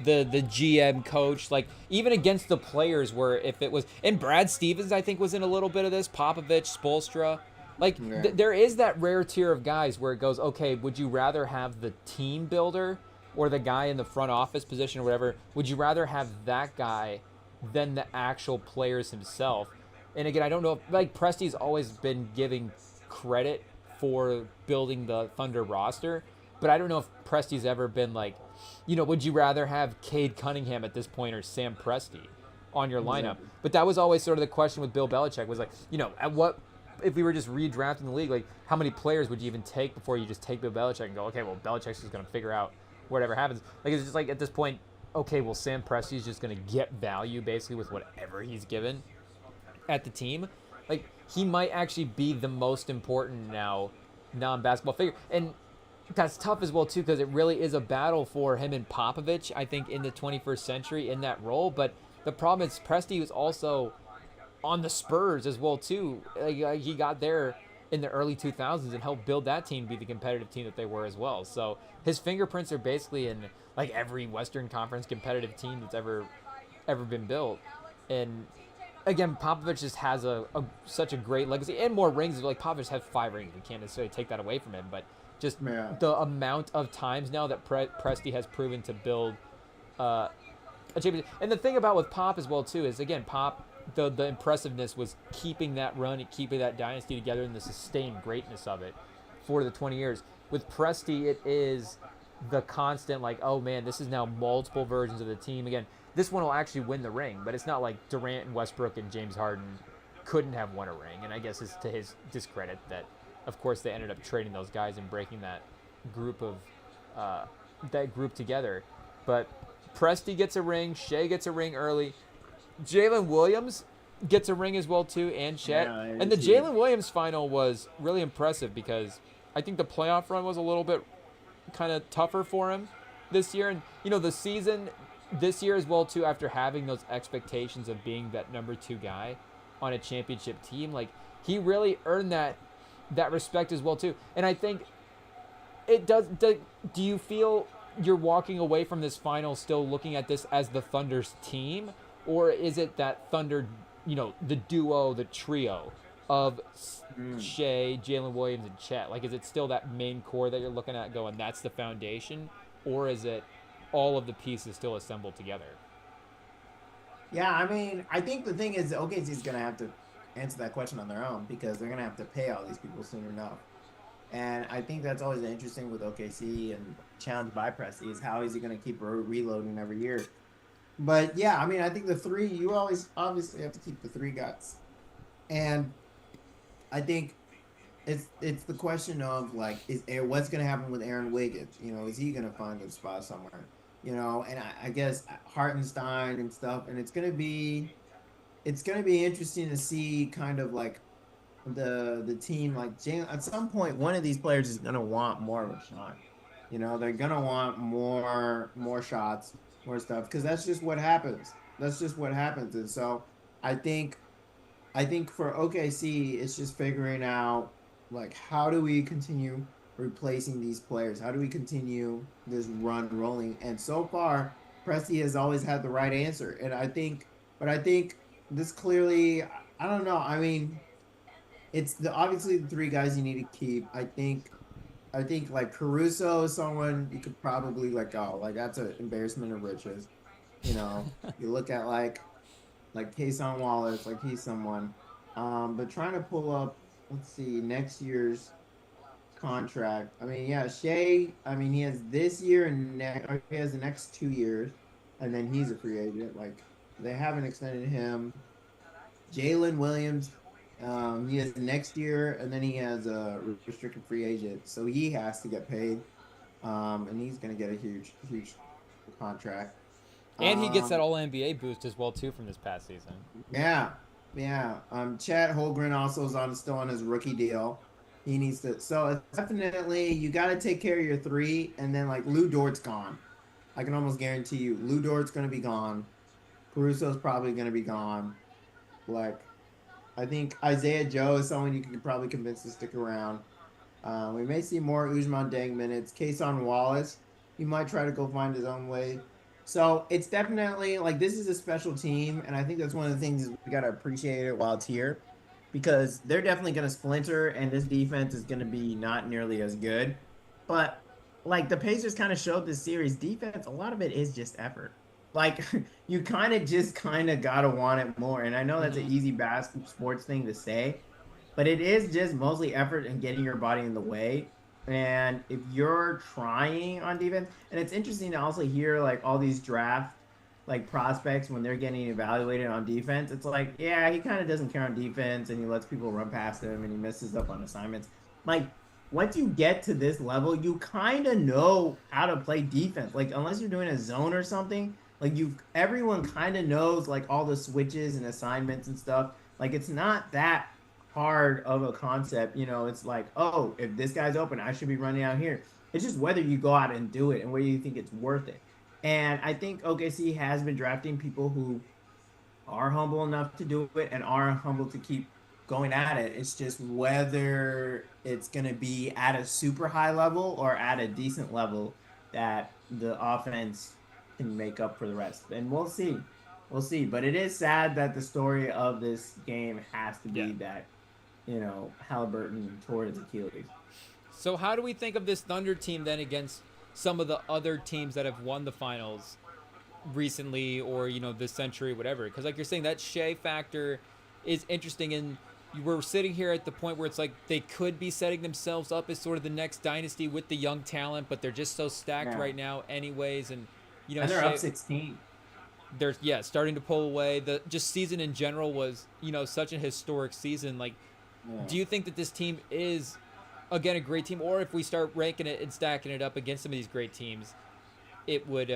the GM coach, even against the players, where if it was, and Brad Stevens I think was in a little bit of this, Popovich, Spoelstra, there is that rare tier of guys where it goes, okay, would you rather have the team builder or the guy in the front office position or whatever? Would you rather have that guy than the actual players himself? And again, I don't know if Presti's always been giving credit for building the Thunder roster, but I don't know if Presti's ever been would you rather have Cade Cunningham at this point or Sam Presti on your lineup? Exactly. But that was always sort of the question with Bill Belichick was at what, if we were just redrafting the league, how many players would you even take before you just take Bill Belichick and go, okay, well, Belichick's just going to figure out whatever happens. It's just at this point, okay, well, Sam Presti's just going to get value basically with whatever he's given at the team. He might actually be the most important now non-basketball figure. And that's tough as well, too, because it really is a battle for him and Popovich, I think, in the 21st century in that role. But the problem is Presti was also on the Spurs as well, too. He got there in the early 2000s and helped build that team to be the competitive team that they were as well. So his fingerprints are basically in every Western Conference competitive team that's ever been built. And again, Popovich just has such a great legacy and more rings. Popovich has 5 rings. We can't necessarily take that away from him, but just the amount of times now that Presti has proven to build a championship. And the thing about with Pop as well, too, is, again, Pop, the impressiveness was keeping that run and keeping that dynasty together and the sustained greatness of it for the 20 years. With Presti, it is the constant, oh, man, this is now multiple versions of the team. Again, this one will actually win the ring, but it's not like Durant and Westbrook and James Harden couldn't have won a ring. And I guess it's to his discredit that, of course, they ended up trading those guys and breaking that group together. But Presti gets a ring. Shea gets a ring early. Jalen Williams gets a ring as well too, and Chet. Yeah, And the Jalen Williams final was really impressive because I think the playoff run was a little bit kind of tougher for him this year. And the season this year as well too, after having those expectations of being that number 2 guy on a championship team, like he really earned that respect as well too. And I think it does. Do you feel you're walking away from this final still looking at this as the Thunder's team, or is it that Thunder, the duo, the trio of Shea, Jalen Williams, and Chet? Like, is it still that main core that you're looking at going, that's the foundation, or is it all of the pieces still assembled together? Yeah, I mean, I think the thing is OKC is going to have to answer that question on their own because they're going to have to pay all these people soon enough. And I think that's always interesting with OKC and challenged by Presti is how is he going to keep reloading every year. But yeah, I mean, I think the three, you always obviously have to keep the 3 guys. And I think it's the question of like, what's going to happen with Aaron Wiggins? Is he going to find a spot somewhere? And I guess Hartenstein and stuff. And it's going to be interesting to see kind of like the team, like Jalen. At some point, one of these players is going to want more of a shot. They're going to want more shots, more stuff, because that's just what happens. And so I think for OKC, it's just figuring out like how do we continue replacing these players? How do we continue this run rolling? And so far, Presti has always had the right answer. And I think this clearly, I don't know. I mean, it's obviously the 3 guys you need to keep. I think like Caruso is someone you could probably let go. Like that's an embarrassment of riches. You look at like Kason Wallace, like he's someone. But trying to pull up, let's see, next year's contract. I mean, yeah, Shea. I mean, he has this year and he has the next 2 years, and then he's a free agent. Like they haven't extended him. Jalen Williams, he has next year, and then he has a restricted free agent, so he has to get paid, and he's gonna get a huge contract. And he gets that All NBA boost as well too from this past season. Yeah. Chad Holmgren also is still on his rookie deal. He needs to. So it's definitely you got to take care of your 3, and then like Lou Dort's gone. I can almost guarantee you, Lou Dort's gonna be gone. Caruso's probably gonna be gone. Like, I think Isaiah Joe is someone you can probably convince to stick around. We may see more Usman Deng minutes. Kason Wallace, he might try to go find his own way. So it's definitely like this is a special team, and I think that's one of the things we gotta appreciate it while it's here, because they're definitely gonna splinter, and this defense is gonna be not nearly as good. But like the Pacers kind of showed this series, defense, a lot of it is just effort. Like you kind of gotta want it more, and I know that's an easy basketball sports thing to say, but it is just mostly effort and getting your body in the way. And if you're trying on defense, and it's interesting to also hear like all these draft like prospects when they're getting evaluated on defense, it's like, yeah, he kind of doesn't care on defense and he lets people run past him and he messes up on assignments. Like once you get to this level, you kind of know how to play defense. Like unless you're doing a zone or something, like everyone kind of knows like all the switches and assignments and stuff. Like it's not that hard of a concept, it's like, oh, if this guy's open, I should be running out here. It's just whether you go out and do it and whether you think it's worth it. And I think OKC has been drafting people who are humble enough to do it and are humble to keep going at it. It's just whether it's going to be at a super high level or at a decent level that the offense can make up for the rest. And we'll see. But it is sad that the story of this game has to be that Halliburton tore his Achilles. So how do we think of this Thunder team then against some of the other teams that have won the finals recently or, this century, whatever? Because like you're saying, that Shea factor is interesting, and we're sitting here at the point where it's like they could be setting themselves up as sort of the next dynasty with the young talent, but they're just so stacked right now anyways. And, and they're up 16. They're, starting to pull away. The just season in general was, such a historic season. Like, do you think that this team is, again, a great team? Or if we start ranking it and stacking it up against some of these great teams, it would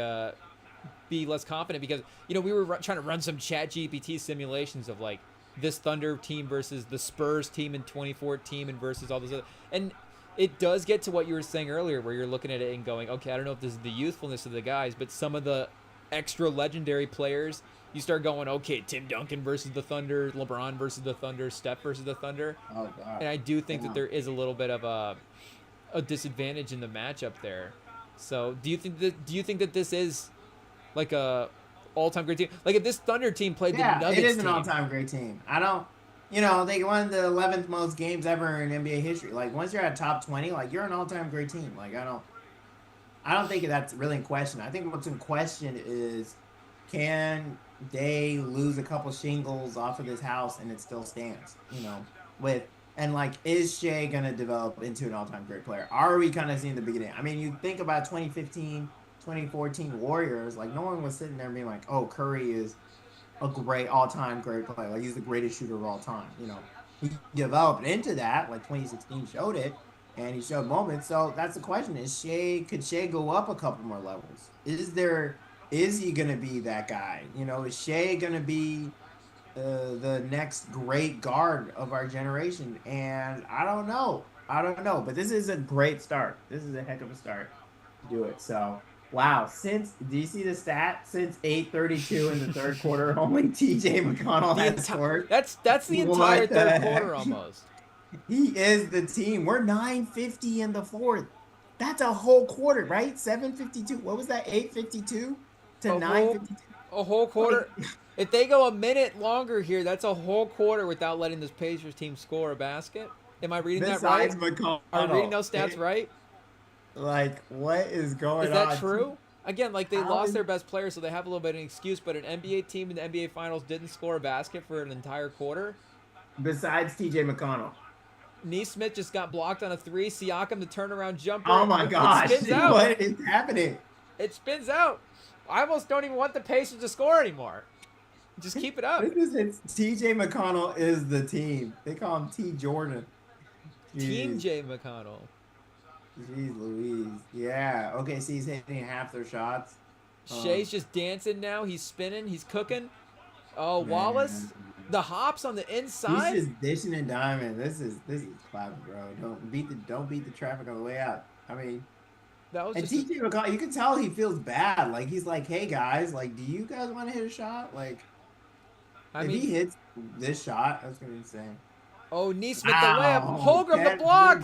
be less confident because we were trying to run some Chat GPT simulations of like this Thunder team versus the Spurs team in 2014 and versus all those other, and it does get to what you were saying earlier where you're looking at it and going, okay, I don't know if this is the youthfulness of the guys, but some of the extra legendary players, you start going, okay, Tim Duncan versus the Thunder, LeBron versus the Thunder, Steph versus the Thunder. Oh God. And I do think that there is a little bit of a disadvantage in the matchup there. So do you think that this is like a all-time great team? Like if this Thunder team played the Nuggets it is an team, all-time great team. I don't, they won the 11th most games ever in NBA history. Like once you're at top 20, like you're an all-time great team. Like I don't think that's really in question. I think what's in question is, can they lose a couple shingles off of this house and it still stands? Is Shea gonna develop into an all-time great player? Are we kind of seeing the beginning? I mean, you think about 2015, 2014 Warriors, like no one was sitting there being like, oh, Curry is a great all-time great player. Like he's the greatest shooter of all time. He developed into that. Like 2016 showed it, and he showed moments. So that's the question: could Shea go up a couple more levels? Is he gonna be that guy? Is Shea gonna be the next great guard of our generation? And I don't know. But this is a great start. This is a heck of a start to do it. So. Wow, do you see the stat? Since 8:32 in the third quarter, only TJ McConnell has scored. That's the entire third quarter almost. He is the team. We're 9:50 in the fourth. That's a whole quarter, right? 7:52. What was that? 8:52 to 9:52. A whole quarter. If they go a minute longer here, that's a whole quarter without letting this Pacers team score a basket. Am I reading that right? McConnell, are we reading those stats right? Like, what is going on? Is that true? Again, like they lost their best player, so they have a little bit of an excuse, but an NBA team in the NBA Finals didn't score a basket for an entire quarter? Besides TJ McConnell. Neesmith just got blocked on a three. Siakam, the turnaround jumper. Oh my gosh. It spins out. What is happening? It spins out. I almost don't even want the Pacers to score anymore. Just keep it up. TJ McConnell is the team. They call him T. Jordan. Team J. McConnell. Jeez Louise. Yeah. Okay, so he's hitting half their shots. Shea's just dancing now. He's spinning. He's cooking. Oh, man. Wallace. The hops on the inside. He's just dishing and diming. This is clapping, bro. Don't beat the traffic on the way out. I mean, that was TJ McConnell, you can tell he feels bad. Like he's like, hey guys, like, do you guys want to hit a shot? Like, if he hits this shot, that's gonna be insane. Oh, Neesmith the layup. Holgram the block.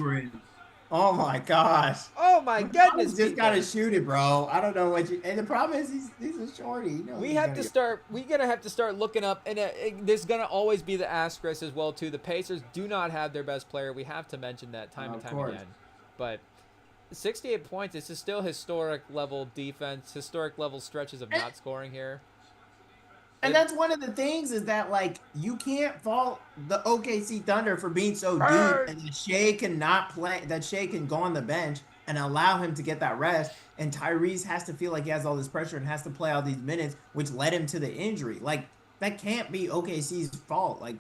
Oh my gosh. Oh my goodness. Just gotta shoot it, bro. I don't know what you. And the problem is he's a shorty. We're gonna have to start looking up, and there's gonna always be the asterisk as well too. The Pacers do not have their best player. We have to mention that time and time again. But 68 points. It's still historic level defense, historic level stretches of not scoring here. And that's one of the things is that, like, you can't fault the OKC Thunder for being so deep and that Shea cannot play, that Shea can go on the bench and allow him to get that rest. And Tyrese has to feel like he has all this pressure and has to play all these minutes, which led him to the injury. Like, that can't be OKC's fault. Like,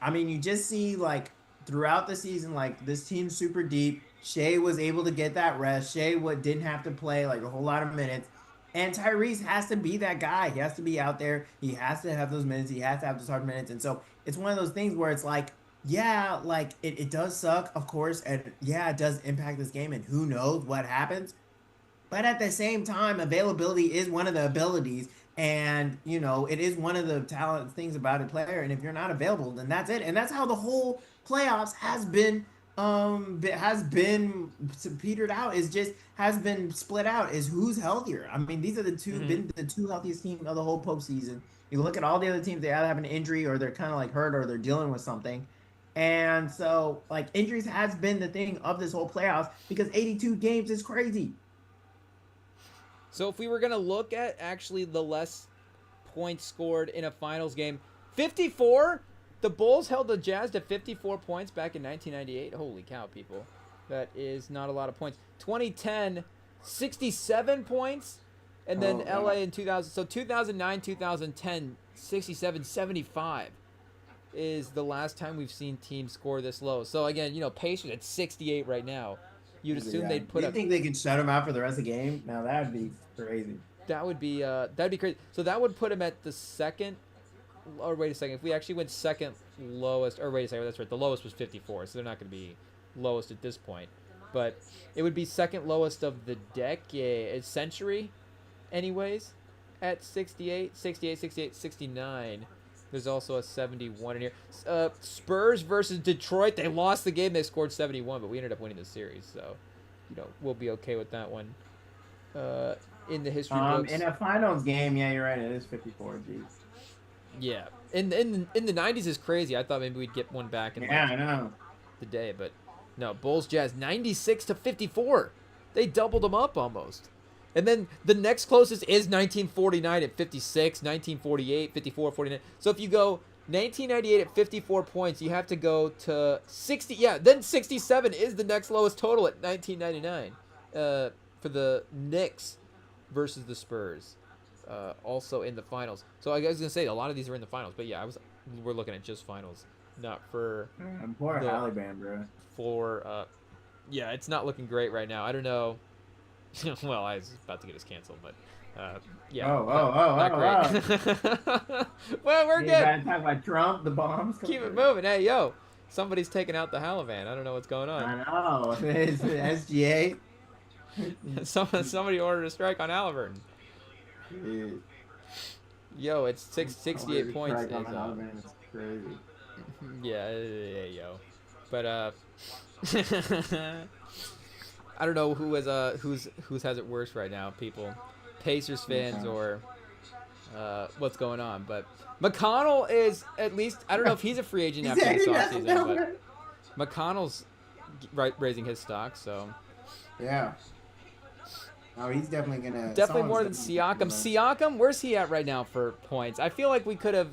I mean, you just see, like, throughout the season, like, this team's super deep. Shea was able to get that rest. Shea didn't have to play, like, a whole lot of minutes. And Tyrese has to be that guy. He has to be out there. He has to have those minutes. He has to have those hard minutes. And so it's one of those things where it's like, yeah, like it does suck, of course. And yeah, it does impact this game. And who knows what happens. But at the same time, availability is one of the abilities. And, it is one of the talent things about a player. And if you're not available, then that's it. And that's how the whole playoffs has been petered out, has been split out, is who's healthier. I mean, these are been the two healthiest teams of the whole postseason. You look at all the other teams, they either have an injury or they're kind of like hurt or they're dealing with something. And so, like, injuries has been the thing of this whole playoffs because 82 games is crazy. So if we were going to look at actually the less points scored in a finals game, 54. The Bulls held the Jazz to 54 points back in 1998. Holy cow, people. That is not a lot of points. 2010, 67 points. And then LA in 2000. So 2009, 2010, 67, 75 is the last time we've seen teams score this low. So again, Pacers at 68 right now. You'd assume they'd put up. Do you think they can shut them out for the rest of the game? Now that would be crazy. that'd be crazy. So that would put him at the second. Or wait a second. If we actually went second lowest, or wait a second, that's right. The lowest was 54, so they're not going to be lowest at this point. But it would be second lowest of the decade, century, anyways, at 68, 68, 68, 69. There's also a 71 in here. Spurs versus Detroit. They lost the game. They scored 71, but we ended up winning the series, so we'll be okay with that one. In the history books. In a finals game, yeah, you're right. It is 54. Geez. Yeah, in the 90s is crazy. I thought maybe we'd get one back in I know. the day, but no. Bulls Jazz 96-54. They doubled them up almost. And then the next closest is 1949 at 56, 1948, 54, 49. So if you go 1998 at 54 points, you have to go to 60. Yeah, then 67 is the next lowest total at 1999 for the Knicks versus the Spurs. Also in the finals. So I was gonna say a lot of these are in the finals, but yeah, we're looking at just finals, not for poor Alabama, bro. Yeah, it's not looking great right now. I don't know. Well, I was about to get us canceled, but yeah. Not great. Well, we're good. Talking about Trump, the bombs. Keep it moving. Hey, yo, somebody's taking out the Halavan. I don't know what's going on. I know. It's SGA. Somebody ordered a strike on Halliburton. Dude. Yo, it's 68 points. It's crazy. Yeah, yo. But I don't know who's has it worse right now, people. Pacers fans or what's going on, but McConnell is at least, I don't know if he's a free agent after this offseason, but McConnell's raising his stock, so yeah. Oh, he's definitely gonna. Definitely more than Siakam. Siakam, where's he at right now for points? I feel like we could have.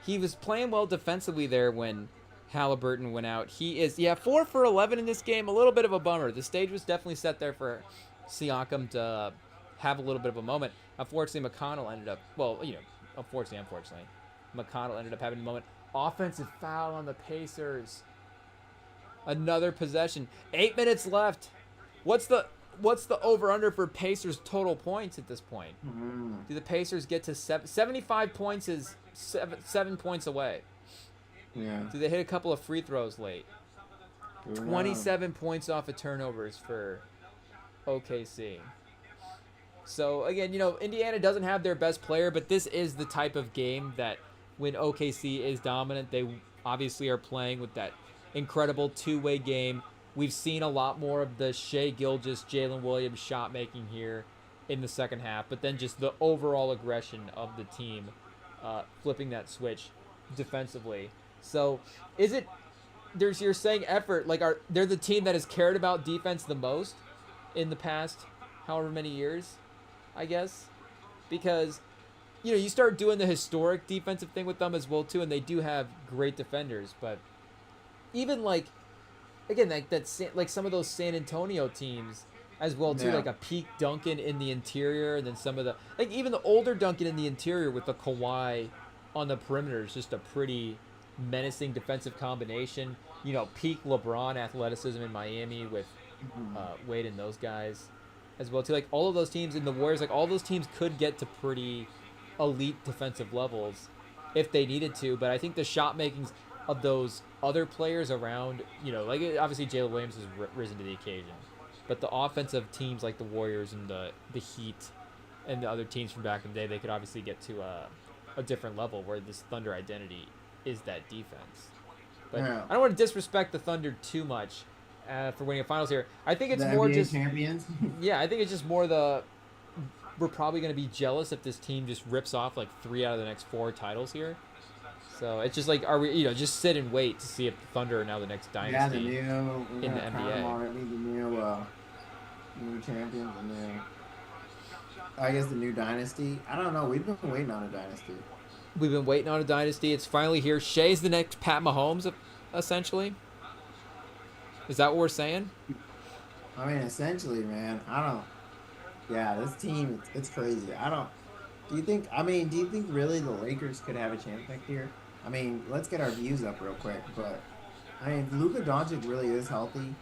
He was playing well defensively there when Halliburton went out. He is 4 for 11 in this game. A little bit of a bummer. The stage was definitely set there for Siakam to have a little bit of a moment. Unfortunately, McConnell ended up. Well, unfortunately, McConnell ended up having a moment. Offensive foul on the Pacers. Another possession. 8 minutes left. What's the over-under for Pacers total points at this point? Do the Pacers get to 75 points is 7 points away. Yeah. Do they hit a couple of free throws late? 27 points off of turnovers for OKC. So, again, Indiana doesn't have their best player, but this is the type of game that when OKC is dominant, they obviously are playing with that incredible two-way game. We've seen a lot more of the Shai Gilgeous, Jalen Williams shot making here in the second half, but then just the overall aggression of the team, flipping that switch defensively. So, you're saying effort, like they're the team that has cared about defense the most in the past however many years, I guess, because you start doing the historic defensive thing with them as well too, and they do have great defenders, but even again, like some of those San Antonio teams as well too, like a peak Duncan in the interior, and then some of the even the older Duncan in the interior with the Kawhi on the perimeter is just a pretty menacing defensive combination. Peak LeBron athleticism in Miami with Wade and those guys as well too. Like all of those teams in the Warriors, all those teams could get to pretty elite defensive levels if they needed to. But I think the shot makings of those other players around, obviously Jalen Williams has risen to the occasion, but the offensive teams like the Warriors and the Heat and the other teams from back in the day, they could obviously get to a different level where this Thunder identity is that defense. But I don't want to disrespect the Thunder too much for winning a finals here. I think it's more NBA just champions. Yeah, I think it's just more we're probably going to be jealous if this team just rips off 3 out of the next 4 titles here. So it's just are we, just sit and wait to see if the Thunder are now the next dynasty in the NBA. The new champions, I guess the new dynasty. I don't know. We've been waiting on a dynasty. We've been waiting on a dynasty. It's finally here. Shai's the next Pat Mahomes, essentially. Is that what we're saying? I mean, essentially, man. Yeah, this team, it's crazy. Do you think really the Lakers could have a chance next year? I mean, let's get our views up real quick. But, if Luka Doncic really is healthy.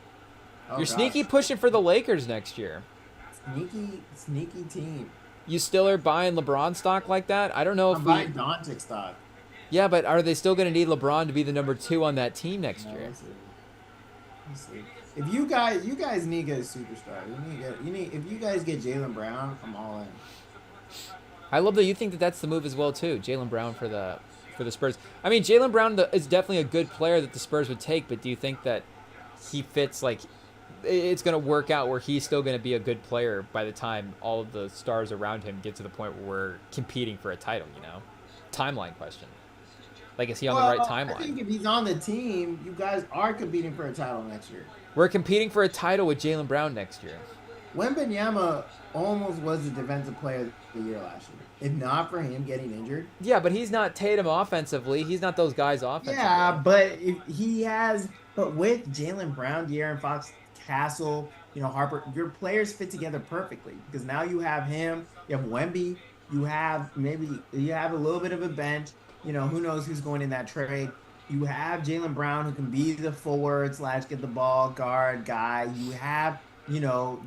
You're sneaky pushing for the Lakers next year. Sneaky team. You still are buying LeBron stock like that? I don't know if I'm we. buying Doncic stock. Yeah, but are they still going to need LeBron to be the number 2 on that team next No, year? we'll see. We'll see. If you guys need to get a superstar. If you guys get Jaylen Brown, I'm all in. I love that you think that that's the move as well too. Jaylen Brown for the Spurs. I mean, Jaylen Brown is definitely a good player that the Spurs would take, but do you think that he fits like it's going to work out where he's still going to be a good player by the time all of the stars around him get to the point where we're competing for a title, you know? Timeline question. Like, is he on the right Well, I timeline? think if he's on the team, you guys are competing for a title next year. We're competing for a title with Jaylen Brown next year. Wembanyama almost was the defensive player of the year last year. If not for him getting injured. Yeah, but he's not Tatum offensively. He's not those guys offensively. Yeah, but if he has, but with Jaylen Brown, De'Aaron Fox, Castle, Harper, your players fit together perfectly because now you have him, you have Wemby, you have a little bit of a bench. Who knows who's going in that trade. You have Jaylen Brown who can be the forward / get the ball guard guy. You have,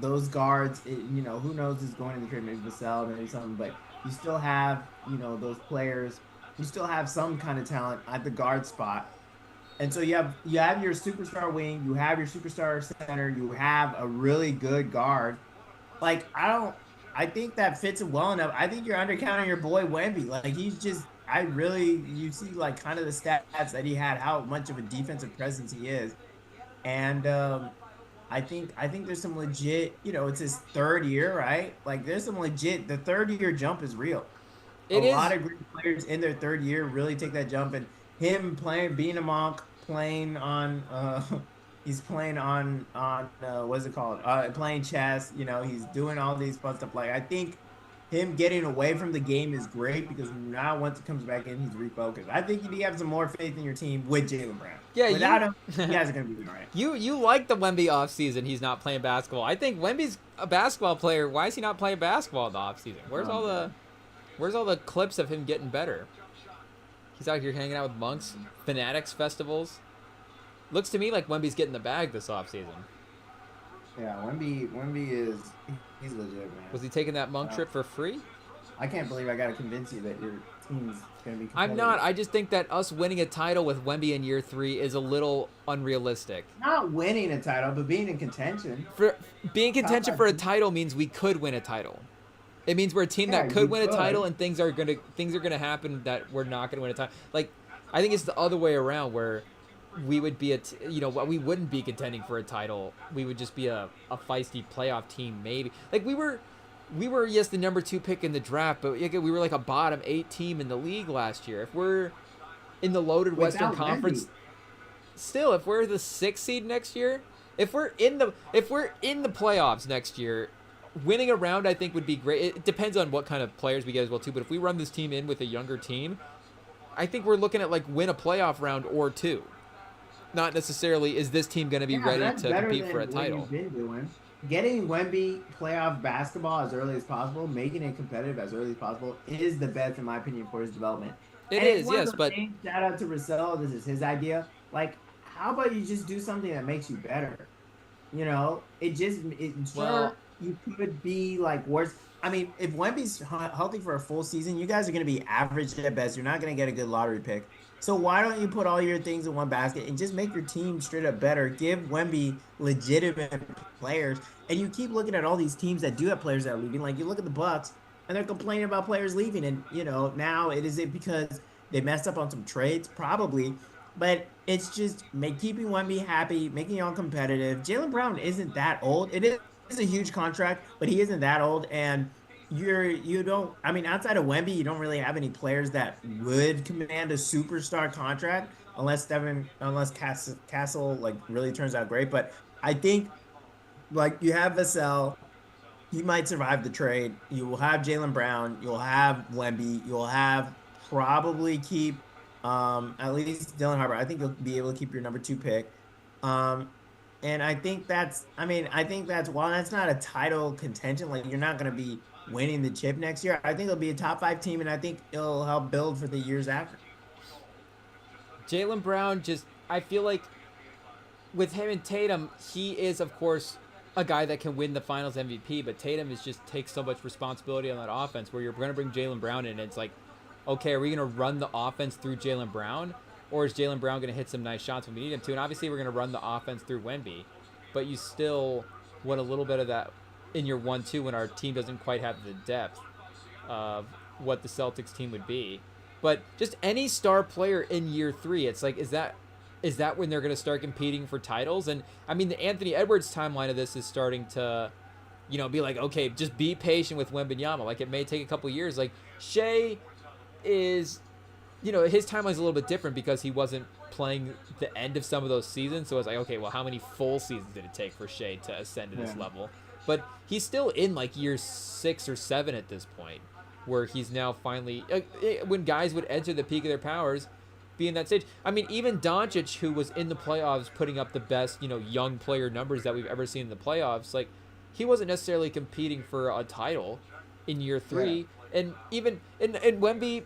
those guards, who knows who's going in the trade, maybe Vassell, maybe something, but you still have, those players. You still have some kind of talent at the guard spot. And so you have your superstar wing, you have your superstar center, you have a really good guard. Like I think that fits it well enough. I think you're undercounting your boy Wemby. Like you see like kind of the stats that he had, how much of a defensive presence he is. And I think there's some legit, it's his third year, right? Like there's some legit, the third year jump is real. A It is. lot of great players in their third year really take that jump, and him being a monk, playing on, he's playing on what's it called? Playing chess. He's doing all these fun stuff. Like I think him getting away from the game is great because now once it comes back in, he's refocused. I think you need to have some more faith in your team with Jaylen Brown. Yeah, Without him, you guys are gonna be all right. You like the Wemby offseason. He's not playing basketball. I think Wemby's a basketball player. Why is he not playing basketball in the offseason? Where's all the clips of him getting better? He's out here hanging out with monks, fanatics, festivals. Looks to me like Wemby's getting the bag this offseason. Yeah, Wemby he's legit, man. Was he taking that monk trip for free? I can't believe I gotta convince you that your team's gonna be competitive. I'm not. I just think that us winning a title with Wemby in year 3 is a little unrealistic. Not winning a title, but being in contention. For being in contention for a title means we could win a title. It means we're a team that could win a title, and things are gonna happen that we're not gonna win a title. Like, I think it's the other way around where we would be we wouldn't be contending for a title. We would just be a feisty playoff team, maybe. Like we were yes the number 2 pick in the draft, but we were like a bottom 8 team in the league last year. If we're in the loaded Western Conference, still, if we're the 6th seed next year, if we're in the playoffs next year, winning a round I think would be great. It depends on what kind of players we get as well too. But if we run this team in with a younger team, I think we're looking at like win a playoff round or 2. Not necessarily is this team going to be ready to compete for a title. What you've been doing. Getting Wemby playoff basketball as early as possible, making it competitive as early as possible, is the best in my opinion for his development. It is, yes, but shout out to Russell. This is his idea. Like, how about you just do something that makes you better? You could be like worse. I mean, if Wemby's healthy for a full season, you guys are going to be average at best. You're not going to get a good lottery pick. So why don't you put all your things in one basket and just make your team straight up better? Give Wemby legitimate players. And you keep looking at all these teams that do have players that are leaving. Like you look at the Bucks, and they're complaining about players leaving. And, now is it because they messed up on some trades? Probably. But it's just keeping Wemby happy, making y'all competitive. Jaylen Brown isn't that old. It is a huge contract, but he isn't that old. And outside of Wemby, you don't really have any players that would command a superstar contract unless Castle like really turns out great. But I think like you have Vassell, he might survive the trade. You will have Jaylen Brown, you'll have Wemby, you'll have probably keep at least Dylan Harper. I think you'll be able to keep your number 2 pick. And I think that's while that's not a title contention, like you're not gonna be winning the chip next year. I think it'll be a top 5 team, and I think it'll help build for the years after. Jaylen Brown I feel like with him and Tatum, he is, of course, a guy that can win the Finals MVP, but Tatum is just takes so much responsibility on that offense. Where you're going to bring Jaylen Brown in, and it's like, okay, are we going to run the offense through Jaylen Brown, or is Jaylen Brown going to hit some nice shots when we need him to? And obviously, we're going to run the offense through Wemby, but you still want a little bit of that in your 1-2 when our team doesn't quite have the depth of what the Celtics team would be. But just any star player in year 3, it's like, is that when they're going to start competing for titles? And I mean, the Anthony Edwards timeline of this is starting to, be like, okay, just be patient with Wembanyama. Like, it may take a couple years. Like, Shea is, his timeline's a little bit different because he wasn't playing the end of some of those seasons. So it's like, okay, well, how many full seasons did it take for Shea to ascend to this level? But he's still in like year 6 or 7 at this point, where he's now finally, when guys would enter the peak of their powers, be in that stage. I mean, even Doncic, who was in the playoffs putting up the best, young player numbers that we've ever seen in the playoffs, like, he wasn't necessarily competing for a title in year 3. Yeah. And even in Wemby,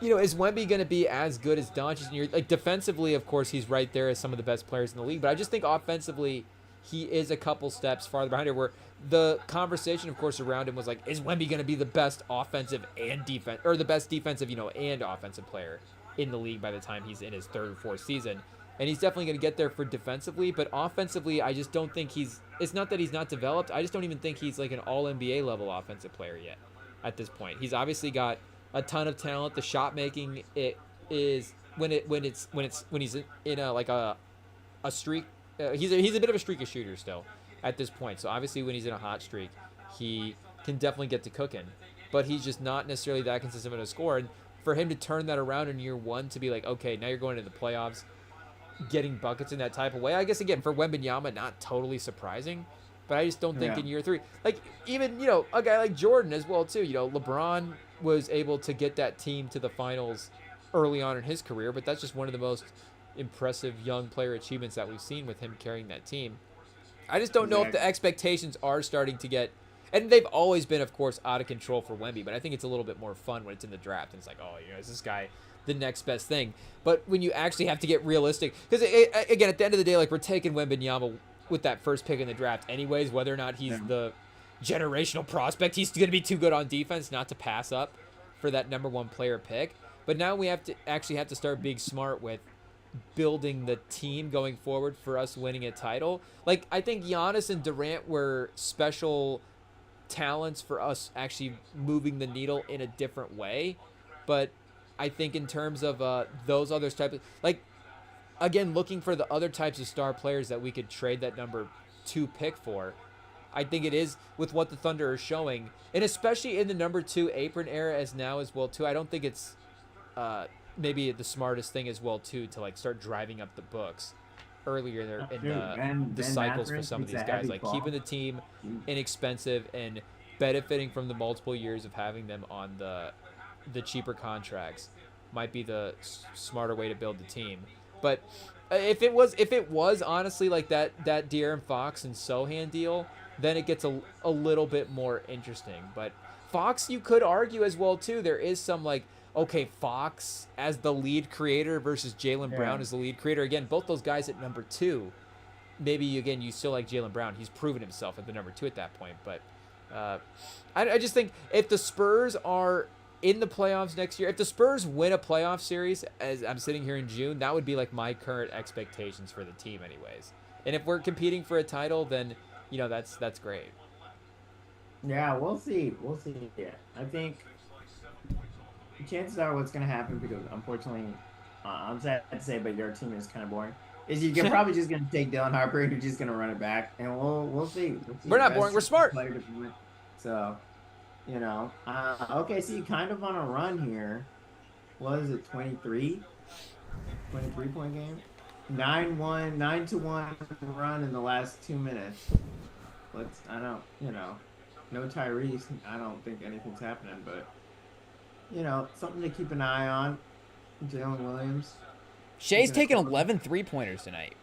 is Wemby going to be as good as Doncic in year? Like, defensively, of course, he's right there as some of the best players in the league. But I just think offensively, he is a couple steps farther behind her, where the conversation, of course, around him was like, is Wemby going to be the best offensive and defense, or the best defensive, and offensive player in the league by the time he's in his 3rd or 4th season? And he's definitely going to get there for defensively, but offensively, I just don't think it's not that he's not developed. I just don't even think he's like an all-NBA level offensive player yet at this point. He's obviously got a ton of talent. The shot making, it is when he's in a streak. He's a bit of a streaky shooter still at this point. So obviously when he's in a hot streak, he can definitely get to cooking, but he's just not necessarily that consistent of a scorer. And for him to turn that around in year 1 to be like, okay, now you're going to the playoffs, getting buckets in that type of way, I guess again for Wembanyama, not totally surprising, but I just don't think in year 3, like even a guy like Jordan as well too. LeBron was able to get that team to the finals early on in his career, but that's just one of the most impressive young player achievements that we've seen with him carrying that team. I just don't know if the expectations are starting to get, and they've always been, of course, out of control for Wemby, but I think it's a little bit more fun when it's in the draft and it's like, oh, is this guy the next best thing? But when you actually have to get realistic, because again, at the end of the day, like, we're taking Wembanyama with that first pick in the draft anyways, whether or not he's the generational prospect, he's going to be too good on defense not to pass up for that number 1 player pick. But now we have to start being smart with building the team going forward for us winning a title. Like, I think Giannis and Durant were special talents for us actually moving the needle in a different way. But I think in terms of those other types, like, again, looking for the other types of star players that we could trade that number 2 pick for, I think it is with what the Thunder are showing, and especially in the number 2 apron era as now as well too. I don't think it's maybe the smartest thing as well too to like start driving up the books earlier in the cycles for some of these guys, like keeping the team inexpensive and benefiting from the multiple years of having them on the cheaper contracts might be the smarter way to build the team. But if it was honestly like that De'Aaron Fox and Sohan deal, then it gets a little bit more interesting. But Fox, you could argue as well too, there is some like, okay, Fox as the lead creator versus Jaylen Brown as the lead creator. Again, both those guys at number 2. Maybe, again, you still like Jaylen Brown. He's proven himself at the number 2 at that point. But I just think if the Spurs are in the playoffs next year, if the Spurs win a playoff series, as I'm sitting here in June, that would be like my current expectations for the team anyways. And if we're competing for a title, then, that's great. Yeah, we'll see. Yeah, I think chances are what's going to happen, because unfortunately, I'm sad to say, but your team is kind of boring, is you're probably just going to take Dylan Harper and you're just going to run it back, and we'll see. We're not boring. We're smart. So, OKC kind of on a run here. What is it, 23 point game? 9-1 run in the last 2 minutes. No Tyrese. I don't think anything's happening, but something to keep an eye on. Jalen Williams. Shea's taking 11 3-pointers tonight.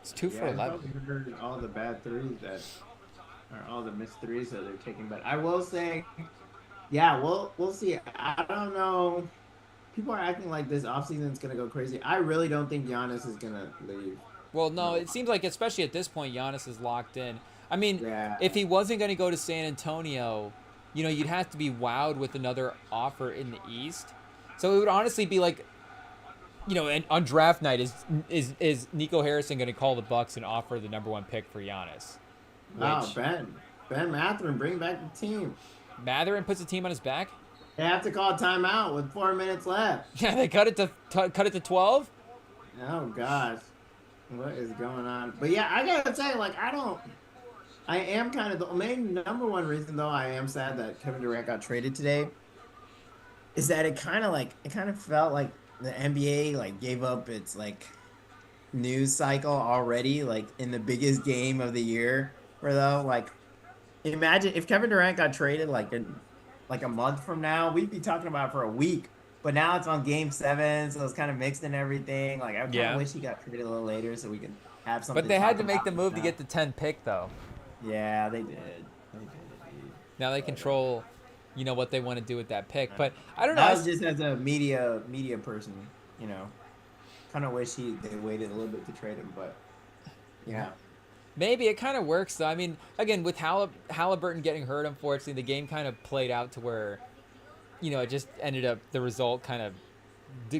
It's 2 for 11. I've heard all the bad threes all the missed threes that they're taking, but I will say, we'll see. I don't know. People are acting like this offseason is going to go crazy. I really don't think Giannis is going to leave. Well, no, No. it seems like especially at this point, Giannis is locked in. I mean, Yeah. if he wasn't going to go to San Antonio, you'd have to be wowed with another offer in the East. So it would honestly be like, and on draft night, is Nico Harrison going to call the Bucks and offer the number one pick for Giannis? Oh, Which Ben Mathurin, bring back the team. Mathurin puts the team on his back. They have to call timeout with 4 minutes left. Yeah, they cut it to 12. Oh gosh, what is going on? But yeah, I gotta say, like, I am kind of the main number one reason though I am sad that Kevin Durant got traded today is that it kind of felt like the NBA like gave up its like news cycle already, like in the biggest game of the year. For though, like, imagine if Kevin Durant got traded like a month from now, we'd be talking about it for a week. But now it's on Game 7, so it's kind of mixed and everything. Like I kind of Yeah, wish he got traded a little later so we can have but something they to had talk to make about the move to now. get the 10 pick though. Yeah, they did. They did indeed. Now they But control, what they want to do with that pick. But I don't know. that was just as a media person, you know. Kind of wish they waited a little bit to trade him, but yeah. Maybe it kind of works though. I mean, again, with Halliburton getting hurt, unfortunately, the game kind of played out to where, it just ended up the result kind of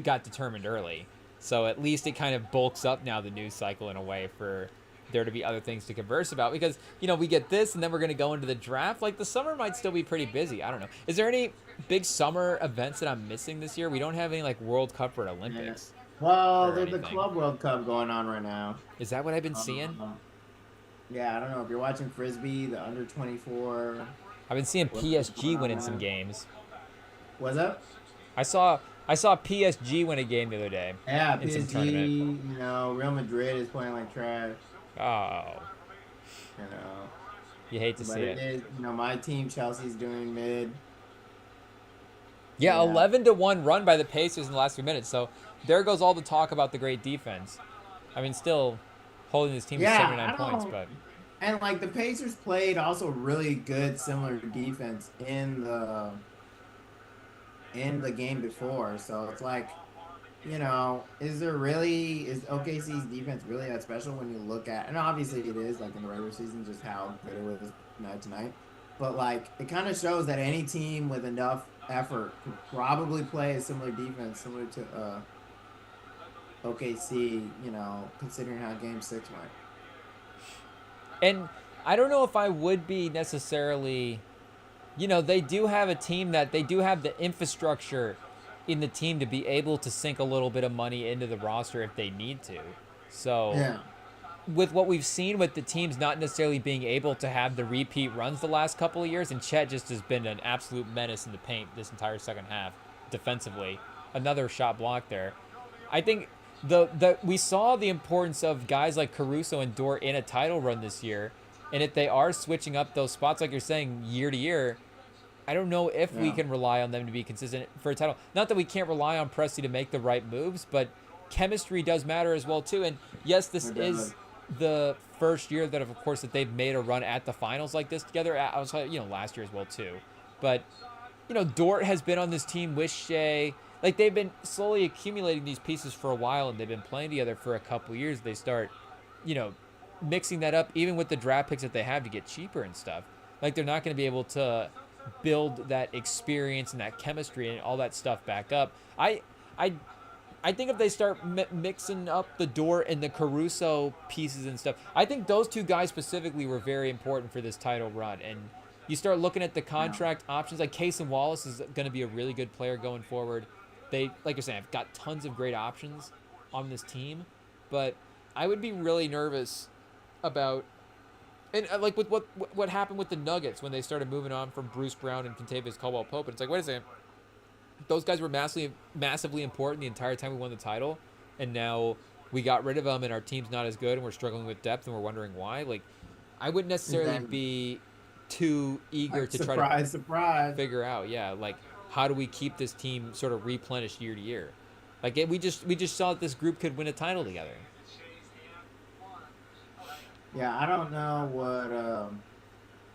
got determined early. So at least it kind of bulks up now the news cycle in a way for there to be other things to converse about because we get this and then we're going to go into the draft. Like the summer might still be pretty busy. I don't know. Is there any big summer events that I'm missing this year? We don't have any like World Cup or Yeah. Olympics Well, or there's the anything. Club World Cup going on right now. Is that what I've been seeing? Yeah, I don't know if you're watching frisbee, the under 24. I've been seeing What's PSG going on winning some there? games. What's up? I saw PSG win a game the other day Yeah, in some PSG. tournament. Real Madrid is playing like trash. Oh, You know, you hate to but see it it. is. My team Chelsea's doing mid. Yeah, Yeah, 11-1 run by the Pacers in the last few minutes. So there goes all the talk about the great defense. I mean, still holding this team to yeah. 79 I points, don't. but And like the Pacers played also really good, similar defense in the game before. So it's like, is OKC's defense really that special when you look at, and obviously it is like in the regular season, just how good it was night to night. But like, it kind of shows that any team with enough effort could probably play a similar defense, similar to OKC. Considering how Game 6 went. and I don't know if I would be necessarily, they do have a team that they do have the infrastructure in the team to be able to sink a little bit of money into the roster if they need to. So Yeah. with what we've seen with the teams not necessarily being able to have the repeat runs the last couple of years, and Chet just has been an absolute menace in the paint this entire second half defensively. Another shot block there. I think we saw the importance of guys like Caruso and Dort in a title run this year, and if they are switching up those spots like you're saying year to year, I don't know if we Yeah. can rely on them to be consistent for a title. Not that we can't rely on Presti to make the right moves, but chemistry does matter as well too. And yes, this It is does. the first year that, of course, that they've made a run at the finals like this together. I was, last year as well too. But Dort has been on this team with Shea. Like they've been slowly accumulating these pieces for a while, and they've been playing together for a couple years. They start, mixing that up, even with the draft picks that they have to get cheaper and stuff. Like they're not going to be able to build that experience and that chemistry and all that stuff back up. I think if they start mixing up the Dort and the Caruso pieces and stuff, I think those two guys specifically were very important for this title run. And you start looking at the contract options, like Casey Wallace is going to be a really good player going forward. They, like you're saying, have got tons of great options on this team, but I would be really nervous about, and like with what happened with the Nuggets when they started moving on from Bruce Brown and Kentavious Caldwell-Pope. And it's like, wait a second, those guys were massively important the entire time we won the title, and now we got rid of them, and our team's not as good, and we're struggling with depth, and we're wondering why. Like, I wouldn't necessarily Then, be too eager like, to try to surprise. figure out, yeah, like how do we keep this team sort of replenished year to year? Like we just saw that this group could win a title together. Yeah, I don't know what.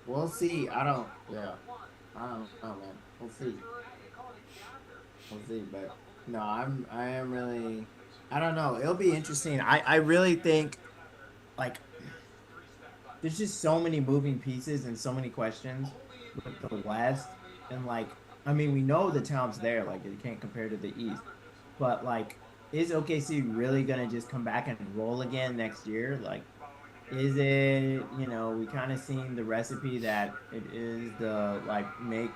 We'll see. I don't. Yeah, I don't know, man. We'll see. We'll see. But no, I am really. I don't know. It'll be interesting. I really think like there's just so many moving pieces and so many questions with the West. And like, I mean, we know the talent's there, like it can't compare to the East. But like, is OKC really gonna just come back and roll again next year? Like, is it, we kind of seen the recipe that it is the like make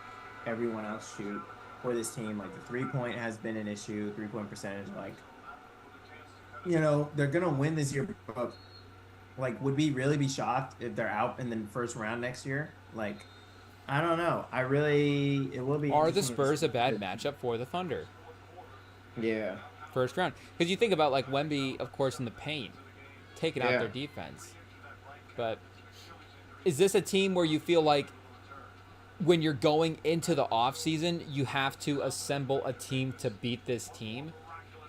everyone else shoot for this team. Like the 3 point has been an issue, 3 point percentage. Like, they're gonna win this year, but like, would we really be shocked if they're out in the first round next year? Like, I don't know. It will be Are the interesting to Spurs a bad see. matchup for the Thunder? Yeah. First round. Because you think about like Wemby, of course, in the paint, taking out their Yeah. defense. But is this a team where you feel like when you're going into the offseason, you have to assemble a team to beat this team?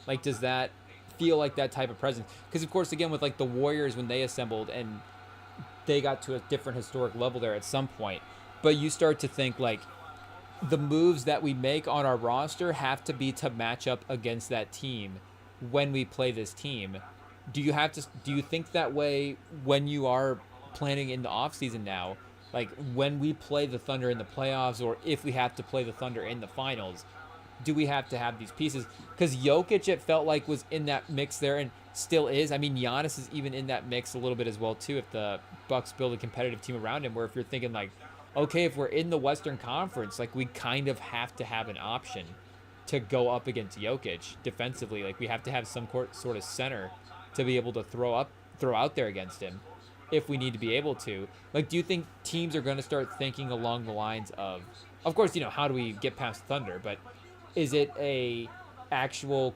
Like, does that feel like that type of presence? Because, of course, again, with like the Warriors when they assembled and they got to a different historic level there at some point. But you start to think like the moves that we make on our roster have to be to match up against that team when we play this team. Do you think that way when you are planning in the offseason now? Like when we play the Thunder in the playoffs or if we have to play the Thunder in the finals, do we have to have these pieces? Because Jokic, it felt like, was in that mix there and still is. I mean, Giannis is even in that mix a little bit as well too. If the Bucks build a competitive team around him, where if you're thinking like, okay, if we're in the Western Conference, like we kind of have to have an option to go up against Jokic defensively. Like we have to have some sort of center to be able to throw out there against him if we need to be able to. Like, do you think teams are going to start thinking along the lines of course, how do we get past Thunder, but is it a actual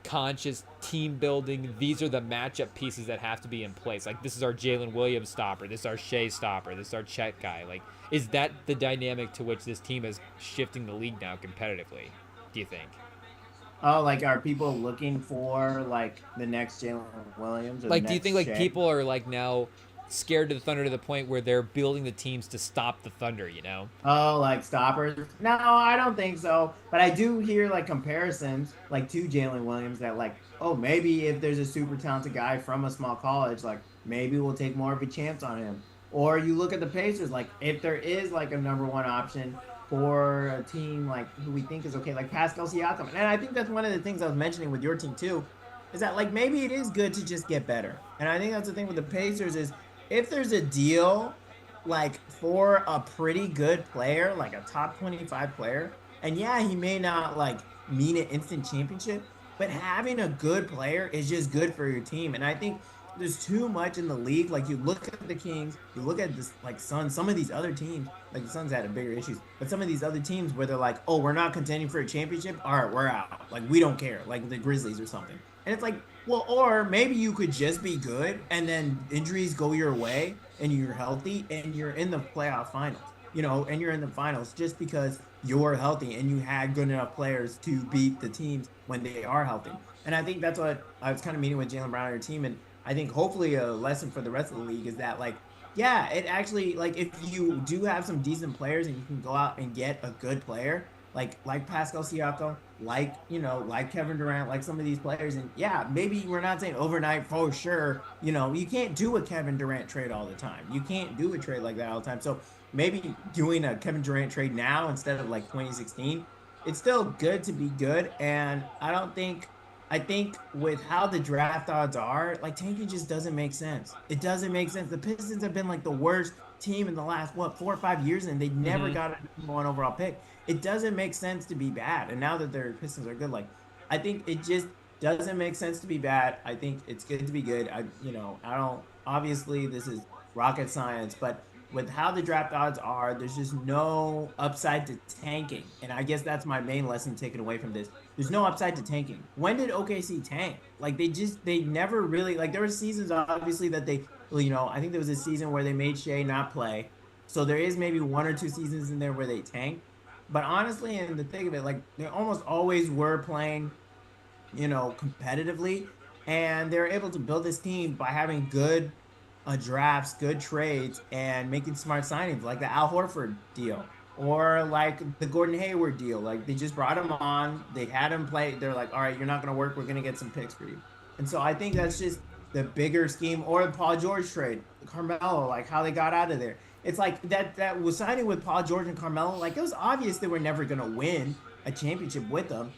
conscious team building? These are the matchup pieces that have to be in place. Like this is our Jalen Williams stopper. This is our Shea stopper. This is our Chet guy. Like, is that the dynamic to which this team is shifting the league now competitively? Do you think? Oh, like, are people looking for like the next Jalen Williams or the Like, do you think next like Shea? people are like now scared of the Thunder to the point where they're building the teams to stop the Thunder? Oh, like stoppers? No, I don't think so. But I do hear like comparisons, like to Jalen Williams, that like, oh, maybe if there's a super talented guy from a small college, like maybe we'll take more of a chance on him. Or you look at the Pacers, like if there is like a number one option for a team like who we think is okay, like Pascal Siakam. And I think that's one of the things I was mentioning with your team too, is that like maybe it is good to just get better. And I think that's the thing with the Pacers is if there's a deal like for a pretty good player, like a top 25 player. And yeah, he may not like mean an instant championship, but having a good player is just good for your team. And I think there's too much in the league. Like you look at the Kings, you look at this like Suns, some of these other teams, like the Suns had a bigger issues, but some of these other teams where they're like, oh, we're not contending for a championship. All right, we're out. Like we don't care, like the Grizzlies or something. And it's like, well, or maybe you could just be good and then injuries go your way and you're healthy and you're in the playoff finals, and you're in the finals just because you're healthy and you had good enough players to beat the teams when they are healthy. And I think that's what I was kind of meeting with Jalen Brown and your team. And I think hopefully a lesson for the rest of the league is that, like, yeah, it actually, like, if you do have some decent players and you can go out and get a good player, like Pascal Siakam, like Kevin Durant, like some of these players. And yeah, maybe we're not saying overnight for sure. You can't do a Kevin Durant trade all the time. You can't do a trade like that all the time. So maybe doing a Kevin Durant trade now instead of like 2016, it's still good to be good. And I think with how the draft odds are, like tanking just doesn't make sense. It doesn't make sense. The Pistons have been like the worst team in the last 4 or 5 years, and they never Mm-hmm. got a number one overall pick. It doesn't make sense to be bad. And now that their Pistons are good, like I think it just doesn't make sense to be bad. I think it's good to be good. I don't obviously this is rocket science, but with how the draft odds are, there's just no upside to tanking. And I guess that's my main lesson taken away from this. There's no upside to tanking. When did OKC tank? Like they never really like there were seasons obviously that they I think there was a season where they made Shea not play. So there is maybe one or two seasons in there where they tanked. But honestly, in the thick of it, like they almost always were playing, competitively, and they're able to build this team by having good drafts, good trades, and making smart signings, like the Al Horford deal or like the Gordon Hayward deal. Like they just brought him on, they had him play. They're like, all right, you're not going to work. We're going to get some picks for you. And so I think that's just the bigger scheme, or the Paul George trade, Carmelo, like how they got out of there. It's like that was signing with Paul George and Carmelo. Like it was obvious they were never gonna win a championship with them,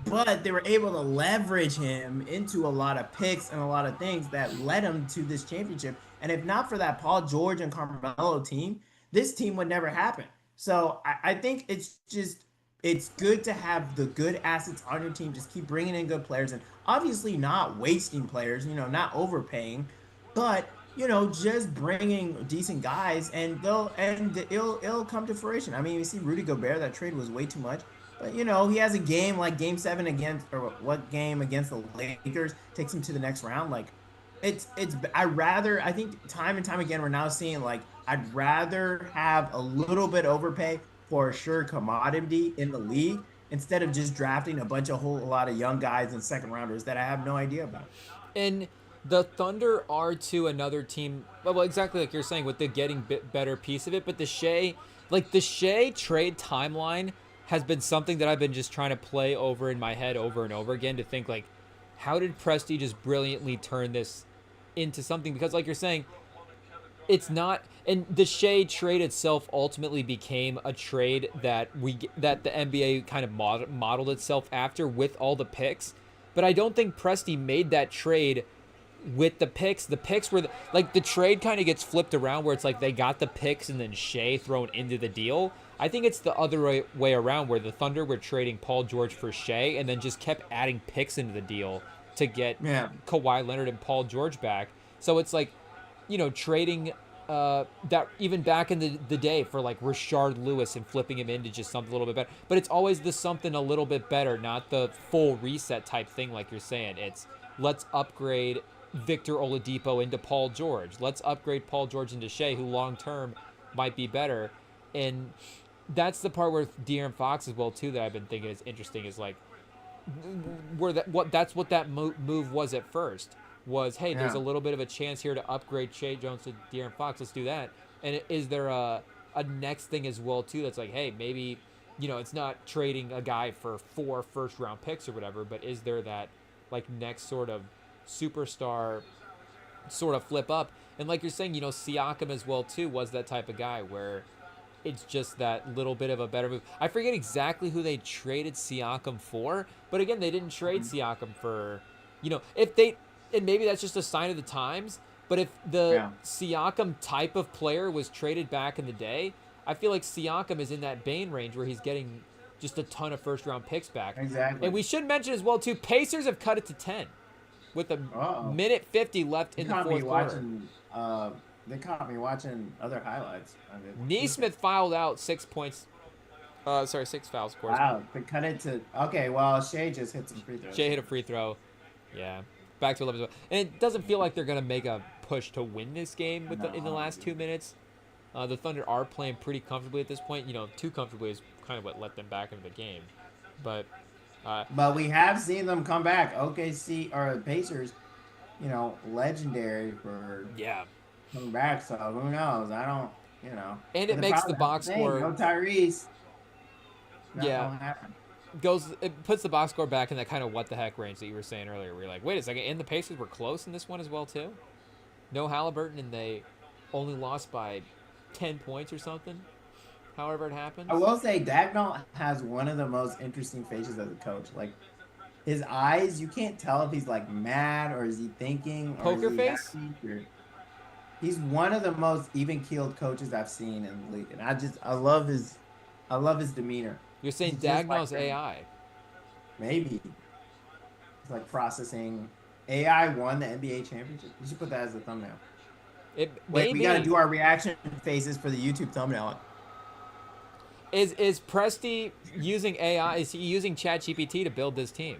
but they were able to leverage him into a lot of picks and a lot of things that led him to this championship. And if not for that Paul George and Carmelo team, this team would never happen. So I think it's good to have the good assets on your team. Just keep bringing in good players and obviously not wasting players, not overpaying, but just bringing decent guys and it'll come to fruition. I mean, you see Rudy Gobert, that trade was way too much. But he has a game like game 7 against, or what game against the Lakers takes him to the next round. Like I think time and time again we're now seeing like I'd rather have a little bit overpay for a sure commodity in the league instead of just drafting a whole lot of young guys and second rounders that I have no idea about. And the Thunder are to another team, well, exactly like you're saying, with the getting better piece of it. But the Shea trade timeline has been something that I've been just trying to play over in my head over and over again to think like, how did Presti just brilliantly turn this into something? Because like you're saying, it's not, and the Shea trade itself ultimately became a trade that the NBA kind of modeled itself after with all the picks. But I don't think Presti made that trade with the picks. The picks were the trade kind of gets flipped around where it's like they got the picks and then Shea thrown into the deal. I think it's the other way around where the Thunder were trading Paul George for Shea and then just kept adding picks into the deal to get Kawhi Leonard and Paul George back. So it's like, trading that even back in the day for like Rashard Lewis and flipping him into just something a little bit better. But it's always the something a little bit better, not the full reset type thing like you're saying. It's let's upgrade Victor Oladipo into Paul George. Let's upgrade Paul George into Shea, who long term might be better. And that's the part where De'Aaron Fox as well too that I've been thinking is interesting is like that's what that move was at first. Was, hey, there's a little bit of a chance here to upgrade Shea Jones to De'Aaron Fox. Let's do that. And is there a next thing as well, too, that's like, hey, maybe, it's not trading a guy for 4 first-round picks or whatever, but is there that, like, next sort of superstar sort of flip up? And like you're saying, Siakam as well, too, was that type of guy where it's just that little bit of a better move. I forget exactly who they traded Siakam for, but again, they didn't trade Siakam for, if they... And maybe that's just a sign of the times. But if the Siakam type of player was traded back in the day, I feel like Siakam is in that Bane range where he's getting just a ton of first-round picks back. Exactly. And we should mention as well, too, Pacers have cut it to 10 with a minute 50 left in the fourth quarter. They caught me watching other highlights of it. Neesmith filed out 6 points. 6 fouls, of course. Wow, they cut it to... Okay, well, Shea just hit some free throws. Shea hit a free throw. Yeah. Back to 11. And it doesn't feel like they're going to make a push to win this game in the last 2 minutes. The Thunder are playing pretty comfortably at this point. Too comfortably is kind of what let them back into the game. But we have seen them come back. OKC or Pacers, legendary for coming back. So who knows? I don't, And it makes the box score. No Tyrese. It puts the box score back in that kind of what the heck range that you were saying earlier. Where you're like, wait a second, and the Pacers were close in this one as well too. No Halliburton, and they only lost by 10 points or something. However it happened. I will say, Dagnall has one of the most interesting faces as a coach. Like his eyes, you can't tell if he's like mad or is he thinking. Poker face. He's one of the most even-keeled coaches I've seen in the league, and I love his demeanor. You're saying Dagnall's like AI? Maybe. It's like processing. AI won the NBA championship. You should put that as a thumbnail. We got to do our reaction faces for the YouTube thumbnail. Is Presti using AI? Is he using ChatGPT to build this team?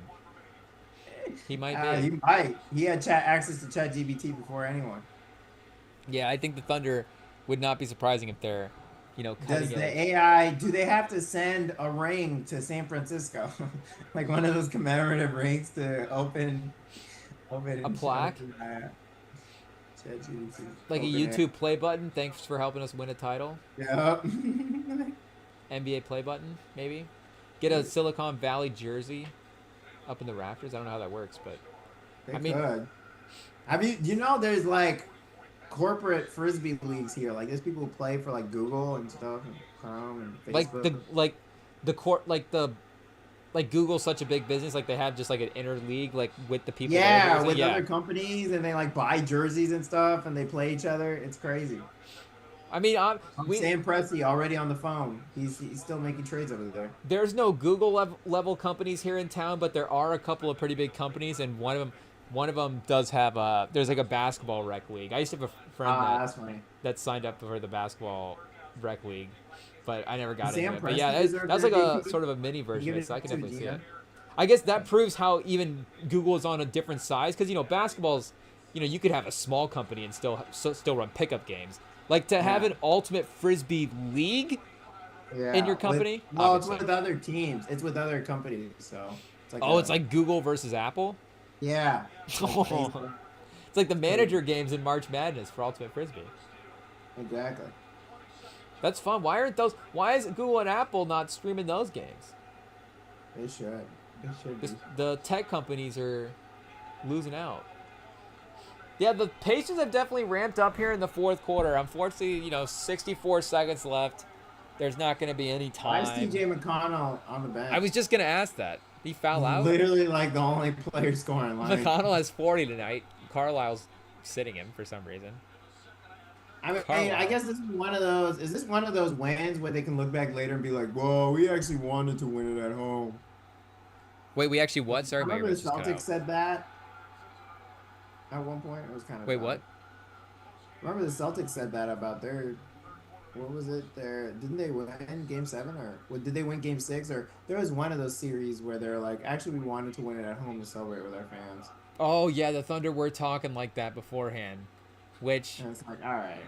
He might be. He might. He had access to ChatGPT before anyone. Yeah, I think the Thunder would not be surprising if they're... Does the AI, do they have to send a ring to San Francisco? Like one of those commemorative rings to open a plaque? Like a YouTube play button? Thanks for helping us win a title? Yeah. NBA play button, maybe? Get a Silicon Valley jersey up in the rafters? I don't know how that works, but... They could. You know, there's like corporate frisbee leagues here. Like there's people who play for like Google and stuff, and Chrome and Like Facebook. the court like the like Google's such a big business, like they have just like an inner league like with the people there who Yeah, use it. with Yeah. other companies, and they like buy jerseys and stuff, and they play each other. It's crazy. I mean, we Sam Presti already on the phone. He's still making trades over there. there's no Google level companies here in town, but there are a couple of pretty big companies, and one of them does have a there's like a basketball rec league. I used to have a friend Ah, that's funny. that signed up for the basketball rec league, but I never got into Sam it. But yeah, Presti deserves that's to like be a included. sort of a mini You version give of it, so I it can to definitely see it. GM. I guess that proves how even Google is on a different size because basketball's you could have a small company and still run pickup games. Like to have Yeah. an ultimate frisbee league Yeah. in your company. Well, it's Obviously. with other teams. It's with other companies. So it's like Oh, it's like Google versus Apple. yeah. Like It's Facebook. like the It's crazy. manager games in March Madness for Ultimate Frisbee. Exactly. That's fun. Why is Google and Apple not streaming those games? They should. They should be. The tech companies are losing out. Yeah, the Pacers have definitely ramped up here in the fourth quarter. Unfortunately, 64 seconds left. There's not going to be any Why is time. TJ McConnell on the bench? I was just going to ask that. Did he foul out? Literally like the only player scoring. Like, McConnell has 40 tonight. Carlisle's sitting him for some reason. I mean, Carlisle. I guess this is one of those. Is this one of those wins where they can look back later and be like, "Whoa, we actually wanted to win it at home." Wait, we actually what? Sorry, my Remember ears the just cut out. Celtics said that at one point. It was kind of Wait, funny. what? Remember the Celtics said that about their. What was it? Didn't they win Game 7 or did they win Game 6 or there was one of those series where they're like, actually we wanted to win it at home to celebrate with our fans. Oh, yeah, the Thunder were talking like that beforehand. Which, And it's like, all right.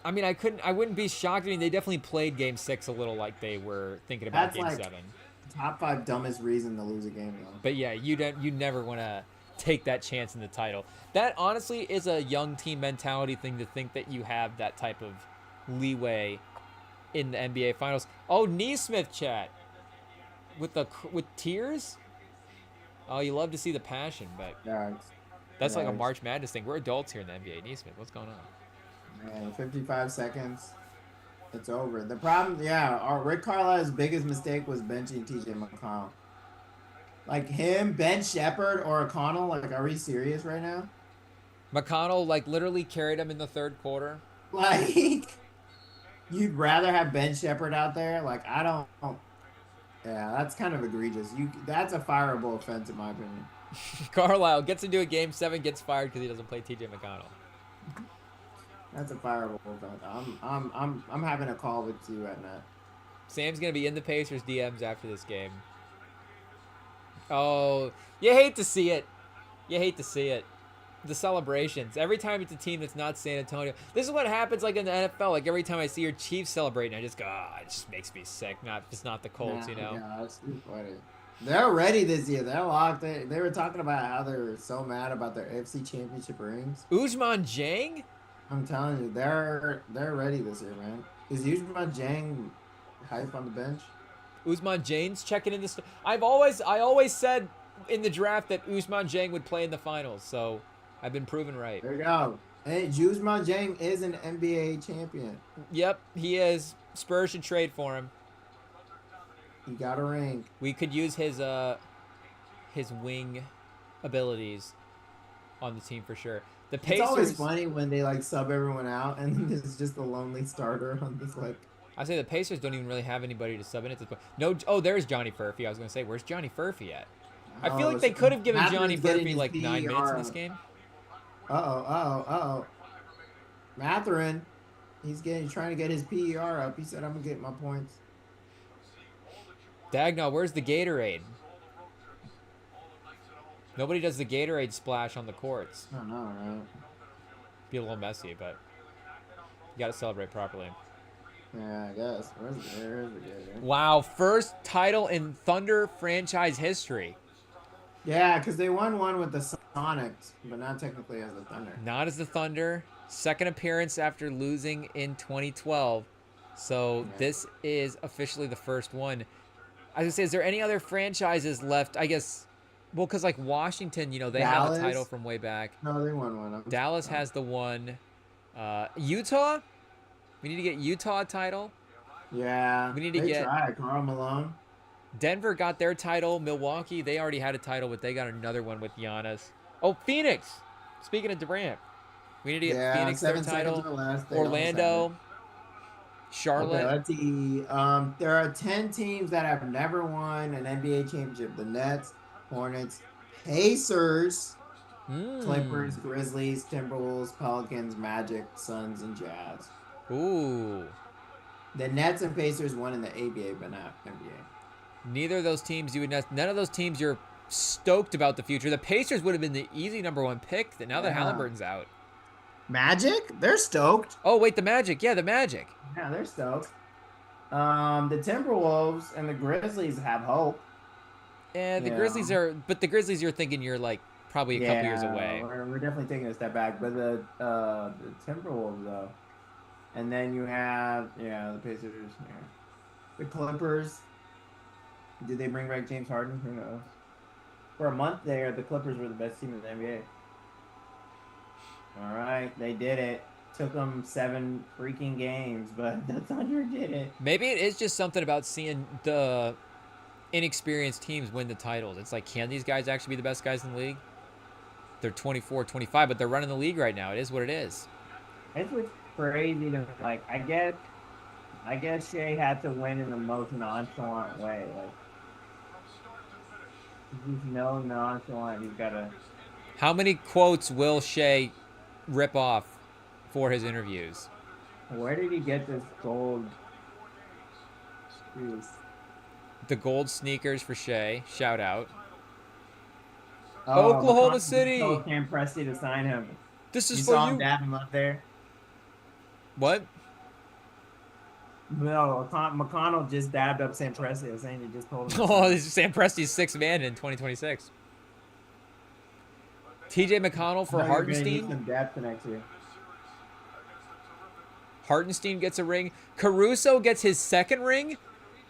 I mean, I wouldn't be shocked. I mean, they definitely played Game 6 a little like they were thinking about That's Game like 7. top 5 dumbest reason to lose a game though. But yeah, you never want to take that chance in the title. That honestly is a young team mentality thing to think that you have that type of leeway in the NBA Finals. Oh, Neesmith chat with tears. Oh, you love to see the passion, but Yeah. that's like a Yeah. March Madness thing. We're adults here in the NBA. Neesmith, what's going on? Man, 55 seconds. It's over. The problem, yeah, our Rick Carlisle's biggest mistake was benching TJ McConnell. Like him, Ben Shepherd, or O'Connell. Like, are we serious right now? McConnell like literally carried him in the third quarter. Like, you'd rather have Ben Shepherd out there? Like, I don't. Yeah, that's kind of egregious. That's a fireable offense in my opinion. Carlisle gets into a Game 7, gets fired because he doesn't play TJ McConnell. That's a fireable offense. I'm having a call with you at Matt. Sam's gonna be in the Pacers DMs after this game. Oh, you hate to see it. You hate to see it. The celebrations. Every time it's a team that's not San Antonio. This is what happens like in the NFL. Like every time I see your Chiefs celebrating, I just go, it just makes me sick. It's not the Colts, Yeah, that's too funny. They're ready this year. They're locked. They were talking about how they're so mad about their AFC Championship rings. Usman Jang? I'm telling you, they're ready this year, man. Is Usman Jang hype on the bench? Usman Jane's checking in this. I always said in the draft that Usman Jang would play in the finals, so I've been proven right. There you go. Hey, Usman Jang is an NBA champion. Yep, he is. Spurs should trade for him. He got a ring. We could use his wing abilities on the team for sure. The Pacers. It's always funny when they like sub everyone out and it's just a lonely starter on this like. I say the Pacers don't even really have anybody to sub in at this point. No, oh, there's Johnny Furphy. I was gonna say, where's Johnny Furphy at? I feel like they could have given Johnny Furphy like 9 minutes in this game. Matherin, he's trying to get his PER up. He said, "I'm gonna get my points." Dagnall, where's the Gatorade? Nobody does the Gatorade splash on the courts. I don't know, right? Be a little messy, but you gotta celebrate properly. Yeah, I guess. Where's the Gatorade? Wow, first title in Thunder franchise history. Yeah, because they won one with the Sonics, but not technically as the Thunder. Not as the Thunder. Second appearance after losing in 2012. So this is officially the first one. I was gonna say, is there any other franchises left? I guess Well, because like Washington, they have a title Dallas. from way back. No, they won one. Dallas has the one. Utah. We need to get Utah a title. Yeah, We need to they get tried. Karl Malone. Denver got their title. Milwaukee, they already had a title, but they got another one with Giannis. Oh, Phoenix. Speaking of Durant, we need to get Yeah, Phoenix their 7 seconds title. or less. They almost had it. Orlando, Okay, Charlotte. let's see. There are 10 teams that have never won an NBA championship: the Nets, Hornets, Pacers, Hmm. Clippers, Grizzlies, Timberwolves, Pelicans, Magic, Suns, and Jazz. Ooh. The Nets and Pacers won in the ABA, but not NBA. Neither of those teams none of those teams you're stoked about the future. The Pacers would have been the easy number one pick. That now that Yeah. Halliburton's out. Magic? They're stoked. Oh wait, the Magic. Yeah, the Magic. Yeah, they're stoked. The Timberwolves and the Grizzlies have hope. And the Yeah. Grizzlies are, but the Grizzlies you're thinking you're like probably a couple years Yeah, away. we're definitely taking a step back. But the Timberwolves though. And then you have the Pacers, yeah. The Clippers. Did they bring back James Harden? Who knows? For a month there, the Clippers were the best team in the NBA. All right, they did it. Took them 7 freaking games, but the Thunder did it. Maybe it is just something about seeing the inexperienced teams win the titles. It's like, can these guys actually be the best guys in the league? They're 24, 25, but they're running the league right now. It is what it is. It's what's crazy to like. I guess Shea had to win in the most nonchalant way. Like he's no nonchalant. He's got to. How many quotes will Shea rip off for his interviews? Where did he get this gold? Jeez. The gold sneakers for Shea. Shout out. Oh, Oklahoma McConnell just City. told Cam Presti to sign him. This is You for saw him you. dab him up there. What? No, McConnell just dabbed up Sam Presti. I was saying he just told him. Oh, this is Sam Presti's sixth man in 2026. TJ McConnell for You're gonna need Hartenstein. some depth next year. Hartenstein gets a ring. Caruso gets his second ring.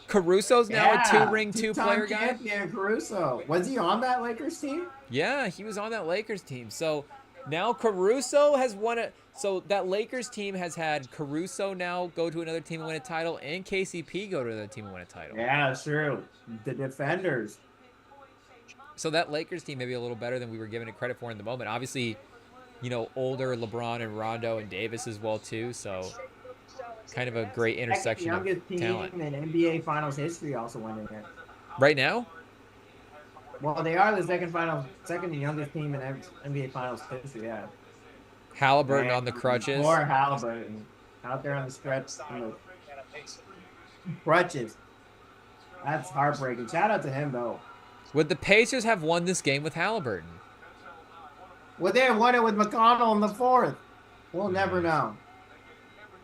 Caruso's now a two-ring, two-player guy. Champion Caruso. Was he on that Lakers team? Yeah, he was on that Lakers team. So now Caruso has won it. So that Lakers team has had Caruso now go to another team and win a title, and KCP go to another team and win a title. Yeah, true. The defenders. So that Lakers team may be a little better than we were giving it credit for in the moment. Obviously, older LeBron and Rondo and Davis as well too. So kind of a great intersection of Youngest team talent. in NBA Finals history also went in there. Right now, Well, they are the second youngest team in NBA Finals history. Yeah. Halliburton on the crutches. Or Halliburton out there on the stretch. On the crutches. That's heartbreaking. Shout out to him though. Would the Pacers have won this game with Halliburton? Well, they won it with McConnell in the fourth. We'll never know.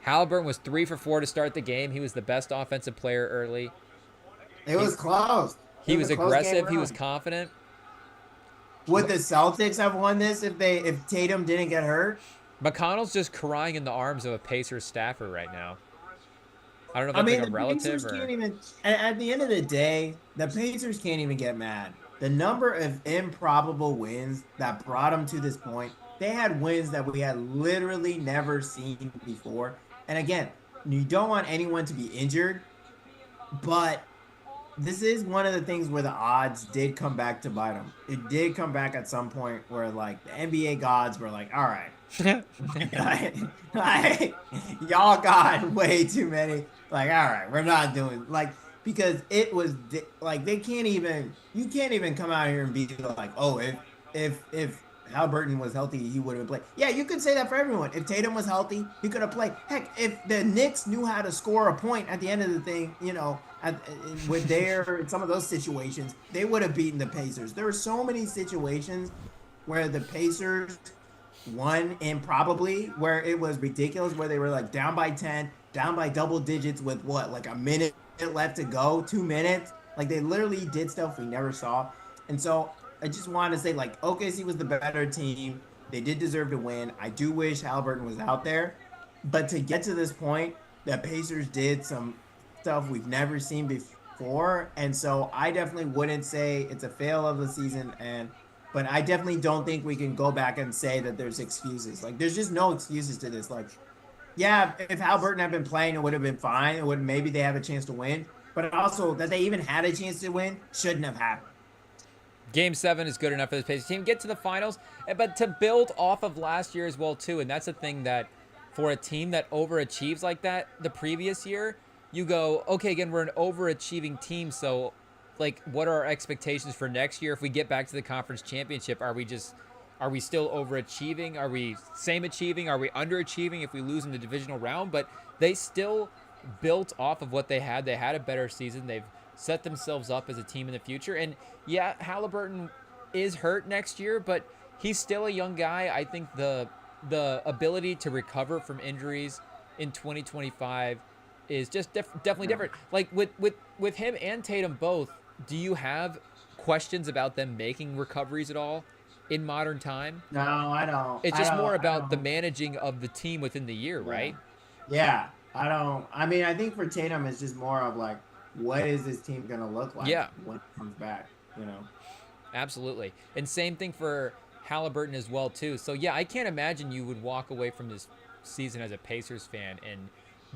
Halliburton was 3 for 4 to start the game. He was the best offensive player early. It was close. He was a close game aggressive. He was run. confident. Would the Celtics have won this if Tatum didn't get hurt? McConnell's just crying in the arms of a Pacers staffer right now. I don't know if that's like a the relative Pacers or. can't even. At the end of the day, the Pacers can't even get mad. The number of improbable wins that brought them to this point, they had wins that we had literally never seen before. And again, you don't want anyone to be injured, but this is one of the things where the odds did come back to bite them. It did come back at some point where like the NBA gods were like, all right. like, y'all got way too many. Like, all right, we're not doing because it was like you can't even come out here and be like, oh, if Halliburton was healthy, he would have played. Yeah, you could say that for everyone. If Tatum was healthy, he could have played. Heck, if the Knicks knew how to score a point at the end of the thing, with some of those situations, they would have beaten the Pacers. There were so many situations where the Pacers won improbably, where it was ridiculous, where they were like down by 10, down by double digits with like a minute left to go, 2 minutes. Like they literally did stuff we never saw. And so I just wanted to say, like, OKC was the better team. They did deserve to win. I do wish Halliburton was out there. But to get to this point, the Pacers did some stuff we've never seen for. And so I definitely wouldn't say it's a fail of the season. But I definitely don't think we can go back and say that there's excuses. Like, there's just no excuses to this. Like, yeah, if Halliburton had been playing, it would have been fine. It would maybe they have a chance to win. But also that they even had a chance to win shouldn't have happened. Game 7 is good enough for this Pacers team. Get to the finals, but to build off of last year as well too. And that's the thing that for a team that overachieves like that the previous year, you go, okay, again, we're an overachieving team, so like what are our expectations for next year if we get back to the conference championship? Are we still overachieving? Are we same achieving? Are we underachieving if we lose in the divisional round? But they still built off of what they had. They had a better season. They've set themselves up as a team in the future. And yeah, Halliburton is hurt next year, but he's still a young guy. I think the ability to recover from injuries in 2025 is just definitely Yeah. different. Like with him and Tatum both, do you have questions about them making recoveries at all in modern time? No, I don't. It's just more I about the don't. managing of the team within the year, Yeah. right? Yeah. I don't. I mean, I think for Tatum, it's just more of like, what is this team gonna look like Yeah, when it comes back? You know? absolutely. And same thing for Halliburton as well too. So yeah, I can't imagine you would walk away from this season as a Pacers fan and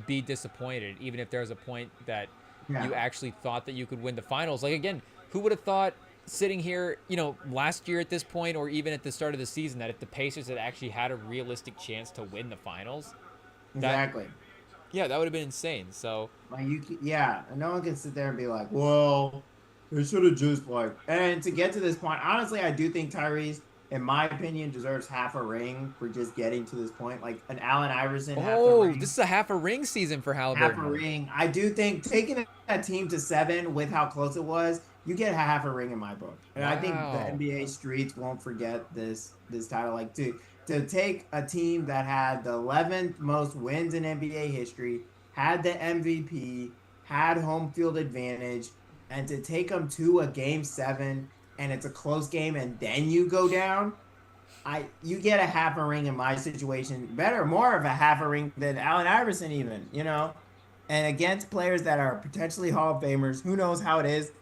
be disappointed, even if there was a point that Yeah. you actually thought that you could win the finals. Like again, who would have thought sitting here, last year at this point or even at the start of the season that if the Pacers had actually had a realistic chance to win the finals, that Exactly. yeah, that would have been insane. So Like yeah, and no one can sit there and be like, well, they should have just like. And to get to this point, honestly, I do think Tyrese, in my opinion, deserves half a ring for just getting to this point. Like an Allen Iverson, half a oh, this ring, is a half a ring season for half a Halliburton. ring. I do think taking that team to 7 with how close it was, you get half a ring in my book. And I think the Wow. NBA streets won't forget this title. Like to take a team that had the 11th most wins in NBA history, had the MVP, had home field advantage, and to take them to a game 7 and it's a close game and then you go down, you get a half a ring in my situation, better, more of a half a ring than Allen Iverson even, and against players that are potentially Hall of Famers. Who knows how it is?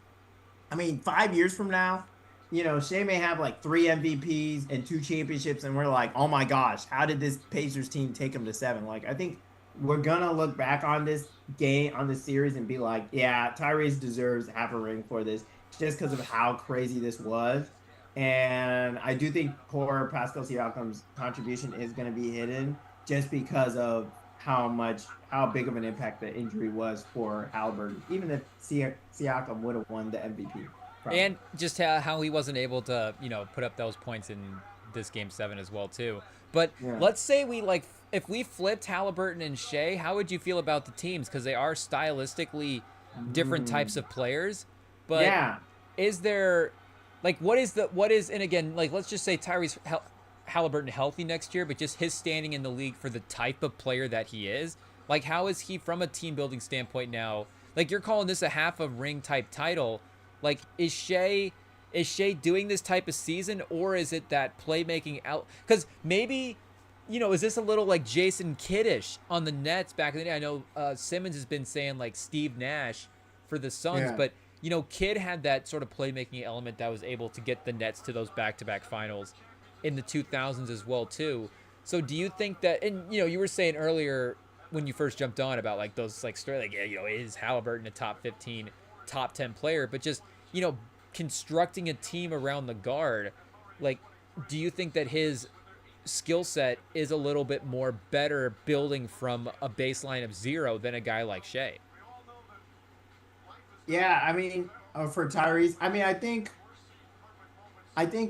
I mean, 5 years from now, Shea may have like 3 MVPs and 2 championships, and we're like, oh my gosh, how did this Pacers team take him to 7? Like, I think we're gonna look back on this game, on this series, and be like, yeah, Tyrese deserves half a ring for this, just because of how crazy this was. And I do think poor Pascal Siakam's contribution is going to be hidden just because of how big of an impact the injury was for Halliburton. Even if Siakam would have won the MVP, probably. And just how he wasn't able to, put up those points in this game 7 as well too. But Yeah. let's say if we flipped Halliburton and Shea, how would you feel about the teams because they are stylistically different types Mm. of players? But Yeah. is there like what is and again, like let's just say Halliburton healthy next year, but just his standing in the league for the type of player that he is. Like how is he from a team building standpoint now? Like you're calling this a half a ring type title. Like is Shea doing this type of season or is it that playmaking out cuz maybe is this a little like Jason Kiddish on the Nets back in the day? I know Simmons has been saying like Steve Nash for the Suns, Yeah. but Kidd had that sort of playmaking element that was able to get the Nets to those back-to-back finals in the 2000s as well too. So do you think that and you were saying earlier when you first jumped on about like those like story like yeah, is Halliburton a top 15, top 10 player, but just, constructing a team around the guard, like do you think that his skill set is a little bit more better building from a baseline of 0 than a guy like Shea? Yeah. I mean, for Tyrese, I mean, I think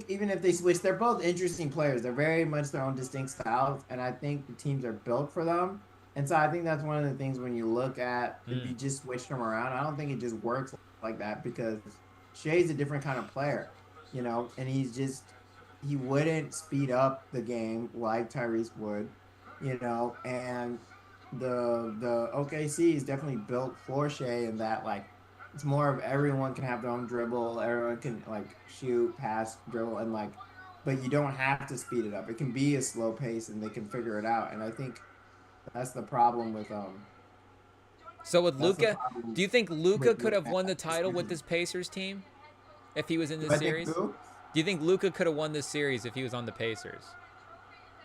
even if they switch, they're both interesting players. They're very much their own distinct styles, and I think the teams are built for them. And so I think that's one of the things when you look at if Mm. you just switch them around, I don't think it just works like that because Shea's a different kind of player, and he wouldn't speed up the game like Tyrese would, and the OKC is definitely built for Shea in that like it's more of everyone can have their own dribble, everyone can like shoot, pass, dribble, and like, but you don't have to speed it up. It can be a slow pace, and they can figure it out. And I think that's the problem with So with That's the Luca, problem do you think Luca with could have won the Matt this title with season. this Pacers team if he was in Do this I think series? who? Do you think Luca could have won this series if he was on the Pacers?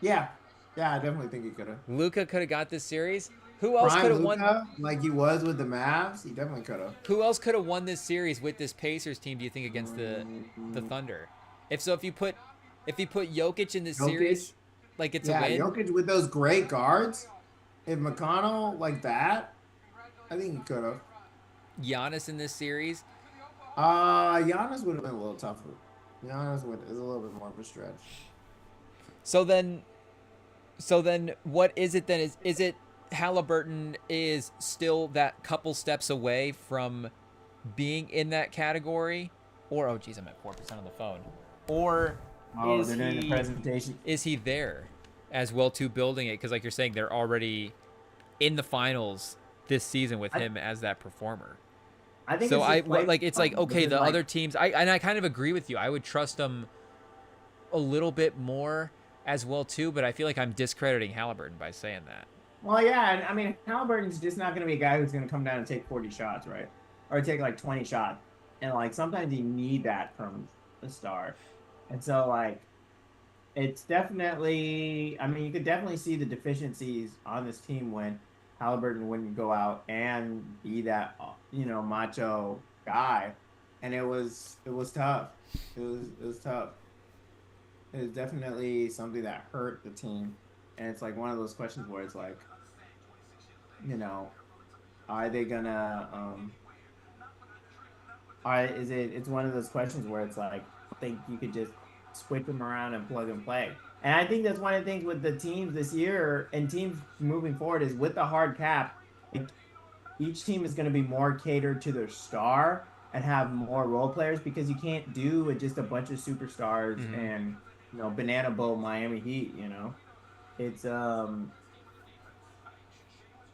Yeah, yeah, I definitely think he could have. Luca could have got this series. Who else could Prime have won? Luca, like he was with the Mavs, he definitely could have. Who else could have won this series with this Pacers team? Do you think against the Mm, Thunder? If so, if you put Jokic in this Jokic, series, like it's a yeah, win. Jokic with those great guards. If McConnell like that, I think he could have. Giannis in this series. Giannis would have been a little tougher. Giannis would is a little bit more of a stretch. So then, what is it then? Is it Halliburton is still that couple steps away from being in that category, or oh geez, I'm at 4% on the phone, or Oh, they're doing the presentation. is he there as well too building it? Because like you're saying, they're already in the finals this season with him as that performer. I think So it's just play like it's like okay, because the like other teams, I kind of agree with you. I would trust them a little bit more as well too, but I feel like I'm discrediting Halliburton by saying that. well, yeah, and I mean Halliburton's just not going to be a guy who's going to come down and take 40 shots, right? Or take like 20 shots, and like sometimes you need that from the star, and so like it's definitely. I mean, you could definitely see the deficiencies on this team when Halliburton wouldn't go out and be that macho guy, and it was tough. It was tough. It was definitely something that hurt the team, and it's like one of those questions where it's like, you know, are they gonna are is it it's one of those questions where it's like I think you could just switch them around and plug and play. And I think that's one of the things with the teams this year and teams moving forward is with the hard cap, like each team is going to be more catered to their star and have more role players because you can't do with just a bunch of superstars Mm-hmm. and banana boat Miami Heat. It's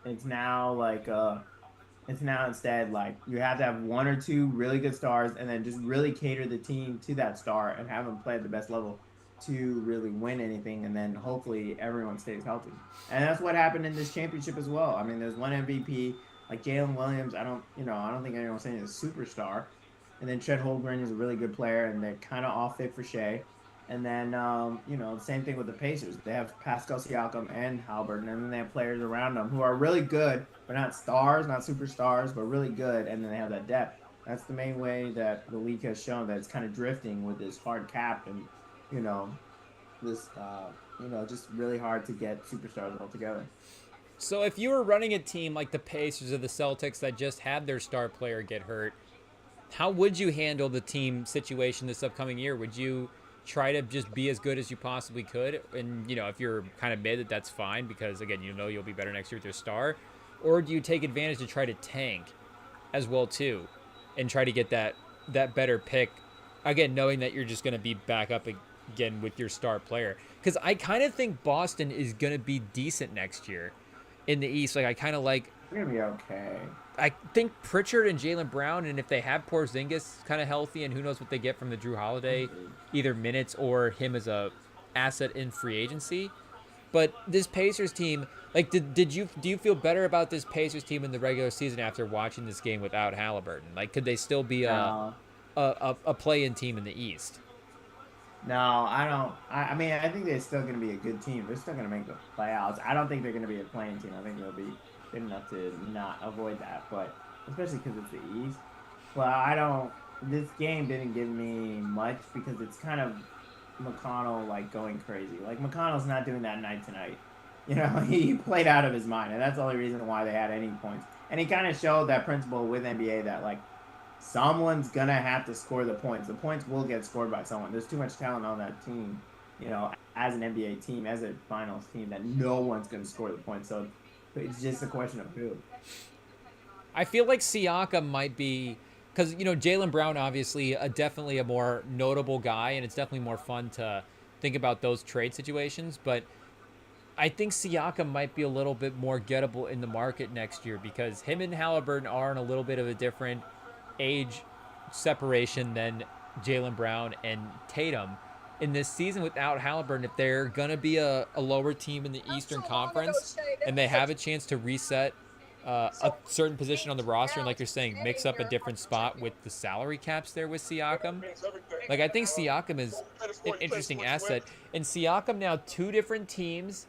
it's now like it's now instead like you have to have one or two really good stars and then just really cater the team to that star and have them play at the best level to really win anything, and then hopefully everyone stays healthy. And that's what happened in this championship as well. I mean, there's one MVP like Jalen Williams. I don't think anyone's saying he's a superstar. And then Chet Holmgren is a really good player, and they're kind of all fit for Shea. And then, same thing with the Pacers. They have Pascal Siakam and Halliburton, and then they have players around them who are really good, but not stars, not superstars, but really good. And then they have that depth. That's the main way that the league has shown that it's kind of drifting with this hard cap and, you know, this, just really hard to get superstars all together. So if you were running a team like the Pacers or the Celtics that just had their star player get hurt, how would you handle the team situation this upcoming year? Would you try to just be as good as you possibly could? And, if you're kind of mid, that's fine because, again, you'll be better next year with your star. Or do you take advantage to try to tank as well, too, and try to get that better pick, again, knowing that you're just going to be back up again with your star player? Because I kind of think Boston is going to be decent next year in the East. Like, I kind of like They're going to be okay. I think Pritchard and Jaylen Brown, and if they have Porzingis kind of healthy, and who knows what they get from the Drew Holiday, either minutes or him as a asset in free agency. But this Pacers team, like, do you feel better about this Pacers team in the regular season after watching this game without Halliburton? Like, could they still be No. a play-in team in the East? No, I don't. I mean, I think they're still going to be a good team. They're still going to make the playoffs. I don't think they're going to be a playing team. I think they'll be good enough to not avoid that. But especially because it's the East. Well, I don't. This game didn't give me much because it's kind of McConnell like going crazy. Like McConnell's not doing that night to night. He played out of his mind, and that's the only reason why they had any points. And he kind of showed that principle with NBA that like someone's gonna have to score the points. The points will get scored by someone. There's too much talent on that team, as an NBA team, as a finals team, that no one's gonna score the points. So it's just a question of who. I feel like Siakam might be, because Jaylen Brown obviously definitely a more notable guy, and it's definitely more fun to think about those trade situations. But I think Siakam might be a little bit more gettable in the market next year because him and Halliburton are in a little bit of a different age separation than Jaylen Brown and Tatum. In this season without Halliburton, if they're going to be a lower team in the Eastern Conference and they have a chance to reset a certain position on the roster, and like you're saying, mix up a different spot with the salary caps there with Siakam. Like I think Siakam is an interesting asset, and Siakam now 2 different teams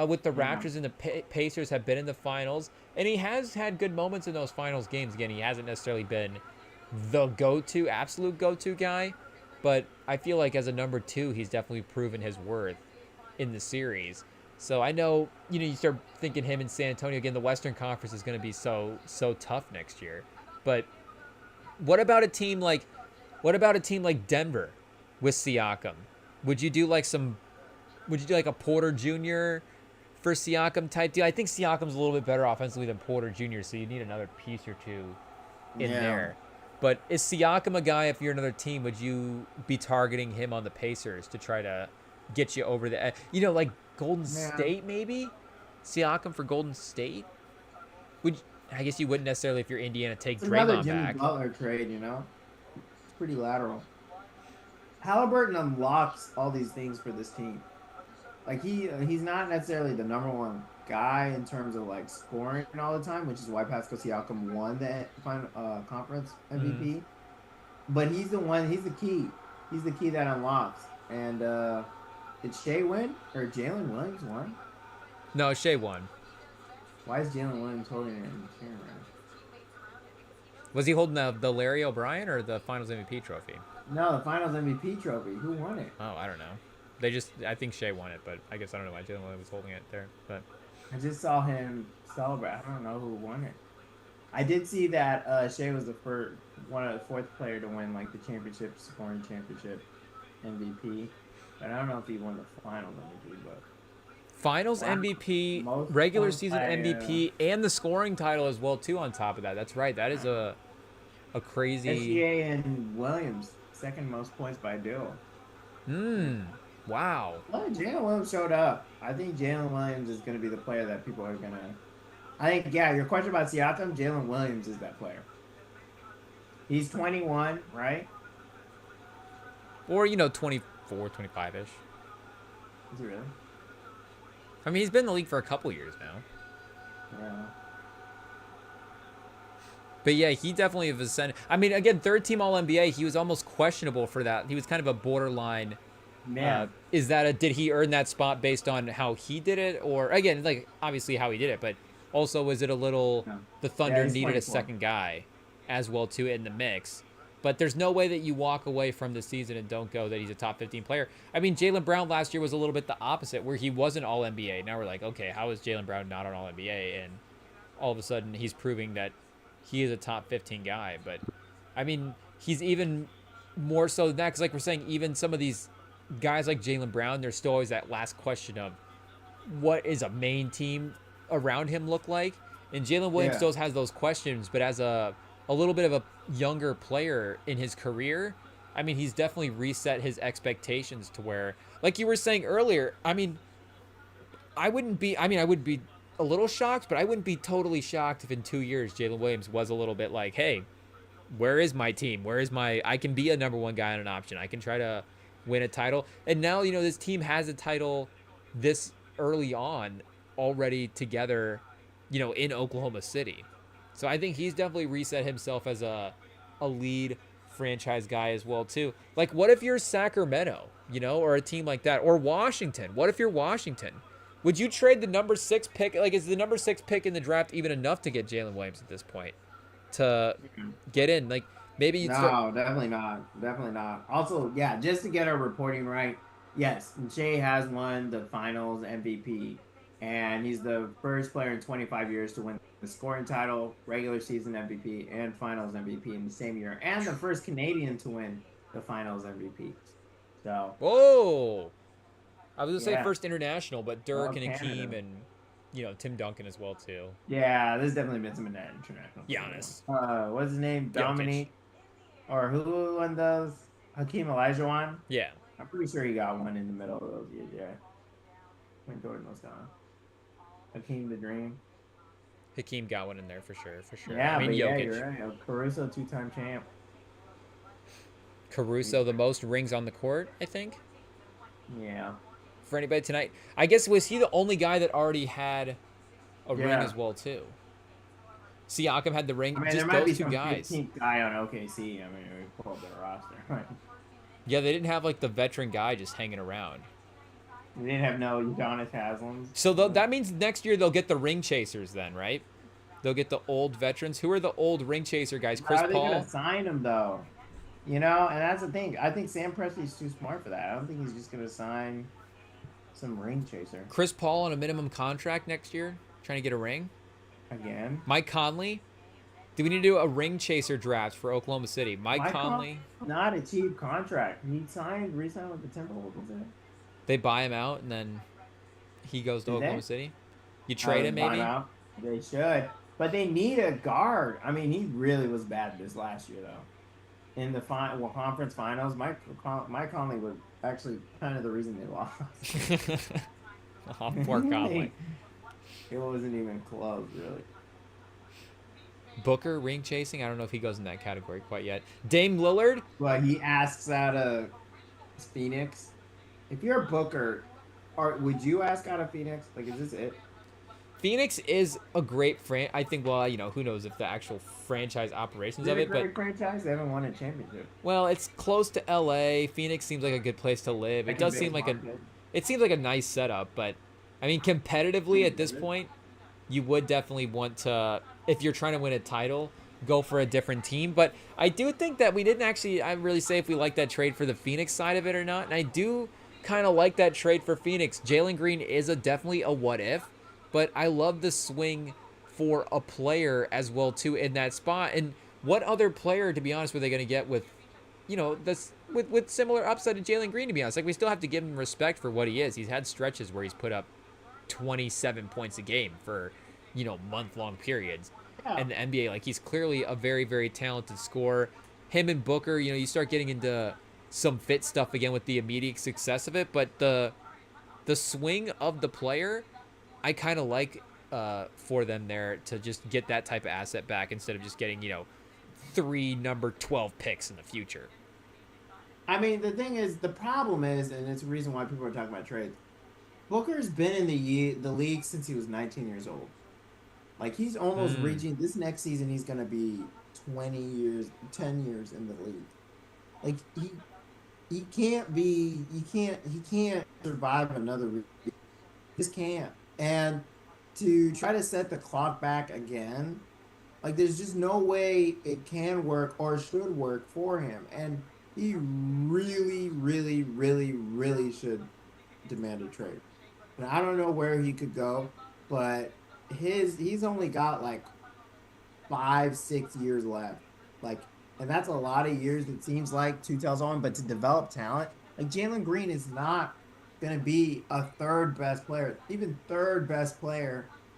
with the Yeah. Raptors and the Pacers have been in the finals, and he has had good moments in those finals games. Again, he hasn't necessarily been the absolute go-to guy, but I feel like as a number 2, he's definitely proven his worth in the series. So I know, you start thinking him in San Antonio again. The Western Conference is going to be so tough next year. But what about a team like, Denver with Siakam? Would you do like a Porter Jr. for Siakam type deal? I think Siakam's a little bit better offensively than Porter Jr., so you need another piece or two in Yeah. there. But is Siakam a guy, if you're another team, would you be targeting him on the Pacers to try to get you over the edge? Like Golden Yeah. State, maybe? Siakam for Golden State? I guess you wouldn't necessarily, if you're Indiana, take It's another Draymond Jimmy back. Butler trade, It's pretty lateral. Halliburton unlocks all these things for this team. Like he's not necessarily the number one guy in terms of like scoring all the time, which is why Pascal Siakam won the conference Mm. MVP. But he's the one. He's the key. He's the key that unlocks. And did Shea win or Jalen Williams won? No, Shea won. Why is Jalen Williams holding it in the camera? Was he holding the Larry O'Brien or the Finals MVP trophy? No, the Finals MVP trophy. Who won it? Oh, I don't know. I think Shea won it, but I guess I don't know why Jalen Williams was holding it there. But I just saw him celebrate. I don't know who won it. I did see that Shea was the fourth player to win like the championship, scoring championship MVP. But I don't know if he won the Finals MVP. But Finals wow. MVP, Most regular points season by, MVP, and the scoring title as well too. On top of that, that's right. That is a crazy. SGA and Williams, second most points by duo. Wow. Well, Jalen Williams showed up. I think Jalen Williams is going to be the player that people are going to. I think, yeah, your question about Siakam, Jalen Williams is that player. He's 21, right? Or 24, 25-ish. Is he really? I mean, he's been in the league for a couple years now. Yeah. But yeah, he definitely has ascended. I mean, again, third team All NBA. He was almost questionable for that. He was kind of a borderline. Man. Did he earn that spot based on how he did it, or again, like obviously how he did it, but also was it a little No. the Thunder he's needed a 24. second guy as well too in the mix. But there's no way that you walk away from the season and don't go that he's a top 15 player. I mean, Jaylen Brown last year was a little bit the opposite, where he wasn't All NBA. Now we're like, okay, how is Jaylen Brown not an All NBA? And all of a sudden he's proving that he is a top 15 guy. But I mean, he's even more so than that, because like we're saying, even some of these guys like Jaylen Brown, there's still always that last question of what is a main team around him look like? And Jalen Williams still has those questions, but as a little bit of a younger player in his career, I mean, he's definitely reset his expectations to where, like you were saying earlier, I would be a little shocked, but I wouldn't be totally shocked if in 2 years Jalen Williams was a little bit like, hey, where is my team? I can be a number one guy on an option. I can try to win a title. And now, this team has a title this early on already together, in Oklahoma City. So I think he's definitely reset himself as a lead franchise guy as well too. Like, what if you're Sacramento, or a team like that, or Washington? What if you're Washington? Would you trade the number 6 pick? Like, is the number 6 pick in the draft even enough to get Jalen Williams at this point to get in? Like, maybe you. Definitely not. Definitely not. Also, yeah, just to get our reporting right, yes, Shea has won the Finals MVP, and he's the first player in 25 years to win the scoring title, regular season MVP, and Finals MVP in the same year, and the first Canadian to win the Finals MVP. So. Whoa. I was gonna say first international, but Dirk and Canada. Akeem and Tim Duncan as well too. Yeah, there's definitely been some in that international. Giannis. What's his name? Dominique. Or who won those? Hakeem Olajuwon? Yeah. I'm pretty sure he got one in the middle of those years, yeah. When Jordan was gone. Hakeem the Dream. Hakeem got one in there for sure. Yeah, I mean, but Jokic. you're right. Caruso, 2-time champ. Caruso, the most rings on the court, I think. Yeah. For anybody tonight. I guess, was he the only guy that already had a ring as well too? Siakam had the ring. I mean, there Just might those be two some guys. 15th guy on OKC. I mean, we pulled their roster. Right? Yeah, they didn't have like the veteran guy just hanging around. They didn't have no Udonis Haslams. So that means next year they'll get the ring chasers then, right? They'll get the old veterans. Who are the old ring chaser guys? How Chris are they gonna Paul. sign him though? You know, and that's the thing. I think Sam Presti's too smart for that. I don't think he's just gonna sign some ring chaser Chris Paul on a minimum contract next year, trying to get a ring. again. Mike Conley. Do we need to do a ring chaser draft for Oklahoma City? Mike Mike Conley. not a cheap contract. He re-signed with the Timberwolves. Is it? They buy him out and then he goes to Did Oklahoma they? City. You trade him maybe. Timeout. They should, but they need a guard. I mean, he really was bad this last year though. In the conference finals, Mike Conley was actually kind of the reason they lost. Oh, poor Conley. It wasn't even close, really. Booker ring chasing. I don't know if he goes in that category quite yet. Dame Lillard. But he asks out of Phoenix. If you're a Booker, would you ask out of Phoenix? Like, is this it? Phoenix is a great I think. Well, who knows if the actual franchise operations of it, but franchise, they haven't won a championship. well, it's close to LA. Phoenix seems like a good place to live. It does seem like it seems like a nice setup, but I mean, competitively at this point, you would definitely want to, if you're trying to win a title, go for a different team. But I do think that we didn't actually, I really say if we like that trade for the Phoenix side of it or not. And I do kind of like that trade for Phoenix. Jalen Green is definitely a what if, but I love the swing for a player as well too in that spot. And what other player, to be honest, were they going to get with, this with similar upside to Jalen Green, to be honest? Like, we still have to give him respect for what he is. He's had stretches where he's put up 27 points a game for, month-long periods. Yeah. And the NBA, like, he's clearly a very, very talented scorer. Him and Booker, you start getting into some fit stuff again with the immediate success of it, but the swing of the player, I kind of like for them there to just get that type of asset back instead of just getting, 3 number 12 picks in the future. I mean, the problem is, and it's the reason why people are talking about trades. Booker's been in the league since he was 19 years old. Like, he's almost reaching this next season. He's gonna be 10 years in the league. Like, he can't survive another. He just can't. And to try to set the clock back again, like, there's just no way it can work or should work for him. And he really, really, really, really should demand a trade. And I don't know where he could go, but he's only got like 5-6 years left. Like, and that's a lot of years, it seems like, to tell someone, but to develop talent, like, Jalen Green is not gonna be a third best player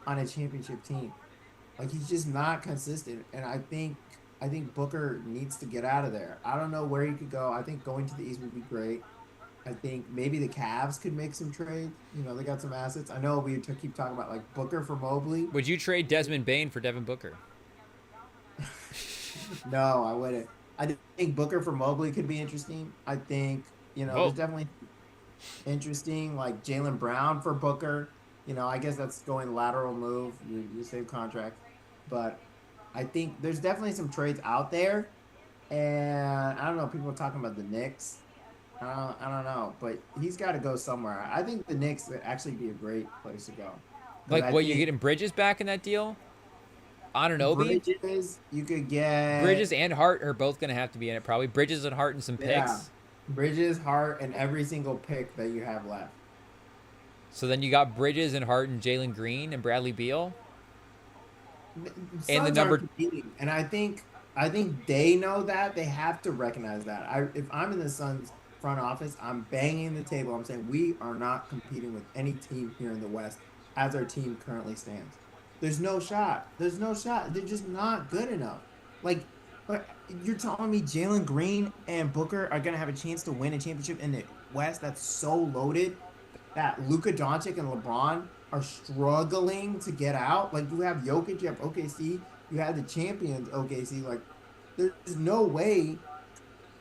on a championship team. Like, he's just not consistent, and I think Booker needs to get out of there. I don't know where he could go. I think going to the East would be great. I think maybe the Cavs could make some trades. They got some assets. I know we keep talking about, like, Booker for Mobley. Would you trade Desmond Bane for Devin Booker? No, I wouldn't. I think Booker for Mobley could be interesting. I think, there's definitely interesting, like Jaylen Brown for Booker. I guess that's going lateral move. You save contract. But I think there's definitely some trades out there. And I don't know, people are talking about the Knicks. I don't know, but he's got to go somewhere. I think the Knicks would actually be a great place to go. Like, what, you getting Bridges back in that deal? Anunoby? Bridges, you could get... Bridges and Hart are both going to have to be in it, probably. Bridges and Hart and some picks. Yeah. Bridges, Hart, and every single pick that you have left. So then you got Bridges and Hart and Jalen Green and Bradley Beal. And the number... And I think they know that. They have to recognize that. If I'm in the Suns front office, I'm banging the table. I'm saying we are not competing with any team here in the West as our team currently stands. There's no shot. They're just not good enough. Like, but you're telling me Jalen Green and Booker are gonna have a chance to win a championship in the West that's so loaded that Luka Doncic and LeBron are struggling to get out? Like, you have Jokic, you have OKC, you have the champions OKC. Like, there's no way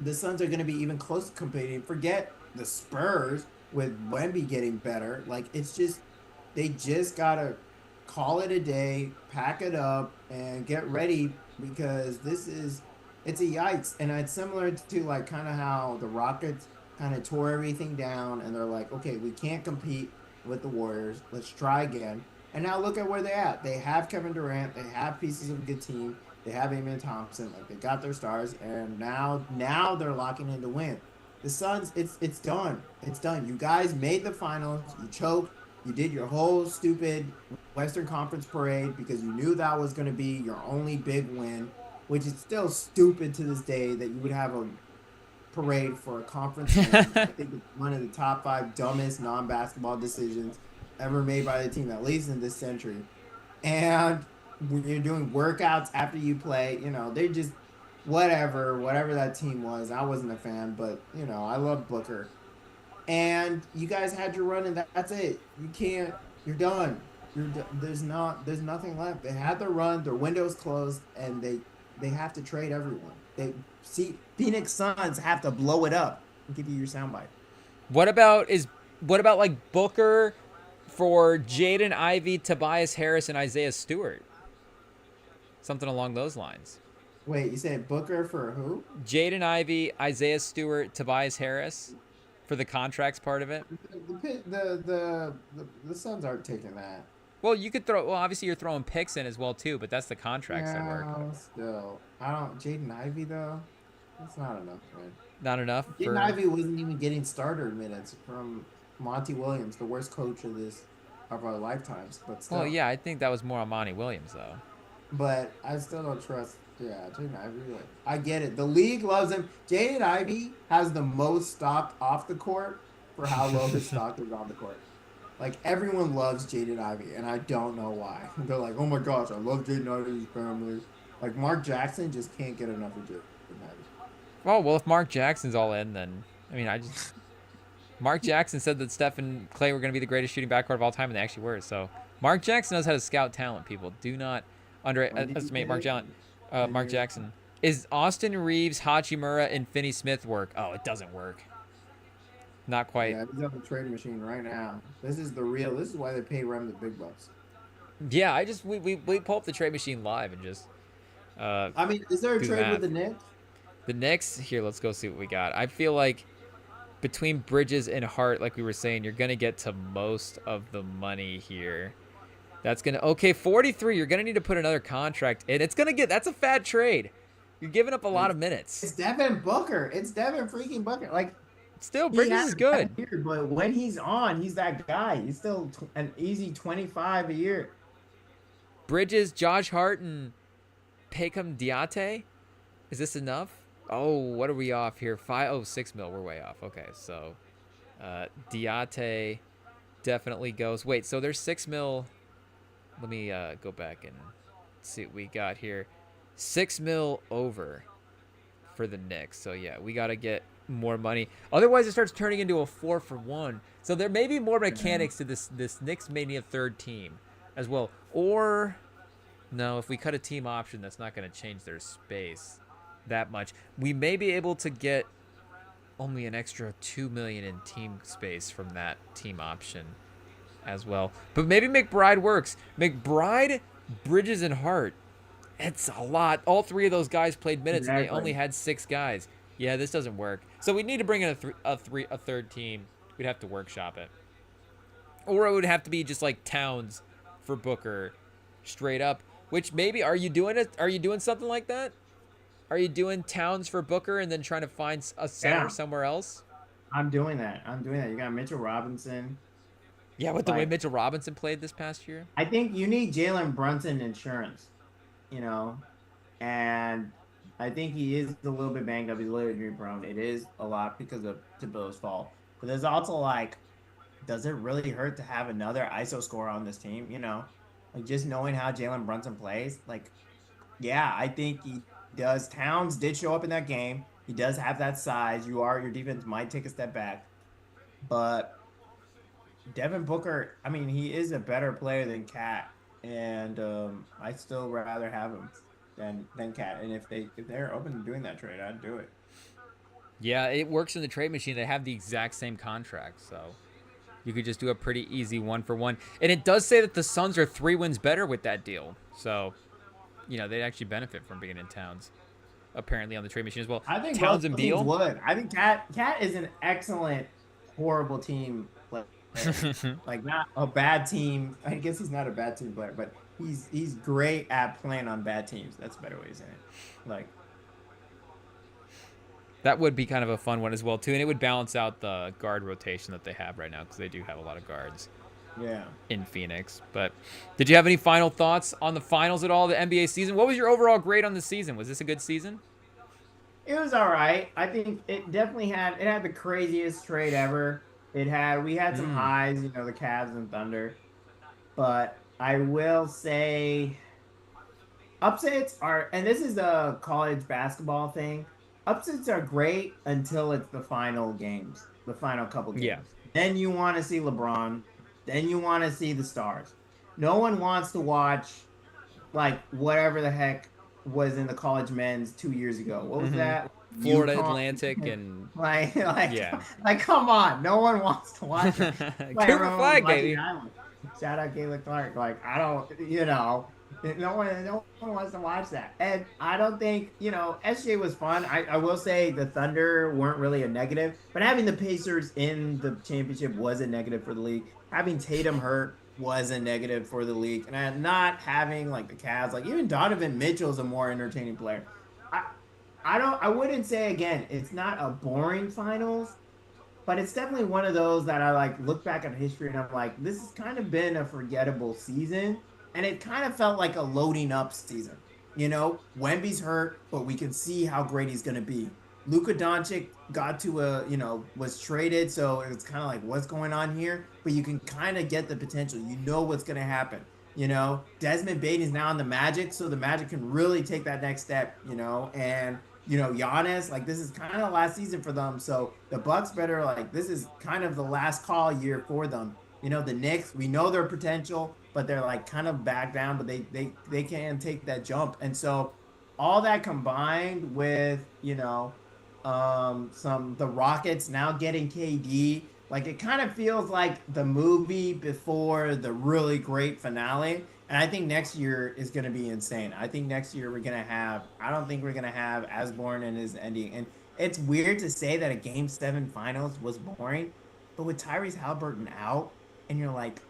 the Suns are going to be even close to competing. Forget the Spurs with Wemby getting better. Like, it's just, they just got to call it a day, pack it up, and get ready because it's a yikes. And it's similar to like kind of how the Rockets kind of tore everything down and they're like, okay, we can't compete with the Warriors. Let's try again. And now look at where they're at. They have Kevin Durant. They have pieces of a good team. They have Amen Thompson. Like they got their stars, and now they're locking in to win. The Suns, it's done. It's done. You guys made the finals. You choked. You did your whole stupid Western Conference parade because you knew that was going to be your only big win, which is still stupid to this day that you would have a parade for a conference win. I think it's one of the top five dumbest non-basketball decisions ever made by the team, at least in this century. And when you're doing workouts after you play, they just whatever that team was. I wasn't a fan, but I love Booker. And you guys had your run, and that's it. You can't. You're done. There's nothing left. They had their run. Their window's closed, and they have to trade everyone. They see Phoenix Suns have to blow it up and give you your soundbite. What about like Booker for Jaden Ivey, Tobias Harris, and Isaiah Stewart? Something along those lines. Wait, you said Booker for who? Jaden Ivey, Isaiah Stewart, Tobias Harris for the contracts part of it. The Suns aren't taking that. Well, you could throw. Well, obviously you're throwing picks in as well too, but that's the contracts that work. Yeah, still. I don't. Jaden Ivey though, that's not enough, man. Not enough Jaden for. Ivey wasn't even getting starter minutes from Monty Williams, the worst coach of our lifetimes. But Well, still, yeah, I think that was more on Monty Williams though. but I still don't trust. Yeah, Jaden Ivey. Like, I get it. The league loves him. Jaden Ivey has the most stock off the court for how low his stock is on the court. Like everyone loves Jaden Ivey, and I don't know why. They're like, "Oh my gosh, I love Jaden Ivey's family." Like Mark Jackson just can't get enough of Jaden Ivey. Oh well, if Mark Jackson's all in, then I mean, I just Mark Jackson said that Steph and Clay were going to be the greatest shooting backcourt of all time, and they actually were. So Mark Jackson knows how to scout talent. People do not When did he underestimate say it? Mark 10 years ago. Jackson. Is Austin Reeves, Hachimura, and Finney Smith work? Oh, it doesn't work. Not quite. Yeah, he's on the trade machine right now. This is the real. This is why they pay Rem the big bucks. Yeah, I just we pull up the trade machine live and just uh, I mean, is there a do the trade with math. the Knicks? The Knicks here. Let's go see what we got. I feel like between Bridges and Hart, like we were saying, you're gonna get to most of the money here. That's gonna 43. You're gonna need to put another contract in. It's gonna get. That's a fat trade. You're giving up a lot of minutes. It's Devin Booker. It's Devin freaking Booker. Like Still, he Bridges had is a bad good. year, but when he's on, he's that guy. He's still an easy 25 a year. Bridges, Josh Hart, and Paycom Diate. Is this enough? Oh, what are we off here? 6 mil. We're way off. Okay, so Diate definitely goes. Wait, so there's 6 mil. Let me go back and see what we got here. 6 mil over for the Knicks. So yeah, we got to get more money. Otherwise, it starts turning into a 4-for-1. So there may be more mechanics to this Knicks Mania third team as well. Or no, if we cut a team option, that's not going to change their space that much. We may be able to get only an extra 2 million in team space from that team option as well. But maybe McBride works. McBride, Bridges, and Hart. It's a lot. All three of those guys played minutes, and they only had 6 guys. Yeah, this doesn't work. So we need to bring in a third team. We'd have to workshop it, or it would have to be just like Towns for Booker, straight up. Which maybe are you doing it? Are you doing something like that? Are you doing Towns for Booker and then trying to find a center somewhere else? I'm doing that. I'm doing that. You got Mitchell Robinson. Yeah, with the way Mitchell Robinson played this past year. I think you need Jalen Brunson insurance, and I think he is a little bit banged up. He's a little injury prone. It is a lot because of Thibodeau's fault. But there's also does it really hurt to have another ISO scorer on this team? Like just knowing how Jalen Brunson plays, yeah, I think he does. Towns did show up in that game. He does have that size. Your defense might take a step back, but Devin Booker, I mean, he is a better player than Cat, and I still rather have him than Cat. And if they're open to doing that trade, I'd do it. Yeah, it works in the trade machine. They have the exact same contract, so You could just do a pretty easy 1-for-1. And it does say that the Suns are 3 wins better with that deal. So, they'd actually benefit from being in Towns, apparently, on the trade machine as well. I think Towns both and teams Beal. would. I think Cat is an excellent, horrible team player. Like not a bad team. I guess he's not a bad team player, but he's great at playing on bad teams. That's a better way of saying it. Like That would be kind of a fun one as well, too. And it would balance out the guard rotation that they have right now because they do have a lot of guards yeah. in Phoenix. But did you have any final thoughts on the finals at all, the NBA season? What was your overall grade on the season? Was this a good season? It was all right. I think it definitely had the craziest trade ever. We had some highs, the Cavs and Thunder. But I will say upsets are, and this is a college basketball thing. Upsets are great until it's the final games, the final couple games. Yeah. Then you want to see LeBron. Then you want to see the stars. No one wants to watch like whatever the heck was in the college men's 2 years ago. What was that? Florida UConn? Atlantic and Yeah. Like, come on. No one wants to watch it. Like, Cooper Flag, baby. Shout out Galen Clark. Like, I don't, no one wants to watch that. And I don't think, SJ was fun. I will say the Thunder weren't really a negative, but having the Pacers in the championship was a negative for the league. Having Tatum hurt was a negative for the league. And not having like the Cavs, like even Donovan Mitchell's a more entertaining player. I wouldn't say again, it's not a boring finals, but it's definitely one of those that I like look back at history and I'm like, this has kind of been a forgettable season. And it kind of felt like a loading up season. Wemby's hurt, but we can see how great he's going to be. Luka Doncic got to was traded. So it's kind of like, what's going on here? But you can kind of get the potential. You know what's going to happen. Desmond Bane is now in the Magic. So the Magic can really take that next step, and Giannis, like this is kind of the last season for them. So the Bucks better this is kind of the last call year for them. The Knicks, we know their potential, but they're like kind of back down, but they can take that jump. And so all that combined with, the Rockets now getting KD, like it kind of feels like the movie before the really great finale. And I think next year is going to be insane. I think next year I don't think we're going to have Asborn and his ending. And it's weird to say that a Game 7 finals was boring, but with Tyrese Halliburton out, and you're like,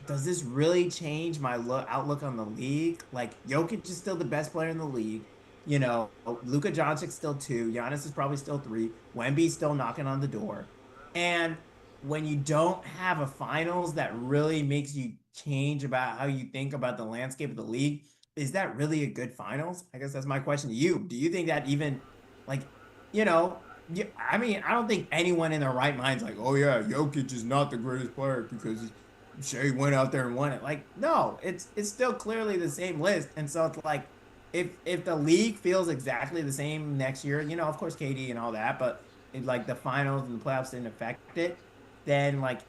does this really change my outlook on the league? Like, Jokic is still the best player in the league. Luka Doncic's still 2. Giannis is probably still 3. Wemby's still knocking on the door. And when you don't have a finals that really makes you change about how you think about the landscape of the league, is that really a good finals? I guess that's my question to you. Do you think that even, like, I mean, I don't think anyone in their right mind's like, oh yeah, Jokic is not the greatest player because Shea went out there and won it. Like, no, it's still clearly the same list. And so it's like, if the league feels exactly the same next year, of course KD and all that, but like the finals and the playoffs didn't affect it, then like,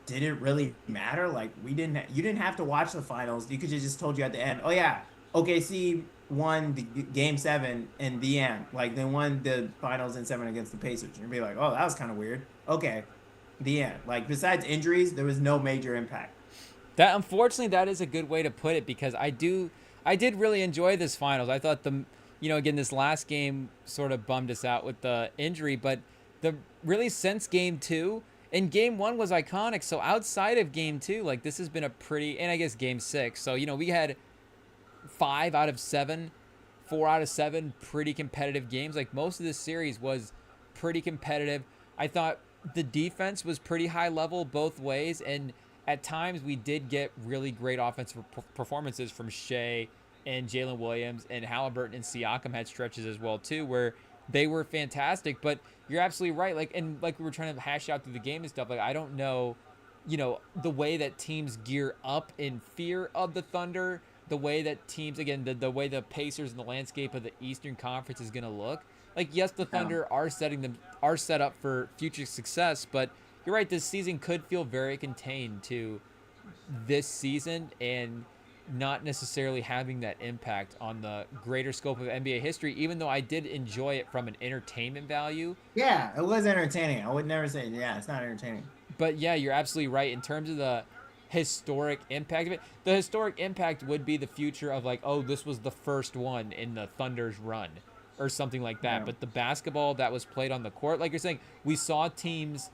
did it really matter? Like, you didn't have to watch the finals. You could have just told you at the end, oh yeah, OKC won the Game 7 in the end. Like, they won the finals in 7 against the Pacers. You'd be like, oh, that was kind of weird. Okay, the end. Like, besides injuries, there was no major impact. Unfortunately, that is a good way to put it because I did really enjoy this finals. I thought again, this last game sort of bummed us out with the injury, but really since Game 2, and Game 1 was iconic. So outside of Game 2, like this has been a pretty, and I guess Game 6. So, we had 5 out of 7, 4 out of 7 pretty competitive games. Like most of this series was pretty competitive. I thought the defense was pretty high level both ways. And at times we did get really great offensive performances from Shea and Jalen Williams, and Halliburton and Siakam had stretches as well too, where they were fantastic. But you're absolutely right. Like we were trying to hash out through the game and stuff. Like, I don't know, the way that teams gear up in fear of the Thunder, the way that teams, again, the way the Pacers and the landscape of the Eastern Conference is going to look. Like, yes, the Thunder are set up for future success, but you're right, this season could feel very contained to this season and not necessarily having that impact on the greater scope of NBA history, even though I did enjoy it from an entertainment value. Yeah, it was entertaining. I would never say, yeah, it's not entertaining. but yeah, you're absolutely right in terms of the historic impact of it. The historic impact would be the future of like, oh, this was the first one in the Thunder's run or something like that. Yeah. But the basketball that was played on the court, like you're saying, we saw teams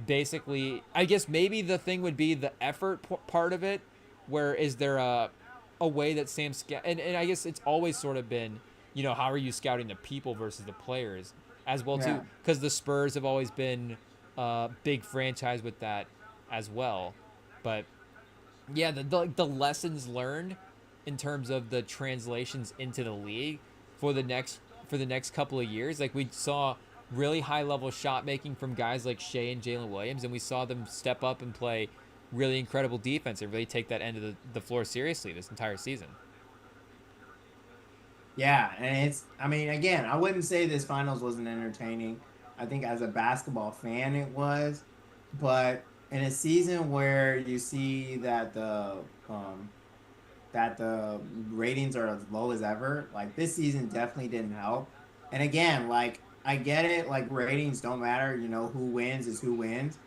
basically. I guess maybe the thing would be the effort part of it. Where is there a way that Sam and I guess it's always sort of been, how are you scouting the people versus the players as well Yeah. too, because the Spurs have always been a big franchise with that as well. But yeah, the lessons learned in terms of the translations into the league for the next couple of years, like we saw really high level shot making from guys like Shea and Jalen Williams, and we saw them step up and play really incredible defense and really take that end of the floor seriously this entire season. Yeah, and I mean, again, I wouldn't say this finals wasn't entertaining. I think as a basketball fan, it was. But in a season where you see that the ratings are as low as ever, like this season definitely didn't help. And again, like I get it, like ratings don't matter, who wins is who wins.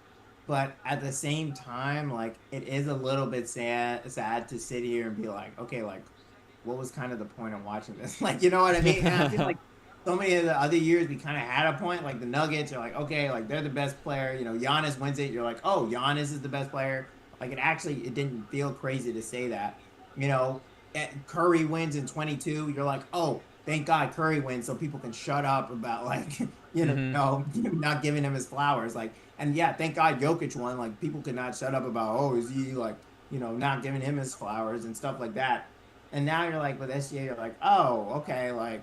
But at the same time, like it is a little bit sad to sit here and be like, okay, like what was kind of the point of watching this? Like, you know what I mean? And I feel like so many of the other years we kind of had a point. Like the Nuggets are like, okay, like they're the best player. Giannis wins it. You're like, oh, Giannis is the best player. Like it didn't feel crazy to say that. You know, Curry wins in 22. You're like, oh, thank God Curry wins, so people can shut up about like, Mm-hmm. not giving him his flowers. Like, and yeah, thank God Jokic won. Like people could not shut up about, oh, is he like, not giving him his flowers and stuff like that. And now you're like with SGA, you're like, oh, okay, like,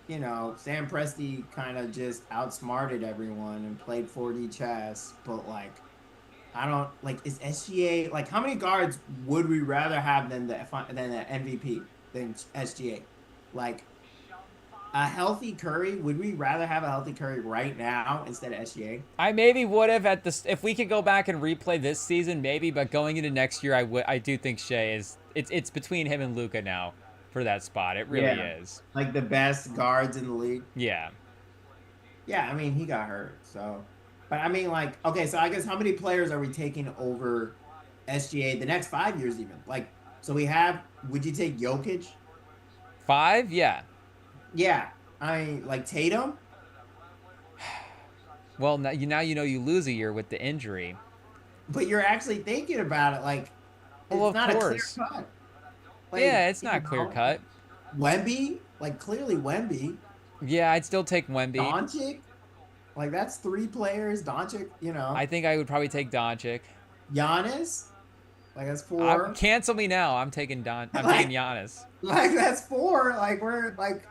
Sam Presti kind of just outsmarted everyone and played 4D chess, but like, I don't like is SGA like how many guards would we rather have than the MVP than SGA? Like a healthy Curry, would we rather have a healthy Curry right now instead of SGA? I maybe would have at this if we could go back and replay this season, maybe. But going into next year, I do think Shea is it's between him and Luca now for that spot. It really Yeah, is. like the best guards in the league. Yeah. Yeah, I mean he got hurt, so. But I mean, like, okay, so I guess how many players are we taking over SGA the next 5 years even? Like, so we have. Would you take Jokic? 5, yeah. Yeah, I mean, like Tatum. Well, now you lose a year with the injury. But you're actually thinking about it, like Well, it's of not a clear course. cut. Yeah, it's not clear Like cut. Wemby, like clearly Wemby, Yeah, I'd still take Wemby. Doncic, like that's three players. Doncic, I think I would probably take Doncic. Giannis, like that's I'm four. cancel me now. I'm taking I'm taking like, Giannis. like that's four. Like we're like,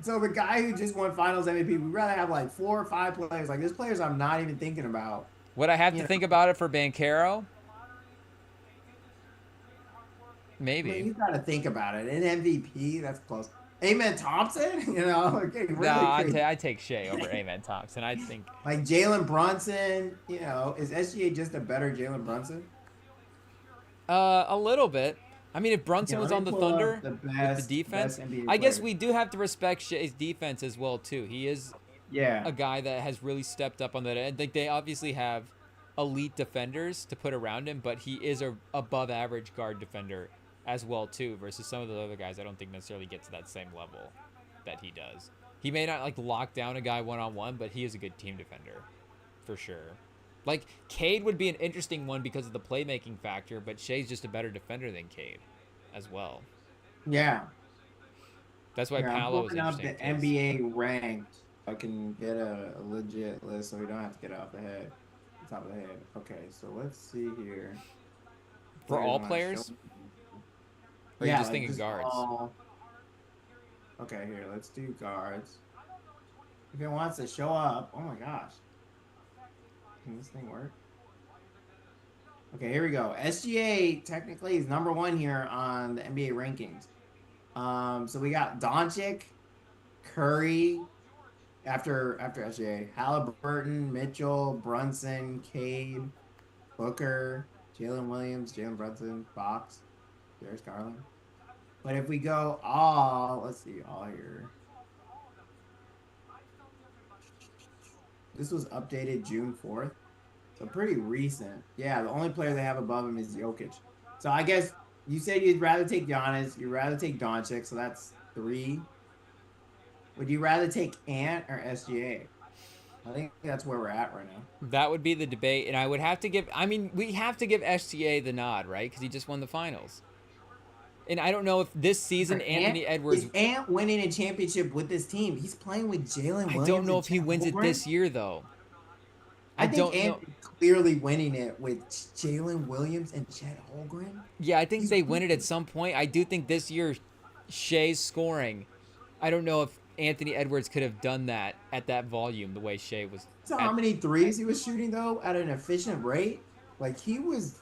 so the guy who just won Finals MVP, we'd rather have like 4 or 5 players. Like there's players I'm not even thinking about. Would I have You to know, think about it for Bankero? I mean, Maybe. you got to think about it. An MVP, that's close. Amen Thompson, okay, No, really crazy. I take Shea over Amen Thompson. I think Like Jalen Brunson, is SGA just a better Jalen Brunson? a little bit. I mean, if Okay, Brunson was let me on the pull up Thunder the with the best defense, NBA I guess players. we do have to respect Shea's defense as well too. He is Yeah, a guy that has really stepped up on that end. Like they obviously have elite defenders to put around him, but he is a above average guard defender as well too. Versus some of the other guys, I don't think necessarily get to that same level that he does. He may not like lock down a guy one on one, but he is a good team defender for sure. Like Cade would be an interesting one because of the playmaking factor, but Shea's just a better defender than Cade as well. yeah, That's why yeah. I'm Paolo is pulling an up interesting the case. NBA ranked. So I can get a legit list, so we don't have to get it off the top of the head. Okay, so let's see here. For Players all want to show. players, or are you Yeah, just like thinking just guards? all. Okay, here, let's do guards. If it wants to show up, oh my gosh, can this thing work? Okay, here we go. SGA technically is number one here on the NBA rankings. So we got Doncic, Curry after SGA, Halliburton, Mitchell, Brunson, Cade, Booker, Jalen Williams, Jalen Brunson, Fox, Darius Garland. But if we go all, let's see, all here. This was updated June 4th. So pretty recent. Yeah, the only player they have above him is Jokic. So I guess you said you'd rather take Giannis, you'd rather take Doncic, so that's three. Would you rather take Ant or SGA? I think that's where we're at right now. That would be the debate, and I would have to give. I mean, we have to give SGA the nod, right? Because he just won the finals. And I don't know if this season For Ant, Anthony Edwards. is Ant winning a championship with this team? He's playing with Jalen I don't Williams know and if he Chet wins it Holmgren. this year though. I I think don't Ant know. is clearly winning it with Jalen Williams and Chet Holmgren. Yeah, I think He's they win it at winning. some point. I do think this year Shea's scoring. I don't know if Anthony Edwards could have done that at that volume the way Shea was So how at. many threes he was shooting though at an efficient rate? Like he was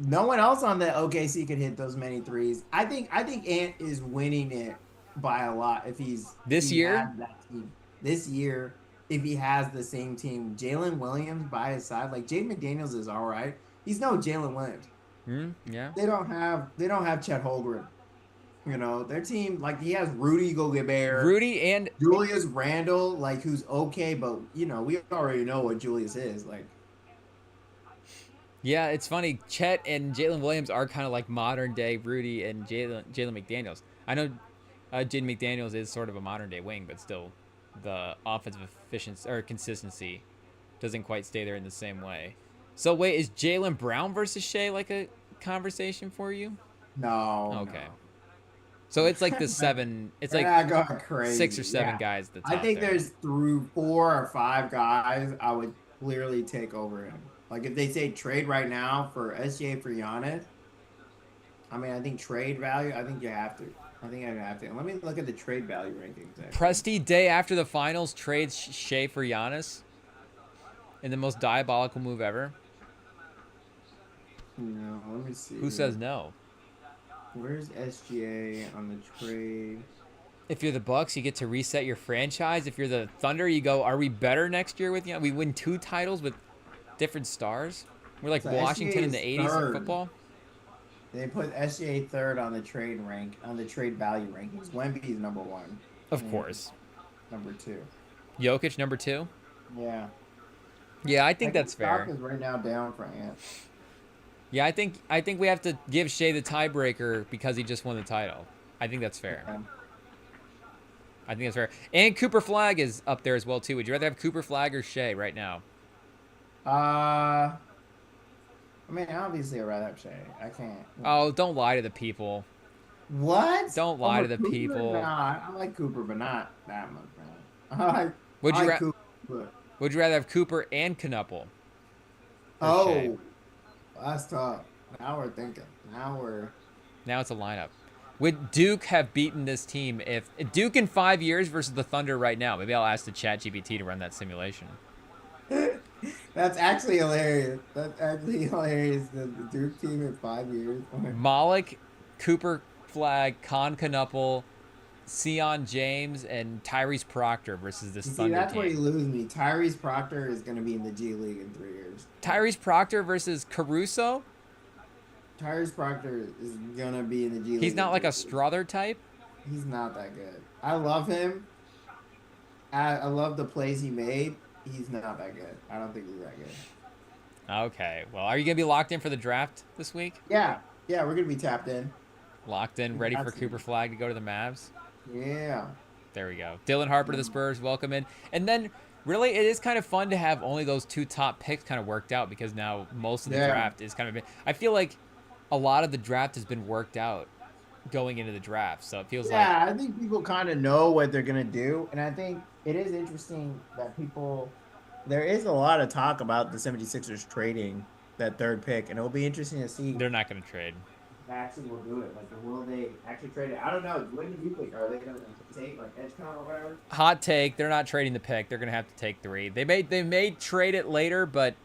no one else on the OKC could hit those many threes. I think Ant is winning it by a lot if This he has year. that team this year. If he has the same team, Jalen Williams by his side, like Jay McDaniels is all right. He's no Jalen Williams. Yeah. They don't have Chet Holmgren. You know their team like he has Rudy Gobert, Rudy and Julius Randle, like who's okay, but we already know what Julius is like. yeah, it's funny. Chet and Jalen Williams are kind of like modern day Rudy and Jalen McDaniels. I know Jaden McDaniels is sort of a modern day wing, but still, the offensive efficiency or consistency doesn't quite stay there in the same way. So wait, is Jalen Brown versus Shea like a conversation for you? No, Okay. So it's like the seven. It's they're like not going six or crazy. seven Yeah, guys at the I top think there. there's through 4 or 5 guys I would clearly take over him. Like if they say trade right now for SGA for Giannis, I mean I think trade value. I think you have to. I think I have to. Let me look at the trade value rankings actually. Presti day after the finals trades Shea for Giannis in the most diabolical move ever. No, let me see Who here. says no? Where's SGA on the trade? If you're the Bucks, you get to reset your franchise. If you're the Thunder, you go, are we better next year with you? We win 2 titles with different stars. We're like So SGA Washington in the is 80s in third. football. They put SGA third on the trade value rankings. Wemby is number one. Of And course. number two. Jokic number 2. Yeah. Yeah, I I think think that's stock fair. is right now down for Ant. Yeah, I think we have to give Shea the tiebreaker because he just won the title. I think that's fair. Yeah. I think that's fair. And Cooper Flag is up there as well too. Would you rather have Cooper Flag or Shea right now? I mean, obviously, I'd rather have Shea. I can't. Oh, don't lie to the people. What? Don't lie Over to the Cooper? people. Nah, I like Cooper, but not that much, man. Would I you like ra- Cooper. But, Would you rather have Cooper and Knuppel or Shea? oh, that's tough. Now we're thinking. Now it's a lineup. Would Duke have beaten this team if Duke in 5 years versus the Thunder right now? Maybe I'll ask the ChatGPT to run that simulation. That's actually hilarious. That's actually hilarious. The Duke team in 5 years. Malik, Cooper Flag, Con Knuppel, Sion James, and Tyrese Proctor versus this You see, Thunder that's where you team. lose me. Tyrese Proctor is going to be in the G League in 3 years. Tyrese Proctor versus Caruso. Tyrese Proctor is going to be in the G League. He's not in like a 3 years. Strother type. He's not that good. I love him. I love the plays he made. He's not that good. I don't think he's that good. Okay. Well, are you gonna be locked in for the draft this week? Yeah. Yeah, we're going to be tapped in. Locked in, ready for That's- Cooper Flag to go to the Mavs. Yeah. There we go. Dylan Harper to the Spurs, welcome in. And then, really, it is kind of fun to have only those 2 top picks kind of worked out because now most of the Yeah. draft is kind of. I feel like a lot of the draft has been worked out going into the draft, so it feels like. Yeah, I think people kind of know what they're going to do. And I think it is interesting that there is a lot of talk about the 76ers trading that third pick. And it'll be interesting to see They're not going to trade. if they actually will do it. Like, will they actually trade it? I don't know. What do you think? Are they going to take, like, Edgecom or whatever? Hot take: they're not trading the pick. They're going to have to take 3. They may trade it later, but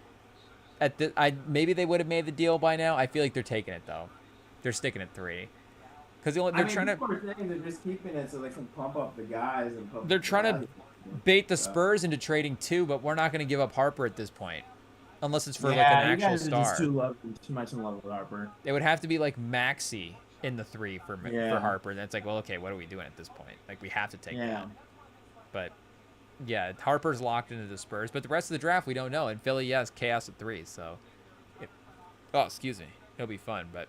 maybe they would have made the deal by now. I feel like they're taking it though. They're sticking at 3 because they're trying to. People are saying they're just keeping it so they can pump up the guys and pump. They're the trying to value. bait the So, Spurs into trading 2, but we're not going to give up Harper at this point, unless it's for like yeah, an you actual guys are star. just too much in love with Harper. It would have to be like Maxi in the 3 for Yeah. Harper. That's like, well, okay, what are we doing at this point? Like we have to take Yeah. that. But Yeah, Harper's locked into the Spurs, but the rest of the draft we don't know. And Philly, yes, chaos at 3. So, oh, excuse me, it'll be fun. But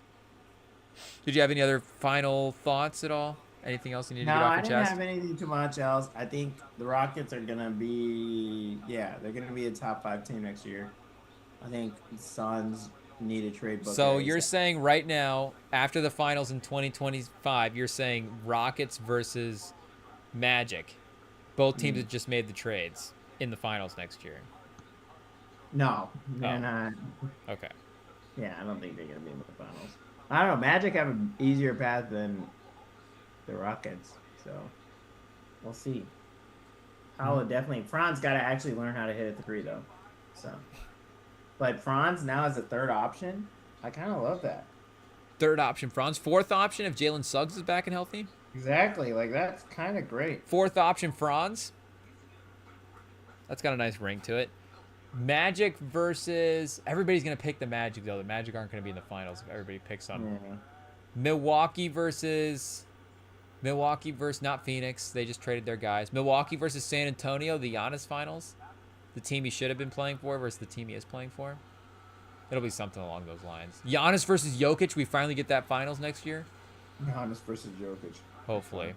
did you have any other final thoughts at all? Anything else you need to No, get off I your didn't chest? have anything too much else. I think the Rockets are gonna be, yeah, they're gonna be a top 5 team next year. I think the Suns need a trade Booker. So you're saying right now, after the finals in 2025, you're saying Rockets versus Magic. Both teams have just made the trades in the finals next year. No, they're not. Okay. Yeah, I don't think they're gonna be in the finals. I don't know. Magic have an easier path than the Rockets, so we'll see. Definitely. Franz got to actually learn how to hit a 3 though. So, but Franz now as a third option, I kind of love that. Third option, Franz. Fourth option, if Jalen Suggs is back and healthy. Exactly. Like, that's kind of great. Fourth option, Franz. That's got a nice ring to it. Magic versus... Everybody's going to pick the Magic, though. The Magic aren't going to be in the finals if everybody picks them. Yeah. Milwaukee versus... not Phoenix. They just traded their guys. Milwaukee versus San Antonio, the Giannis finals. The team he should have been playing for versus the team he is playing for. It'll be something along those lines. Giannis versus Jokic. We finally get that finals next year. Giannis versus Jokic. Hopefully.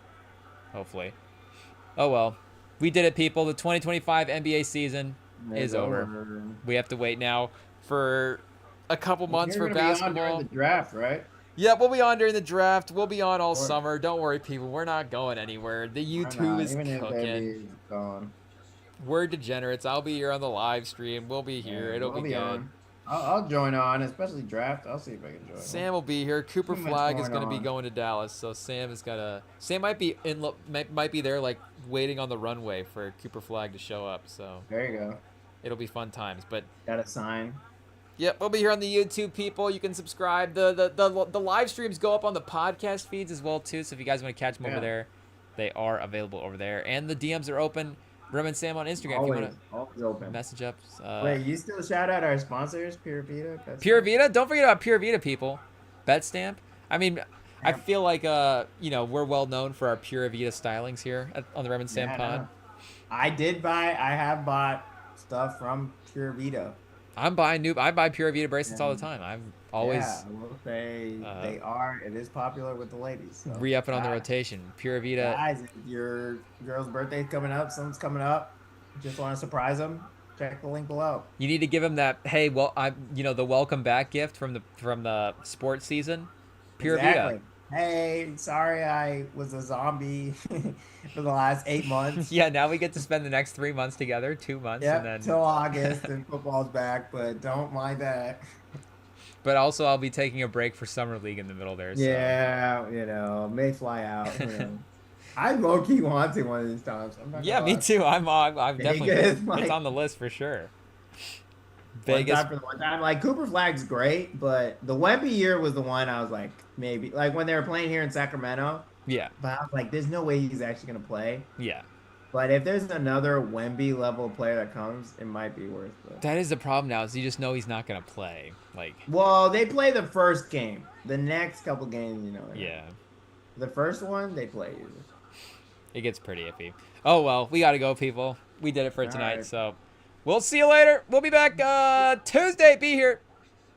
Oh, well. We did it, people. The 2025 NBA season is over. We have to wait now for a couple months for basketball. Be on during the draft, right? Yeah, we'll be on during the draft. We'll be on all summer. Don't worry, people. We're not going anywhere. The YouTube is cooking. We're degenerates. I'll be here on the live stream. We'll be here. Yeah, It'll be good. I'll join on, especially draft. I'll see if I can join. Sam will be here. Cooper Flag is going to be going to Dallas, so Sam is gonna. Sam might be might be there, like waiting on the runway for Cooper Flag to show up. So there you go. It'll be fun times. But got a sign. Yep, we'll be here on the YouTube, people. You can subscribe. The live streams go up on the podcast feeds as well too. So if you guys want to catch them over there, they are available over there, and the DMs are open. Rem and Sam on Instagram. Always, if you want to open. Message up. Wait, you still shout out our sponsors, Pure Vita? Pure Vita? Don't forget about Pure Vita, people. BETSTAMP. I mean, I feel like we're well known for our Pure Vita stylings here on the Rem and Sam pod. No. I have bought stuff from Pure Vita. I buy Pure Vita bracelets all the time. I've always. Yeah, I will say it is popular with the ladies. So. Re-upping on the rotation. Pure Vita. Guys, if your girl's birthday's coming up, something's coming up, just want to surprise them, check the link below. You need to give them that, hey, well, the welcome back gift from the sports season. Pure Vita. Hey, sorry I was a zombie for the last 8 months. Yeah, now we get to spend the next 3 months together, 2 months, and then till August and football's back, but don't mind that. But also, I'll be taking a break for summer league in the middle there. So. Yeah, may fly out. I low key want to one of these times. Me too. I'm definitely. It's on the list for sure. Vegas. One time, like Cooper Flag's great, but the Wemby year was the one I was like, maybe like when they were playing here in Sacramento. Yeah. But I was like, there's no way he's actually gonna play. Yeah. But if there's another Wemby level player that comes, it might be worth it. That is the problem now. Is you just know he's not gonna play. Well, they play the first game. The next couple games, Yeah. The first one they play usually. It gets pretty iffy. Oh well, we gotta go, people. We did it for tonight, so we'll see you later. We'll be back Tuesday. Be here.